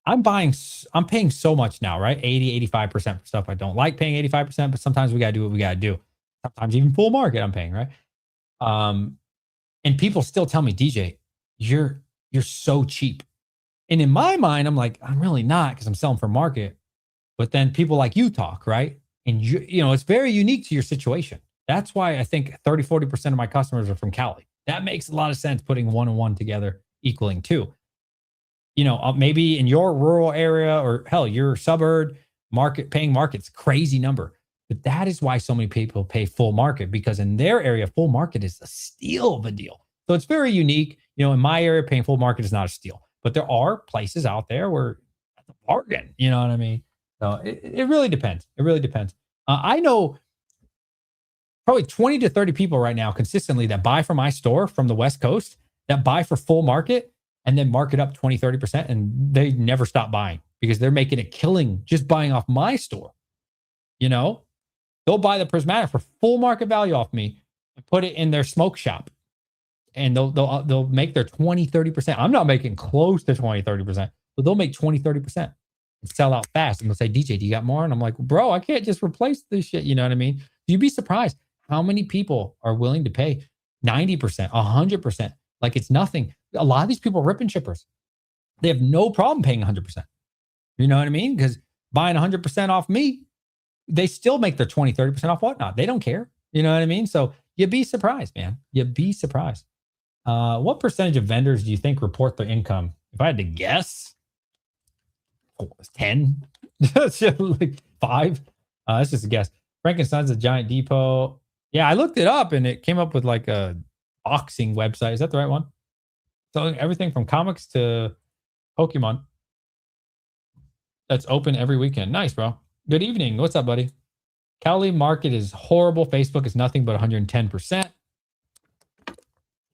A: I'm paying so much now, right? 80, 85% for stuff I don't like paying 85%, but sometimes we got to do what we got to do. Sometimes even full market I'm paying, right? And people still tell me, DJ, you're so cheap. And in my mind, I'm like, I'm really not because I'm selling for market. But then people like you talk, right? And it's very unique to your situation. That's why I think 30, 40% of my customers are from Cali. That makes a lot of sense putting one and one together equaling two. Maybe in your rural area or hell, your suburb paying market's crazy number. But that is why so many people pay full market because in their area, full market is a steal of a deal. So it's very unique. In my area, paying full market is not a steal. But there are places out there where it's a bargain. You know what I mean? So it really depends. It really depends. I know probably 20 to 30 people right now consistently that buy from my store from the West Coast that buy for full market and then mark it up 20, 30%. And they never stop buying because they're making a killing just buying off my store. They'll buy the prismatic for full market value off me and put it in their smoke shop. And they'll make their 20, 30%. I'm not making close to 20, 30%, but they'll make 20, 30% and sell out fast. And they'll say, DJ, do you got more? And I'm like, bro, I can't just replace this shit. You know what I mean? You'd be surprised how many people are willing to pay 90%, 100%. Like it's nothing. A lot of these people are ripping shippers. They have no problem paying 100%. You know what I mean? Because buying 100% off me, they still make their 20, 30% off whatnot. They don't care. You know what I mean? So you'd be surprised, man. You'd be surprised. What percentage of vendors do you think report their income? If I had to guess, 10, like 5. That's just a guess. Frankenstein's a giant depot. Yeah, I looked it up and it came up with like a boxing website. Is that the right one? So everything from comics to Pokemon. That's open every weekend. Nice, bro. Good evening. What's up, buddy? Cali market is horrible. Facebook is nothing but 110%.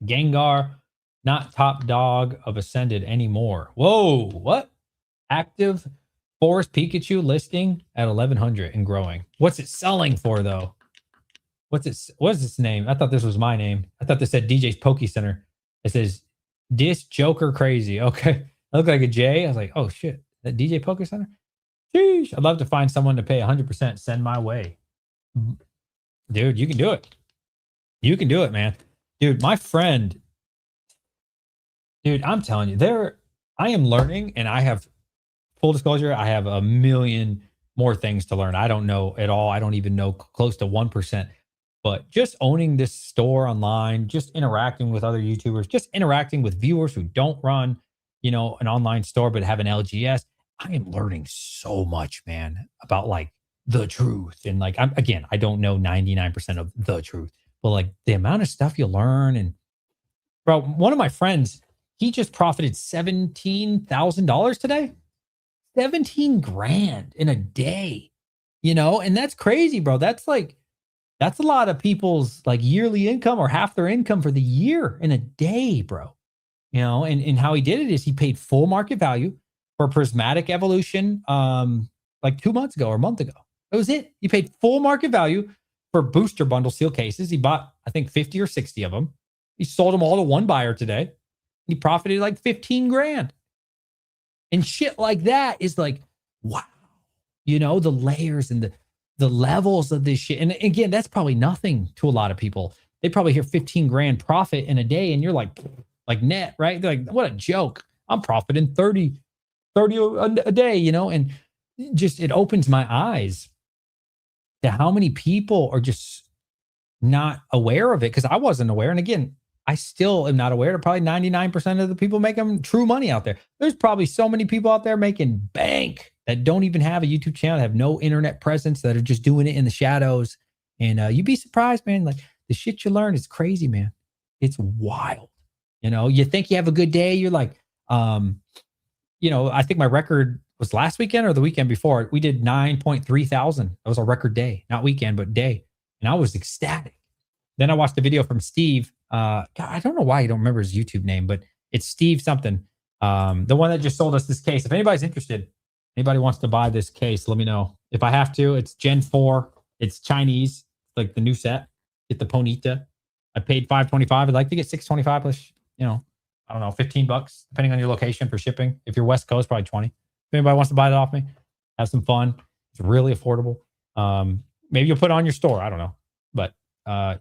A: Gengar, not top dog of Ascended anymore. Whoa, what? Active Forest Pikachu listing at 1,100 and growing. What's it selling for, though? What is its name? I thought this was my name. I thought this said DJ's Poke Center. It says, Disc Joker Crazy. Okay. I look like a J. I was like, oh, shit. That DJ Poke Center? Sheesh. I'd love to find someone to pay 100%. Send my way. Dude, you can do it. You can do it, man. Dude, my friend, I'm telling you, I am learning and I have, full disclosure, I have a million more things to learn. I don't know at all. I don't even know close to 1%. But just owning this store online, just interacting with other YouTubers, just interacting with viewers who don't run, an online store but have an LGS, I am learning so much, man, about like the truth. And like, I don't know 99% of the truth, but like the amount of stuff you learn. And bro, one of my friends, he just profited $17,000 today. 17 grand in a day, and that's crazy, bro. That's a lot of people's like yearly income or half their income for the year in a day, bro. And how he did it is he paid full market value for prismatic evolution like 2 months ago or a month ago. That was it. He paid full market value for booster bundle seal cases. He bought, I think, 50 or 60 of them. He sold them all to one buyer today. He profited like 15 grand. And shit like that is like, wow, the layers and the levels of this shit. And again, that's probably nothing to a lot of people. They probably hear 15 grand profit in a day, and you're like net, right? They're like, what a joke. I'm profiting 30 a day, and just it opens my eyes to how many people are just not aware of it, because I wasn't aware. And again, I still am not aware of probably 99% of the people making true money out there. There's probably so many people out there making bank that don't even have a YouTube channel, have no internet presence, that are just doing it in the shadows. And you'd be surprised, man. Like the shit you learn is crazy, man. It's wild. You think you have a good day. You're like, I think my record was last weekend or the weekend before. We did 9.3 thousand. That was a record day, not weekend, but day. And I was ecstatic. Then I watched a video from Steve. God, I don't know why you don't remember his YouTube name, but it's Steve something. The one that just sold us this case. If anybody's interested, anybody wants to buy this case, let me know. If I have to, it's Gen 4. It's Chinese, like the new set. Get the Ponita. I paid $525. I'd like to get $625 plus, I don't know, $15, depending on your location for shipping. If you're West Coast, probably 20. If anybody wants to buy it off me, have some fun. It's really affordable. Maybe you'll put it on your store. I don't know. But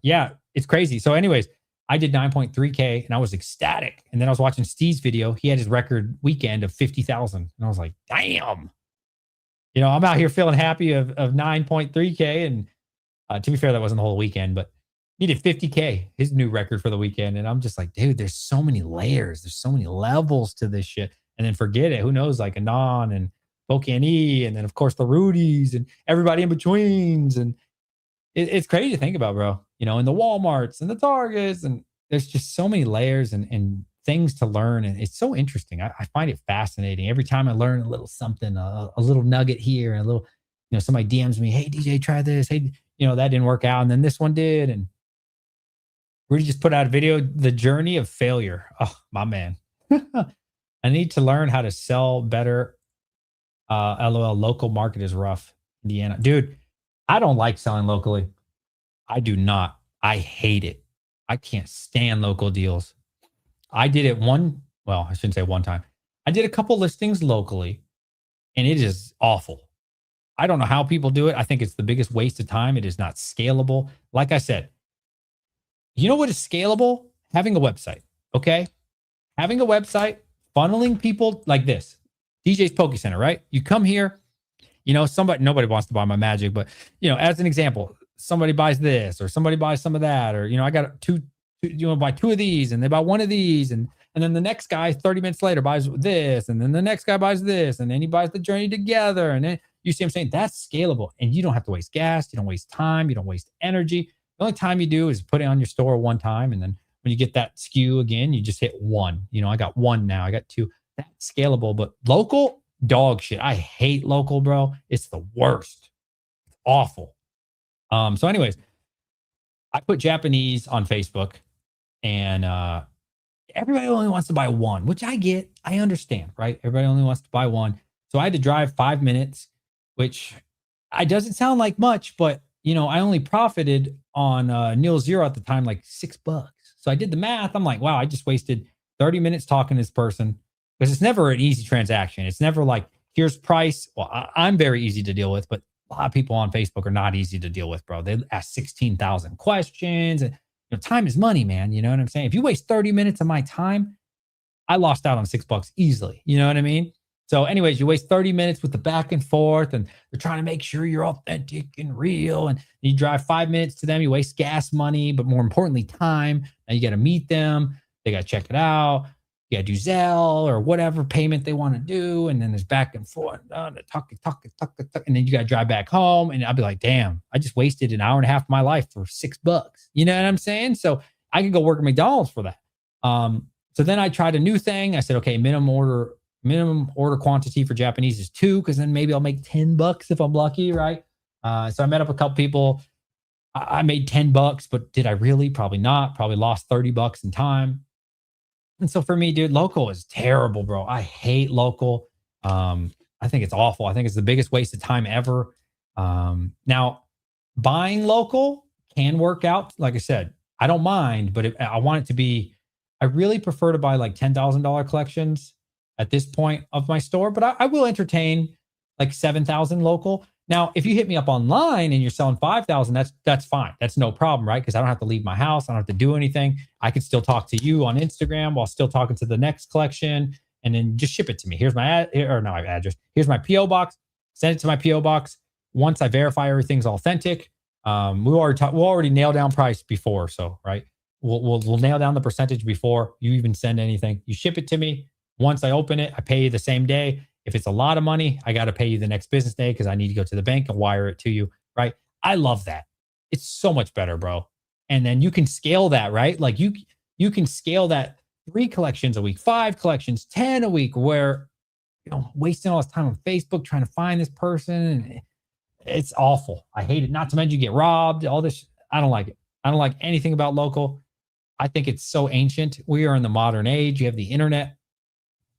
A: yeah, it's crazy. So anyways, I did 9.3K and I was ecstatic. And then I was watching Steve's video. He had his record weekend of 50,000. And I was like, damn. I'm out here feeling happy of 9.3K. And to be fair, that wasn't the whole weekend, but he did 50K, his new record for the weekend. And I'm just like, dude, there's so many layers. There's so many levels to this shit. And then forget it. Who knows? Like Anon and Bokanee. And then, of course, the Rudies and everybody in betweens. And it's crazy to think about, bro. And the Walmarts and the Targets. And there's just so many layers and things to learn. And it's so interesting. I find it fascinating. Every time I learn a little something, a little nugget here, and a little, somebody DMs me, hey, DJ, try this. Hey, that didn't work out. And then this one did. And Rudy just put out a video, The Journey of Failure. Oh, my man. I need to learn how to sell better. LOL, local market is rough. Indiana. Dude, I don't like selling locally. I do not. I hate it. I can't stand local deals. I did it I shouldn't say one time. I did a couple listings locally, and it is awful. I don't know how people do it. I think it's the biggest waste of time. It is not scalable. Like I said, you know what is scalable? Having a website, okay? Having a website, funneling people like this. DJ's Poke Center, right? You come here, nobody wants to buy my magic, but, as an example, somebody buys this or somebody buys some of that, or, I got two buy two of these and they buy one of these. And then the next guy 30 minutes later buys this. And then the next guy buys this. And then he buys the journey together. And then you see what I'm saying? That's scalable. And you don't have to waste gas. You don't waste time. You don't waste energy. The only time you do is put it on your store one time. And then when you get that SKU again, you just hit one. I got one now. I got two. That's scalable. But local, dog shit. I hate local, bro. It's the worst. It's awful. So anyways, I put Japanese on Facebook, and everybody only wants to buy one, which I get. I understand, right? Everybody only wants to buy one. So I had to drive 5 minutes, which doesn't sound like much, but I only profited on Neil Zero at the time, like $6. So I did the math. I'm like, wow, I just wasted 30 minutes talking to this person, because it's never an easy transaction. It's never like, here's price. Well, I'm very easy to deal with, but a lot of people on Facebook are not easy to deal with, bro. They ask 16,000 questions, and time is money, man. You know what I'm saying? If you waste 30 minutes of my time, I lost out on $6 easily. You know what I mean? So anyways, you waste 30 minutes with the back and forth, and they're trying to make sure you're authentic and real. And you drive 5 minutes to them, you waste gas money, but more importantly, time. Now you got to meet them. They got to check it out. You got to do Zelle or whatever payment they want to do. And then there's back and forth, and then you got to drive back home. And I'll be like, damn, I just wasted an hour and a half of my life for $6. You know what I'm saying? So I could go work at McDonald's for that. So then I tried a new thing. I said, okay, minimum order quantity for Japanese is 2, because then maybe I'll make $10 if I'm lucky, right? So I met up a couple people. I made $10, but did I really? Probably not. Probably lost $30 in time. And so for me, dude, local is terrible, bro. I hate local. I think it's awful. I think it's the biggest waste of time ever. Now, buying local can work out. Like I said, I don't mind, but I want it to be. I really prefer to buy like $10,000 collections at this point of my store, but I will entertain like 7,000 local. Now, if you hit me up online and you're selling 5,000, that's fine. That's no problem, right? Because I don't have to leave my house. I don't have to do anything. I can still talk to you on Instagram while still talking to the next collection, and then just ship it to me. Here's my address. Here's my PO box. Send it to my PO box. Once I verify everything's authentic, we'll already nail down price before. So right, we'll nail down the percentage before you even send anything. You ship it to me. Once I open it, I pay you the same day. If it's a lot of money, I got to pay you the next business day because I need to go to the bank and wire it to you, right? I love that. It's so much better, bro. And then you can scale that, right? Like you can scale that 3 collections a week, 5 collections, 10 a week, where wasting all this time on Facebook trying to find this person. And it's awful. I hate it. Not to mention you get robbed, all this. I don't like it. I don't like anything about local. I think it's so ancient. We are in the modern age. You have the internet.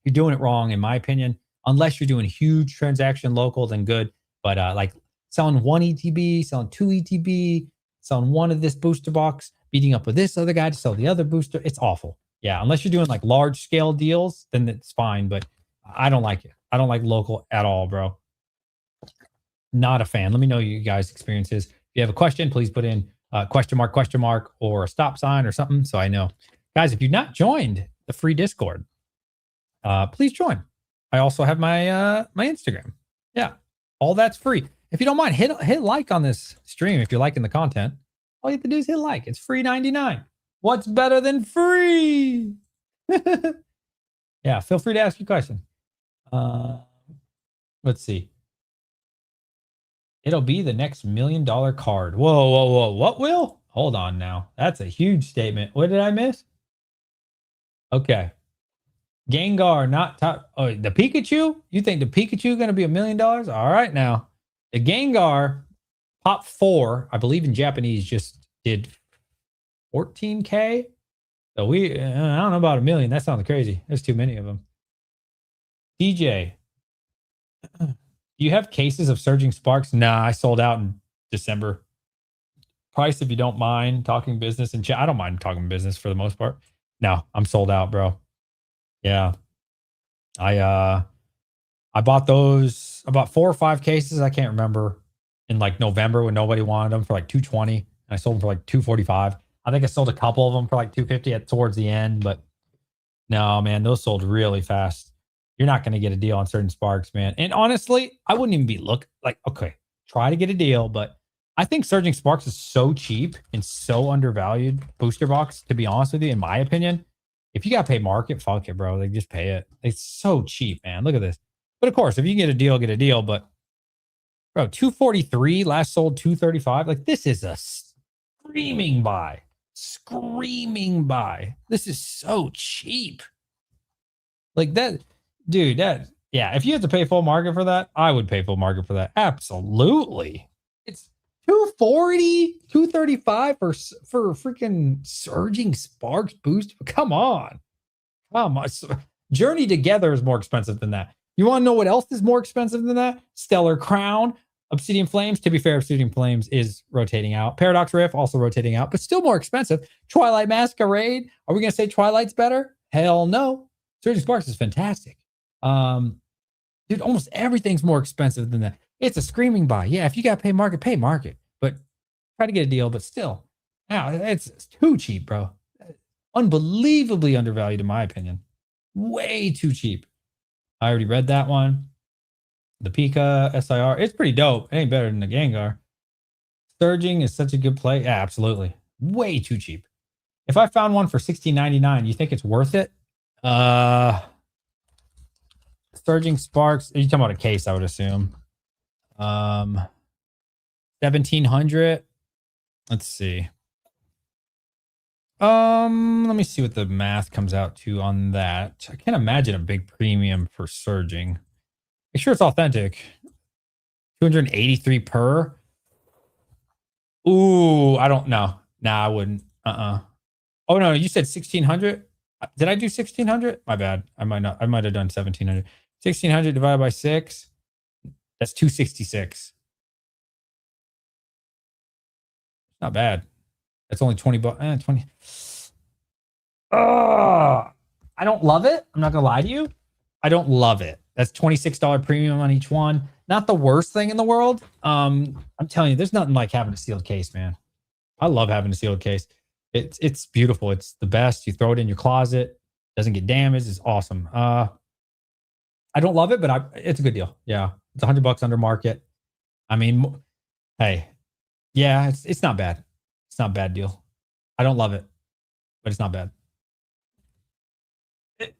A: You're doing it wrong, in my opinion. Unless you're doing huge transaction local, then good. But like selling 1 ETB, selling 2 ETB, selling one of this booster box, beating up with this other guy to sell the other booster, it's awful. Yeah, unless you're doing like large scale deals, then it's fine. But I don't like it. I don't like local at all, bro. Not a fan. Let me know you guys' experiences. If you have a question, please put in question mark, or a stop sign or something so I know. Guys, if you've not joined the free Discord, please join. I also have my my Instagram. Yeah, all that's free. If you don't mind, hit like on this stream if you're liking the content. All you have to do is hit like. It's free 99. What's better than free? Yeah, feel free to ask your question. Let's see. It'll be the next $1 million card. Whoa. What will? Hold on now. That's a huge statement. What did I miss? Okay. Gengar, not top. Oh, the Pikachu? You think the Pikachu going to be $1 million? All right, now. The Gengar Pop 4, I believe in Japanese, just did 14K. So I don't know about $1 million. That sounds crazy. There's too many of them. DJ, do you have cases of Surging Sparks? Nah, I sold out in December. Price, if you don't mind talking business and chat. I don't mind talking business for the most part. No, I'm sold out, bro. Yeah. I bought those about 4 or 5 cases. I can't remember, in like November when nobody wanted them, for like $220. And I sold them for like $245. I think I sold a couple of them for like $250 towards the end, but no, man, those sold really fast. You're not going to get a deal on Surging Sparks, man. And honestly, I wouldn't even be okay, try to get a deal, but I think Surging Sparks is so cheap and so undervalued booster box, to be honest with you, in my opinion. If you got to pay market, fuck it, bro. Like, just pay it. It's so cheap, man. Look at this. But of course, if you get a deal, get a deal. But bro, 243 last sold 235. Like, this is a screaming buy. Screaming buy. This is so cheap. Like that, dude, yeah, if you have to pay full market for that, I would pay full market for that. Absolutely. It's 240, 235 for freaking Surging Sparks boost. Come on. Journey Together is more expensive than that. You want to know what else is more expensive than that? Stellar Crown, Obsidian Flames. To be fair, Obsidian Flames is rotating out. Paradox Rift also rotating out, but still more expensive. Twilight Masquerade. Are we going to say Twilight's better? Hell no. Surging Sparks is fantastic. Dude, almost everything's more expensive than that. It's a screaming buy. Yeah, if you got to pay market. But try to get a deal, but still. Now, it's too cheap, bro. Unbelievably undervalued, in my opinion. Way too cheap. I already read that one. The Pika SIR. It's pretty dope. It ain't better than the Gengar. Surging is such a good play. Yeah, absolutely. Way too cheap. If I found one for $16.99, you think it's worth it? Uh, Surging Sparks. Are you talking about a case? I would assume. 1700. Let's see. Let me see what the math comes out to on that. I can't imagine a big premium for surging. Make sure it's authentic. 283 per. Ooh, I don't know. Nah, I wouldn't. Oh no, you said 1600. Did I do 1600? My bad. I might not. I might have done 1700. 1600 divided by 6. That's 266. Not bad. That's only 20 bucks. 20. Oh, I don't love it. I'm not gonna lie to you. I don't love it. That's $26 premium on each one. Not the worst thing in the world. I'm telling you, there's nothing like having a sealed case, man. I love having a sealed case. It's beautiful. It's the best. You throw it in your closet, doesn't get damaged. It's awesome. I don't love it, but it's a good deal. Yeah, it's $100 under market. I mean, hey, yeah, it's not bad. It's not a bad deal. I don't love it, but it's not bad.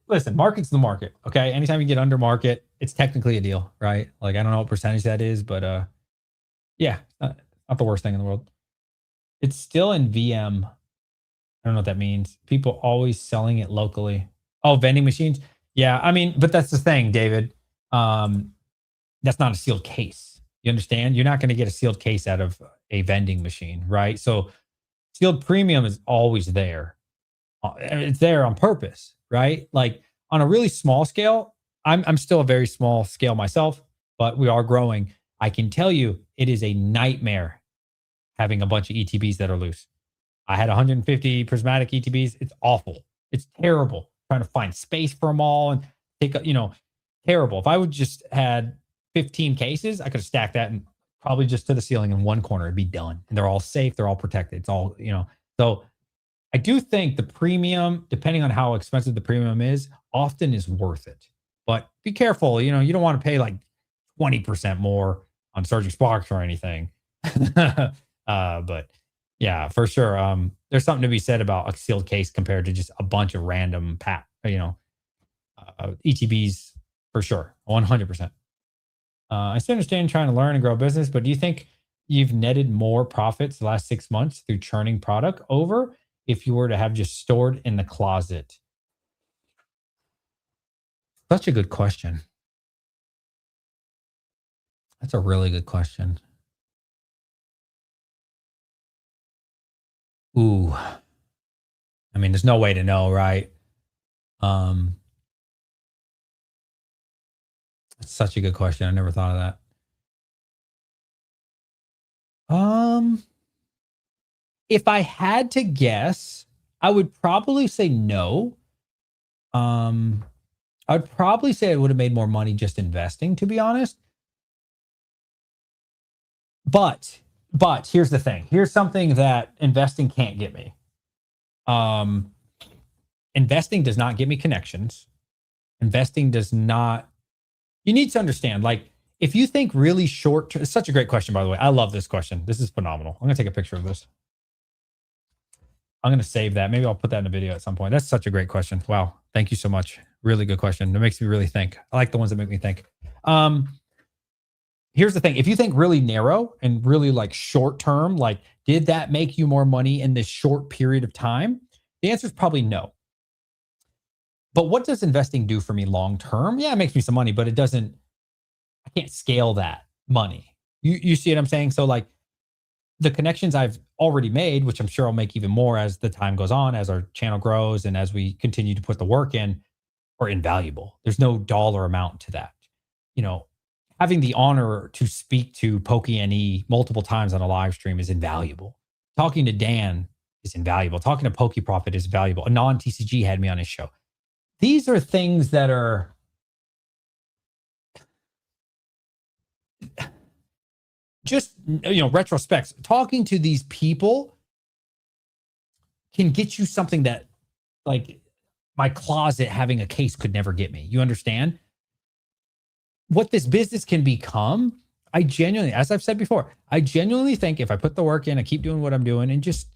A: Listen, market's the market. Okay, anytime you get under market, it's technically a deal, right? Like I don't know what percentage that is, but yeah, not the worst thing in the world. It's still in VM. I don't know what that means. People always selling it locally. Oh, vending machines. Yeah, I mean, but that's the thing, David. Um, that's not a sealed case. You understand? You're not going to get a sealed case out of a vending machine, right? So sealed premium is always there. It's there on purpose, right? Like on a really small scale, I'm still a very small scale myself, but we are growing. I can tell you it is a nightmare having a bunch of ETBs that are loose. I had 150 prismatic ETBs. It's awful. It's terrible trying to find space for them all and take, terrible. If I would just had 15 cases, I could have stacked that and probably just to the ceiling in one corner. It'd be done. And they're all safe. They're all protected. It's all, so I do think the premium, depending on how expensive the premium is, often is worth it. But be careful. You don't want to pay like 20% more on Surging Sparks or anything. But yeah, for sure. There's something to be said about a sealed case compared to just a bunch of random ETBs for sure. 100%. I still understand trying to learn and grow a business, but do you think you've netted more profits the last 6 months through churning product over if you were to have just stored in the closet? Such a good question. That's a really good question. Ooh, I mean, there's no way to know, right? Um, that's such a good question. I never thought of that. If I had to guess, I would probably say no. Um, I'd probably say I would have made more money just investing, to be honest. But here's the thing. Here's something that investing can't get me. Um, Investing does not give me connections. Investing does not. You need to understand, like, if you think really short, it's such a great question, by the way. I love this question. This is phenomenal. I'm gonna take a picture of this. I'm gonna save that. Maybe I'll put that in a video at some point. That's such a great question. Wow. Thank you so much. Really good question. It makes me really think. I like the ones that make me think. Um, Here's the thing. If you think really narrow and really like short term, like, did that make you more money in this short period of time? The answer is probably no. But what does investing do for me long term? Yeah, it makes me some money, but it doesn't, I can't scale that money. You see what I'm saying? So like the connections I've already made, which I'm sure I'll make even more as the time goes on, as our channel grows and as we continue to put the work in, are invaluable. There's no dollar amount to that. You know, Having the honor to speak to Pokey NE multiple times on a live stream is invaluable. Talking to Dan is invaluable. Talking to Pokey Profit is valuable. A non TCG had me on his show. These are things that are just, retrospects. Talking to these people can get you something that, like, my closet having a case could never get me. You understand? What this business can become, I genuinely, as I've said before, I genuinely think if I put the work in, I keep doing what I'm doing and just,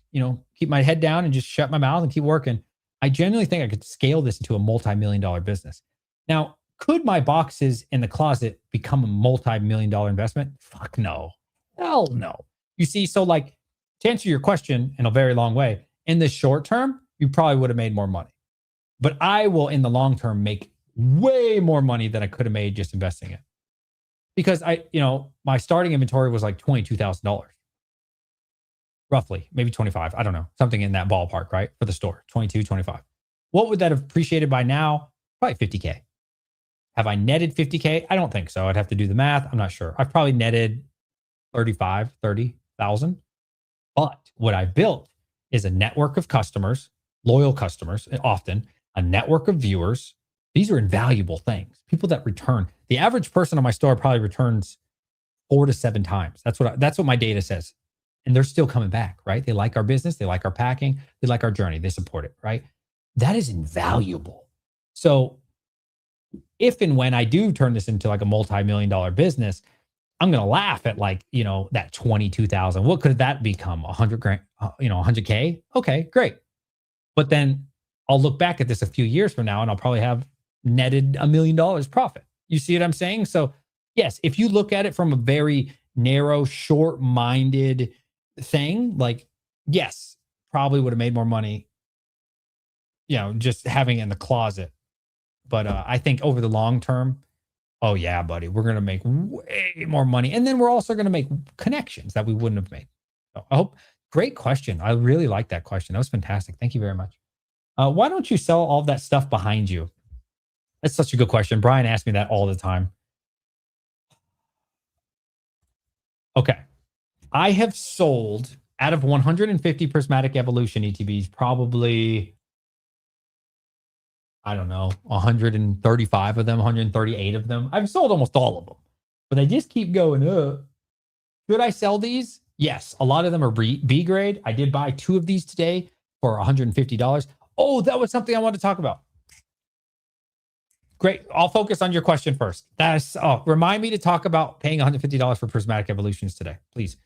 A: keep my head down and just shut my mouth and keep working, I genuinely think I could scale this into a multi-million dollar business. Now, could my boxes in the closet become a multi-million dollar investment? Fuck no. Hell no. You see, so like to answer your question in a very long way, in the short term, you probably would have made more money. But I will in the long term make way more money than I could have made just investing it. Because my starting inventory was like $22,000 roughly, maybe 25. I don't know, something in that ballpark, right? For the store, 22, 25. What would that have appreciated by now? Probably 50K. Have I netted 50K? I don't think so. I'd have to do the math. I'm not sure. I've probably netted 30,000. But what I built is a network of customers, loyal customers, often a network of viewers. These are invaluable things. People that return. The average person on my store probably returns 4 to 7 times. That's what my data says. And they're still coming back, right? They like our business, they like our packing, they like our journey, they support it, right? That is invaluable. So if and when I do turn this into like a multi-million dollar business, I'm going to laugh at like, that 22,000. What could that become? 100 grand, 100K? Okay, great. But then I'll look back at this a few years from now and I'll probably have netted $1 million profit. You see what I'm saying? So yes, if you look at it from a very narrow, short-minded thing, like, yes, probably would have made more money, just having it in the closet. But I think over the long term, oh yeah, buddy, we're going to make way more money. And then we're also going to make connections that we wouldn't have made. So I hope, great question. I really like that question. That was fantastic. Thank you very much. Why don't you sell all of that stuff behind you? That's such a good question. Brian asked me that all the time. Okay. I have sold out of 150 prismatic evolution ETBs, probably, I don't know, 135 of them, 138 of them. I've sold almost all of them, but they just keep going up. Should I sell these? Yes. A lot of them are B grade. I did buy 2 of these today for $150. Oh, that was something I wanted to talk about. Great. I'll focus on your question first. Remind me to talk about paying $150 for prismatic evolutions today, please.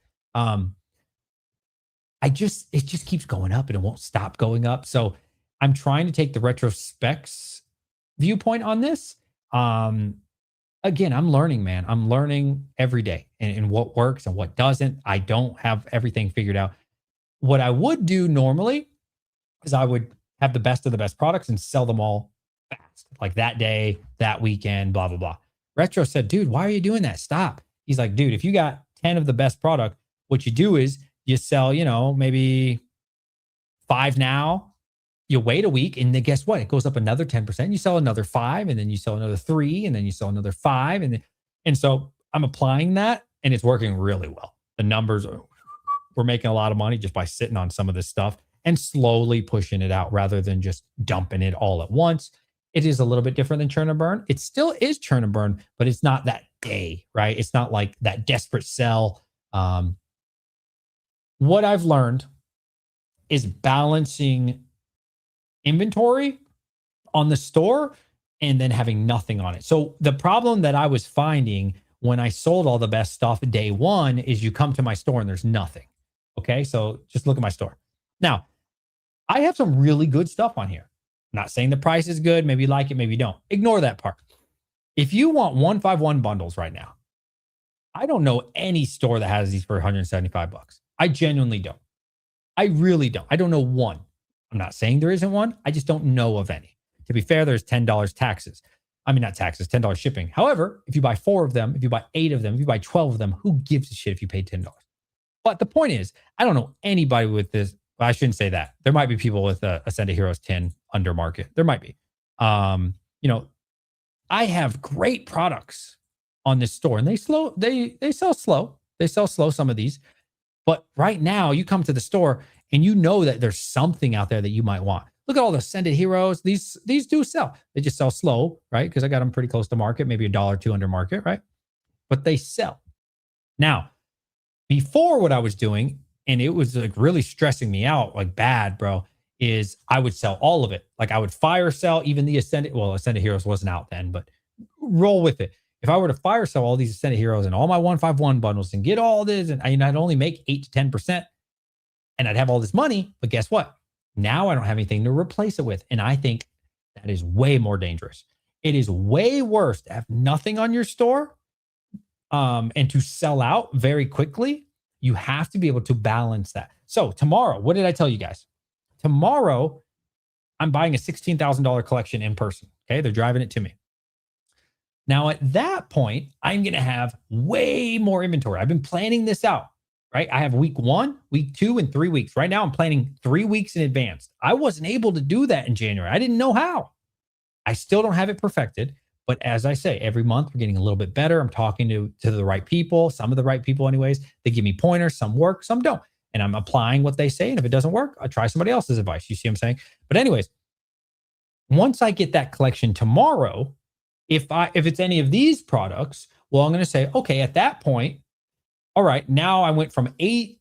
A: It just keeps going up and it won't stop going up. So I'm trying to take the retrospects viewpoint on this. Again, I'm learning, man. I'm learning every day and what works and what doesn't. I don't have everything figured out. What I would do normally is I would have the best of the best products and sell them all fast, like that day, that weekend, blah, blah, blah. Retro said, dude, why are you doing that? Stop. He's like, dude, if you got 10 of the best product, what you do is you sell, maybe 5 now, you wait a week, and then guess what? It goes up another 10%. You sell another 5, and then you sell another 3, and then you sell another 5. And so I'm applying that, and it's working really well. The numbers we're making a lot of money just by sitting on some of this stuff and slowly pushing it out rather than just dumping it all at once. It is a little bit different than churn and burn. It still is churn and burn, but it's not that day, right? It's not like that desperate sell. What I've learned is balancing inventory on the store and then having nothing on it. So the problem that I was finding when I sold all the best stuff day one is you come to my store and there's nothing. Okay. So just look at my store. Now, I have some really good stuff on here. I'm not saying the price is good. Maybe you like it, maybe you don't. Ignore that part. If you want 151 bundles right now, I don't know any store that has these for $175. I genuinely don't. I really don't. I don't know one. I'm not saying there isn't one. I just don't know of any. To be fair, there's $10 taxes. I mean, not taxes, $10 shipping. However, if you buy 4 of them, if you buy 8 of them, if you buy 12 of them, who gives a shit if you paid $10? But the point is, I don't know anybody with this. Well, I shouldn't say that. There might be people with a Ascended Heroes 10 under market. There might be. I have great products on this store, and they sell slow. They sell slow, some of these. But right now, you come to the store and you know that there's something out there that you might want. Look at all the Ascended Heroes. These do sell. They just sell slow, right? Because I got them pretty close to market, maybe $1 or $2 under market, right? But they sell. Now, before what I was doing, and it was like really stressing me out, like bad, bro, is I would sell all of it. Like I would fire sell even the Ascended Heroes wasn't out then, but roll with it. If I were to fire sell all these Ascended Heroes and all my 151 bundles and get all this, and I'd only make 8 to 10%, and I'd have all this money, but guess what? Now I don't have anything to replace it with. And I think that is way more dangerous. It is way worse to have nothing on your store and to sell out very quickly. You have to be able to balance that. So tomorrow, what did I tell you guys? Tomorrow, I'm buying a $16,000 collection in person. Okay. They're driving it to me. Now, at that point, I'm going to have way more inventory. I've been planning this out, right? I have week 1, week 2, and 3 weeks. Right now, I'm planning 3 weeks in advance. I wasn't able to do that in January. I didn't know how. I still don't have it perfected. But as I say, every month we're getting a little bit better. I'm talking to the right people, some of the right people, anyways. They give me pointers, some work, some don't. And I'm applying what they say. And if it doesn't work, I try somebody else's advice. You see what I'm saying? But anyways, once I get that collection tomorrow, if it's any of these products, well, I'm going to say, okay, at that point, all right, now I went from 8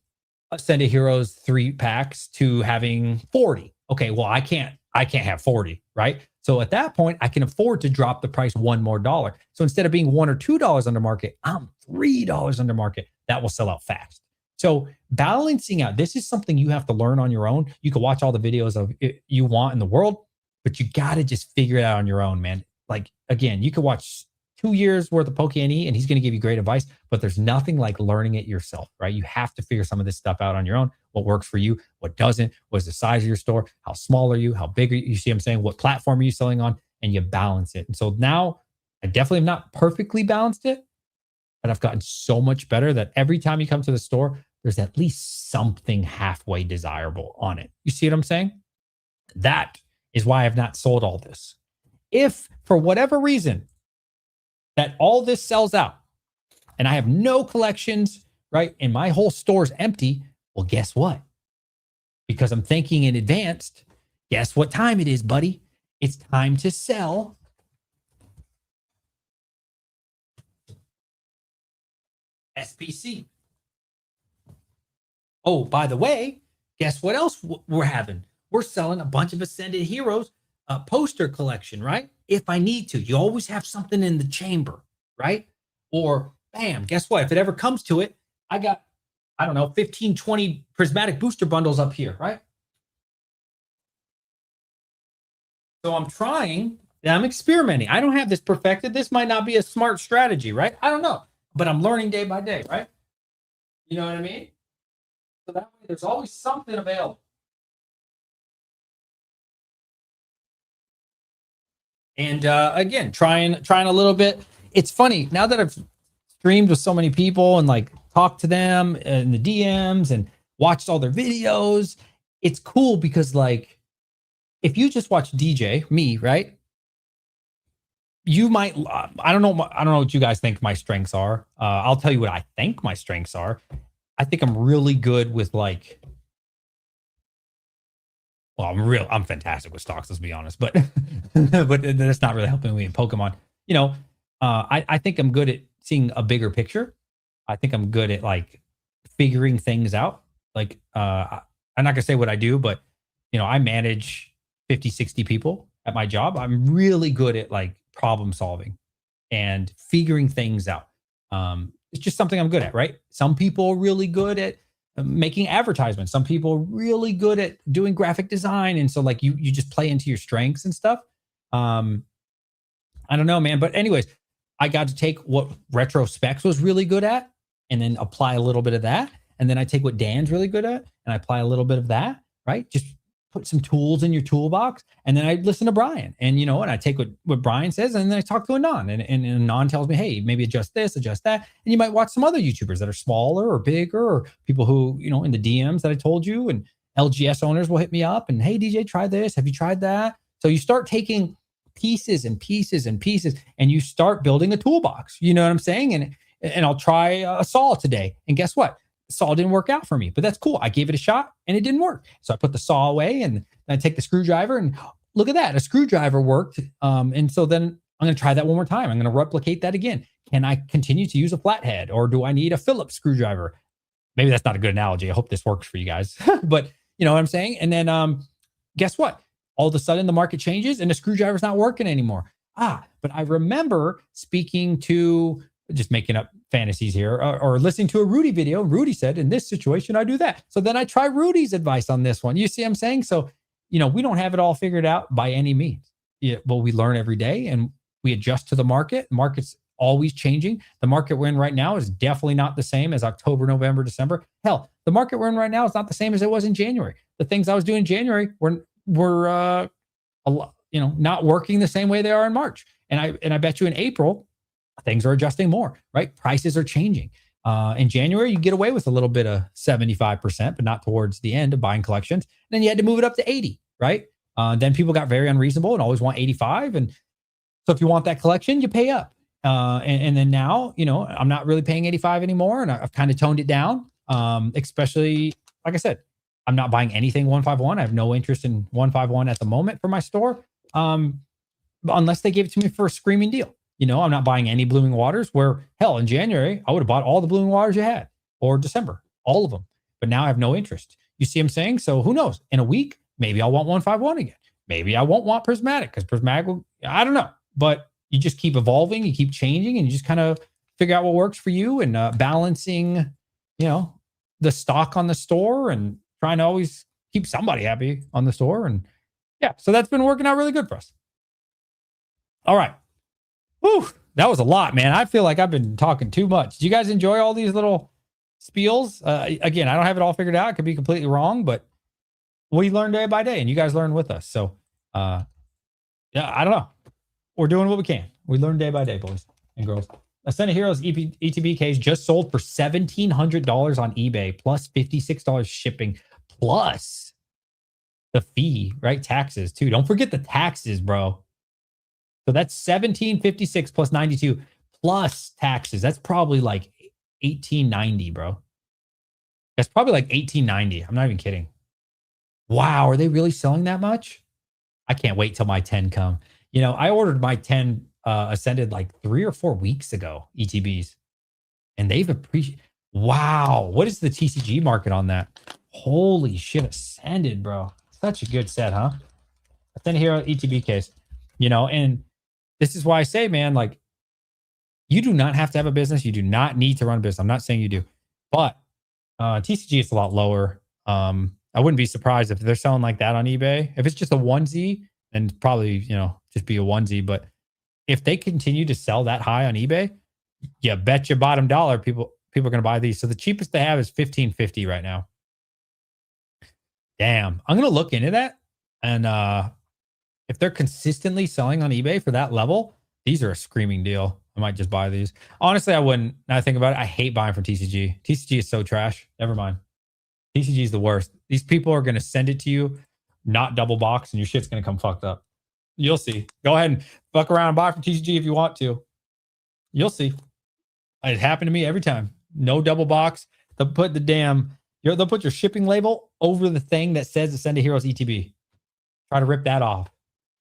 A: Ascended Heroes 3 packs to having 40. Okay, well, I can't have 40, right? So at that point, I can afford to drop the price $1 more. So instead of being $1 or $2 under market, I'm $3 under market. That will sell out fast. So balancing out, this is something you have to learn on your own. You can watch all the videos of it you want in the world, but you got to just figure it out on your own, man. Like, again, you could watch 2 years worth of Poke&E and he's going to give you great advice, but there's nothing like learning it yourself, right? You have to figure some of this stuff out on your own. What works for you, what doesn't, what's the size of your store, how small are you, how big are you, you see what I'm saying? What platform are you selling on? And you balance it. And so now I definitely have not perfectly balanced it, but I've gotten so much better that every time you come to the store, there's at least something halfway desirable on it. You see what I'm saying? That is why I've not sold all this. If for whatever reason that all this sells out and I have no collections, right, and my whole store's empty, well, guess what? Because I'm thinking in advance, guess what time it is, buddy? It's time to sell SPC. Oh, by the way, guess what else we're having? We're selling a bunch of Ascended Heroes poster collection, right? If I need to, you always have something in the chamber, right? Or bam, guess what? If it ever comes to it, I got, I don't know, 15, 20 prismatic booster bundles up here, right? So I'm trying, I'm experimenting. I don't have this perfected. This might not be a smart strategy, right? I don't know, but I'm learning day by day, right? You know what I mean? So that way there's always something available. And again, trying a little bit. It's funny now that I've streamed with so many people and like talked to them in the DMs and watched all their videos. It's cool because like if you just watch DJ, me, right? You might, I don't know what you guys think my strengths are. I'll tell you what I think my strengths are. I think I'm really good with like, well, I'm fantastic with stocks, let's be honest, but but that's not really helping me in Pokemon. You know, I think I'm good at seeing a bigger picture. I think I'm good at like figuring things out. Like, I'm not gonna say what I do, but you know, I manage 50, 60 people at my job. I'm really good at like problem solving and figuring things out. It's just something I'm good at, right? Some people are really good at making advertisements. Some people are really good at doing graphic design. And so like you just play into your strengths and stuff. I don't know, man. But anyways, I got to take what Retro Specs was really good at and then apply a little bit of that. And then I take what Dan's really good at and I apply a little bit of that, right? Just put some tools in your toolbox. And then I listen to Brian and, you know, and I take what Brian says and then I talk to Anon and Anon tells me, hey, maybe adjust this, adjust that. And you might watch some other YouTubers that are smaller or bigger or people who, you know, in the DMs that I told you and LGS owners will hit me up and, hey, DJ, try this. Have you tried that? So you start taking pieces and pieces and pieces and you start building a toolbox. You know what I'm saying? And I'll try a saw today. And guess what? Saw didn't work out for me, but that's cool. I gave it a shot and it didn't work. So I put the saw away and I take the screwdriver and look at that. A screwdriver worked. And so then I'm going to try that one more time. I'm going to replicate that again. Can I continue to use a flathead or do I need a Phillips screwdriver? Maybe that's not a good analogy. I hope this works for you guys, but you know what I'm saying? And then guess what? All of a sudden the market changes and the screwdriver's not working anymore. But I remember speaking to, just making up fantasies here, or listening to a Rudy video. Rudy said, in this situation, I do that. So then I try Rudy's advice on this one. You see what I'm saying? So we don't have it all figured out by any means. Yeah, but we learn every day and we adjust to the market. Market's always changing. The market we're in right now is definitely not the same as October, November, December. Hell, the market we're in right now is not the same as it was in January. The things I was doing in January were a lot, not working the same way they are in March. And I bet you in April, things are adjusting more, right? Prices are changing. In January, you get away with a little bit of 75%, but not towards the end of buying collections. Then you had to move it up to 80, right? Then people got very unreasonable and always want 85. And so if you want that collection, you pay up. And then now, I'm not really paying 85 anymore. And I've kind of toned it down. Especially, like I said, I'm not buying anything 151. I have no interest in 151 at the moment for my store. Unless they gave it to me for a screaming deal. I'm not buying any Blooming Waters where, hell, in January, I would have bought all the Blooming Waters you had, or December, all of them. But now I have no interest. You see what I'm saying? So who knows? In a week, maybe I'll want 151 again. Maybe I won't want Prismatic because Prismatic will, I don't know. But you just keep evolving, you keep changing, and you just kind of figure out what works for you and balancing, the stock on the store and trying to always keep somebody happy on the store. And yeah, so that's been working out really good for us. All right. Whew, that was a lot, man. I feel like I've been talking too much. Do you guys enjoy all these little spiels? Again, I don't have it all figured out. I could be completely wrong, but we learn day by day and you guys learn with us. So, yeah, I don't know. We're doing what we can. We learn day by day, boys and girls. Ascended Heroes ETB case just sold for $1,700 on eBay, plus $56 shipping, plus the fee, right? Taxes too. Don't forget the taxes, bro. So that's 1756 plus 92 plus taxes. That's probably like 1890, bro. That's probably like 1890. I'm not even kidding. Wow, are they really selling that much? I can't wait till my 10 come. I ordered my 10 Ascended like 3 or 4 weeks ago, ETBs. And they've appreciated. Wow, what is the TCG market on that? Holy shit, Ascended, bro. Such a good set, huh? Ascended Hero ETB case. And this is why I say, man, like, you do not have to have a business. You do not need to run a business. I'm not saying you do. But TCG is a lot lower. I wouldn't be surprised if they're selling like that on eBay. If it's just a onesie, then probably, just be a onesie. But if they continue to sell that high on eBay, you bet your bottom dollar people are going to buy these. So the cheapest they have is $1,550 right now. Damn. I'm going to look into that. And if they're consistently selling on eBay for that level, these are a screaming deal. I might just buy these. Honestly, I wouldn't. Now I think about it, I hate buying from TCG. TCG is so trash. Never mind. TCG is the worst. These people are going to send it to you, not double box, and your shit's going to come fucked up. You'll see. Go ahead and fuck around and buy from TCG if you want to. You'll see. It happened to me every time. No double box. They'll put they'll put your shipping label over the thing that says Ascended Heroes ETB. Try to rip that off.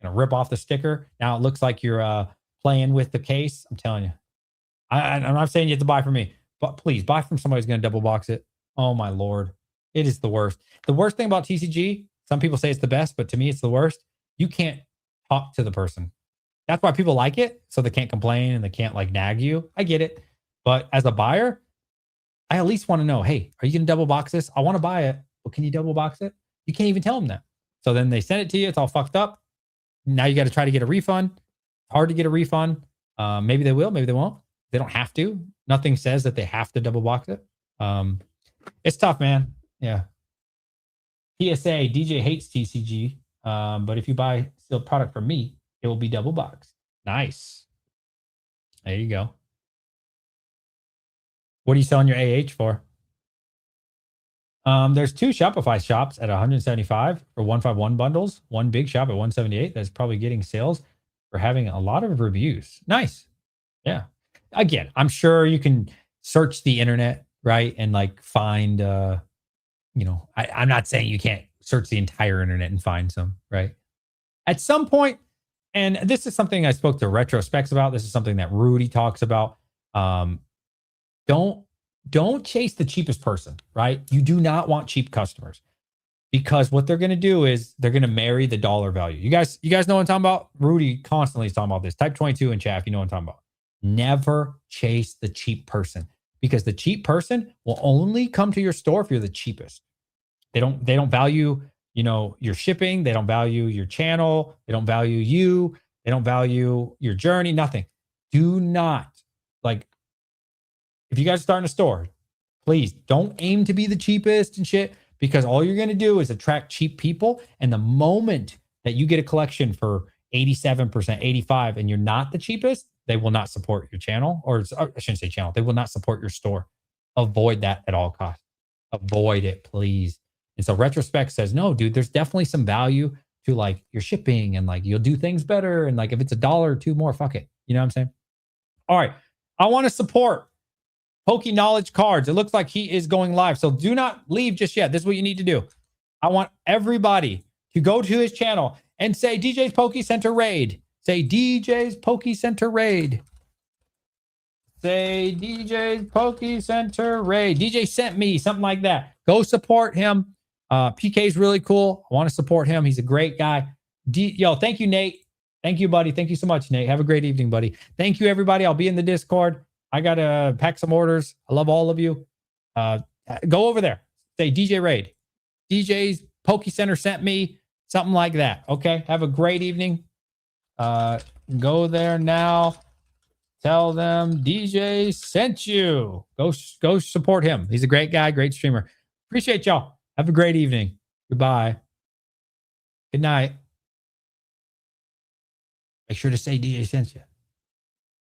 A: Rip off the sticker. Now it looks like you're playing with the case. I'm telling you. I'm not saying you have to buy from me, but please buy from somebody who's going to double box it. Oh my Lord. It is the worst. The worst thing about TCG, some people say it's the best, but to me it's the worst. You can't talk to the person. That's why people like it. So they can't complain and they can't like nag you. I get it. But as a buyer, I at least want to know, hey, are you going to double box this? I want to buy it. Well, can you double box it? You can't even tell them that. So then they send it to you. It's all fucked up. Now you got to try to get a refund. It's hard to get a refund. Maybe they will, maybe they won't. They don't have to. Nothing says that they have to double box it. It's tough, man. Yeah. PSA, DJ hates TCG. But if you buy sealed product from me, it will be double boxed. Nice. There you go. What are you selling your AH for? There's 2 Shopify shops at 175 for 151 bundles. One big shop at 178 that's probably getting sales for having a lot of reviews. Nice. Yeah. Again, I'm sure you can search the internet, right? And like find, I'm not saying you can't search the entire internet and find some, right? At some point, and this is something I spoke to Retrospecs about. This is something that Rudy talks about. Don't chase the cheapest person, right? You do not want cheap customers because what they're going to do is they're going to marry the dollar value. You guys know what I'm talking about? Rudy constantly is talking about this. Type 22 in chat if you know what I'm talking about. Never chase the cheap person because the cheap person will only come to your store if you're the cheapest. They don't value your shipping. They don't value your channel. They don't value you. They don't value your journey, nothing. Do not, like, if you guys are starting a store, please don't aim to be the cheapest and shit, because all you're going to do is attract cheap people. And the moment that you get a collection for 87%, 85, and you're not the cheapest, they will not support your channel, or I shouldn't say channel. They will not support your store. Avoid that at all costs. Avoid it, please. And so retrospect says, no, dude, there's definitely some value to like your shipping, and like you'll do things better. And like if it's $1 or $2 more, fuck it. You know what I'm saying? All right. I want to support Pokey Knowledge Cards. It looks like he is going live. So do not leave just yet. This is what you need to do. I want everybody to go to his channel and say DJ's Pokey Center Raid. Say DJ's Pokey Center Raid. Say DJ's Pokey Center Raid. DJ sent me, something like that. Go support him. PK is really cool. I want to support him. He's a great guy. Yo, thank you, Nate. Thank you, buddy. Thank you so much, Nate. Have a great evening, buddy. Thank you, everybody. I'll be in the Discord. I got to pack some orders. I love all of you. Go over there. Say DJ Raid. DJ's Pokey Center sent me, something like that. Okay. Have a great evening. Go there now. Tell them DJ sent you. Go support him. He's a great guy, great streamer. Appreciate y'all. Have a great evening. Goodbye. Good night. Make sure to say DJ sent you.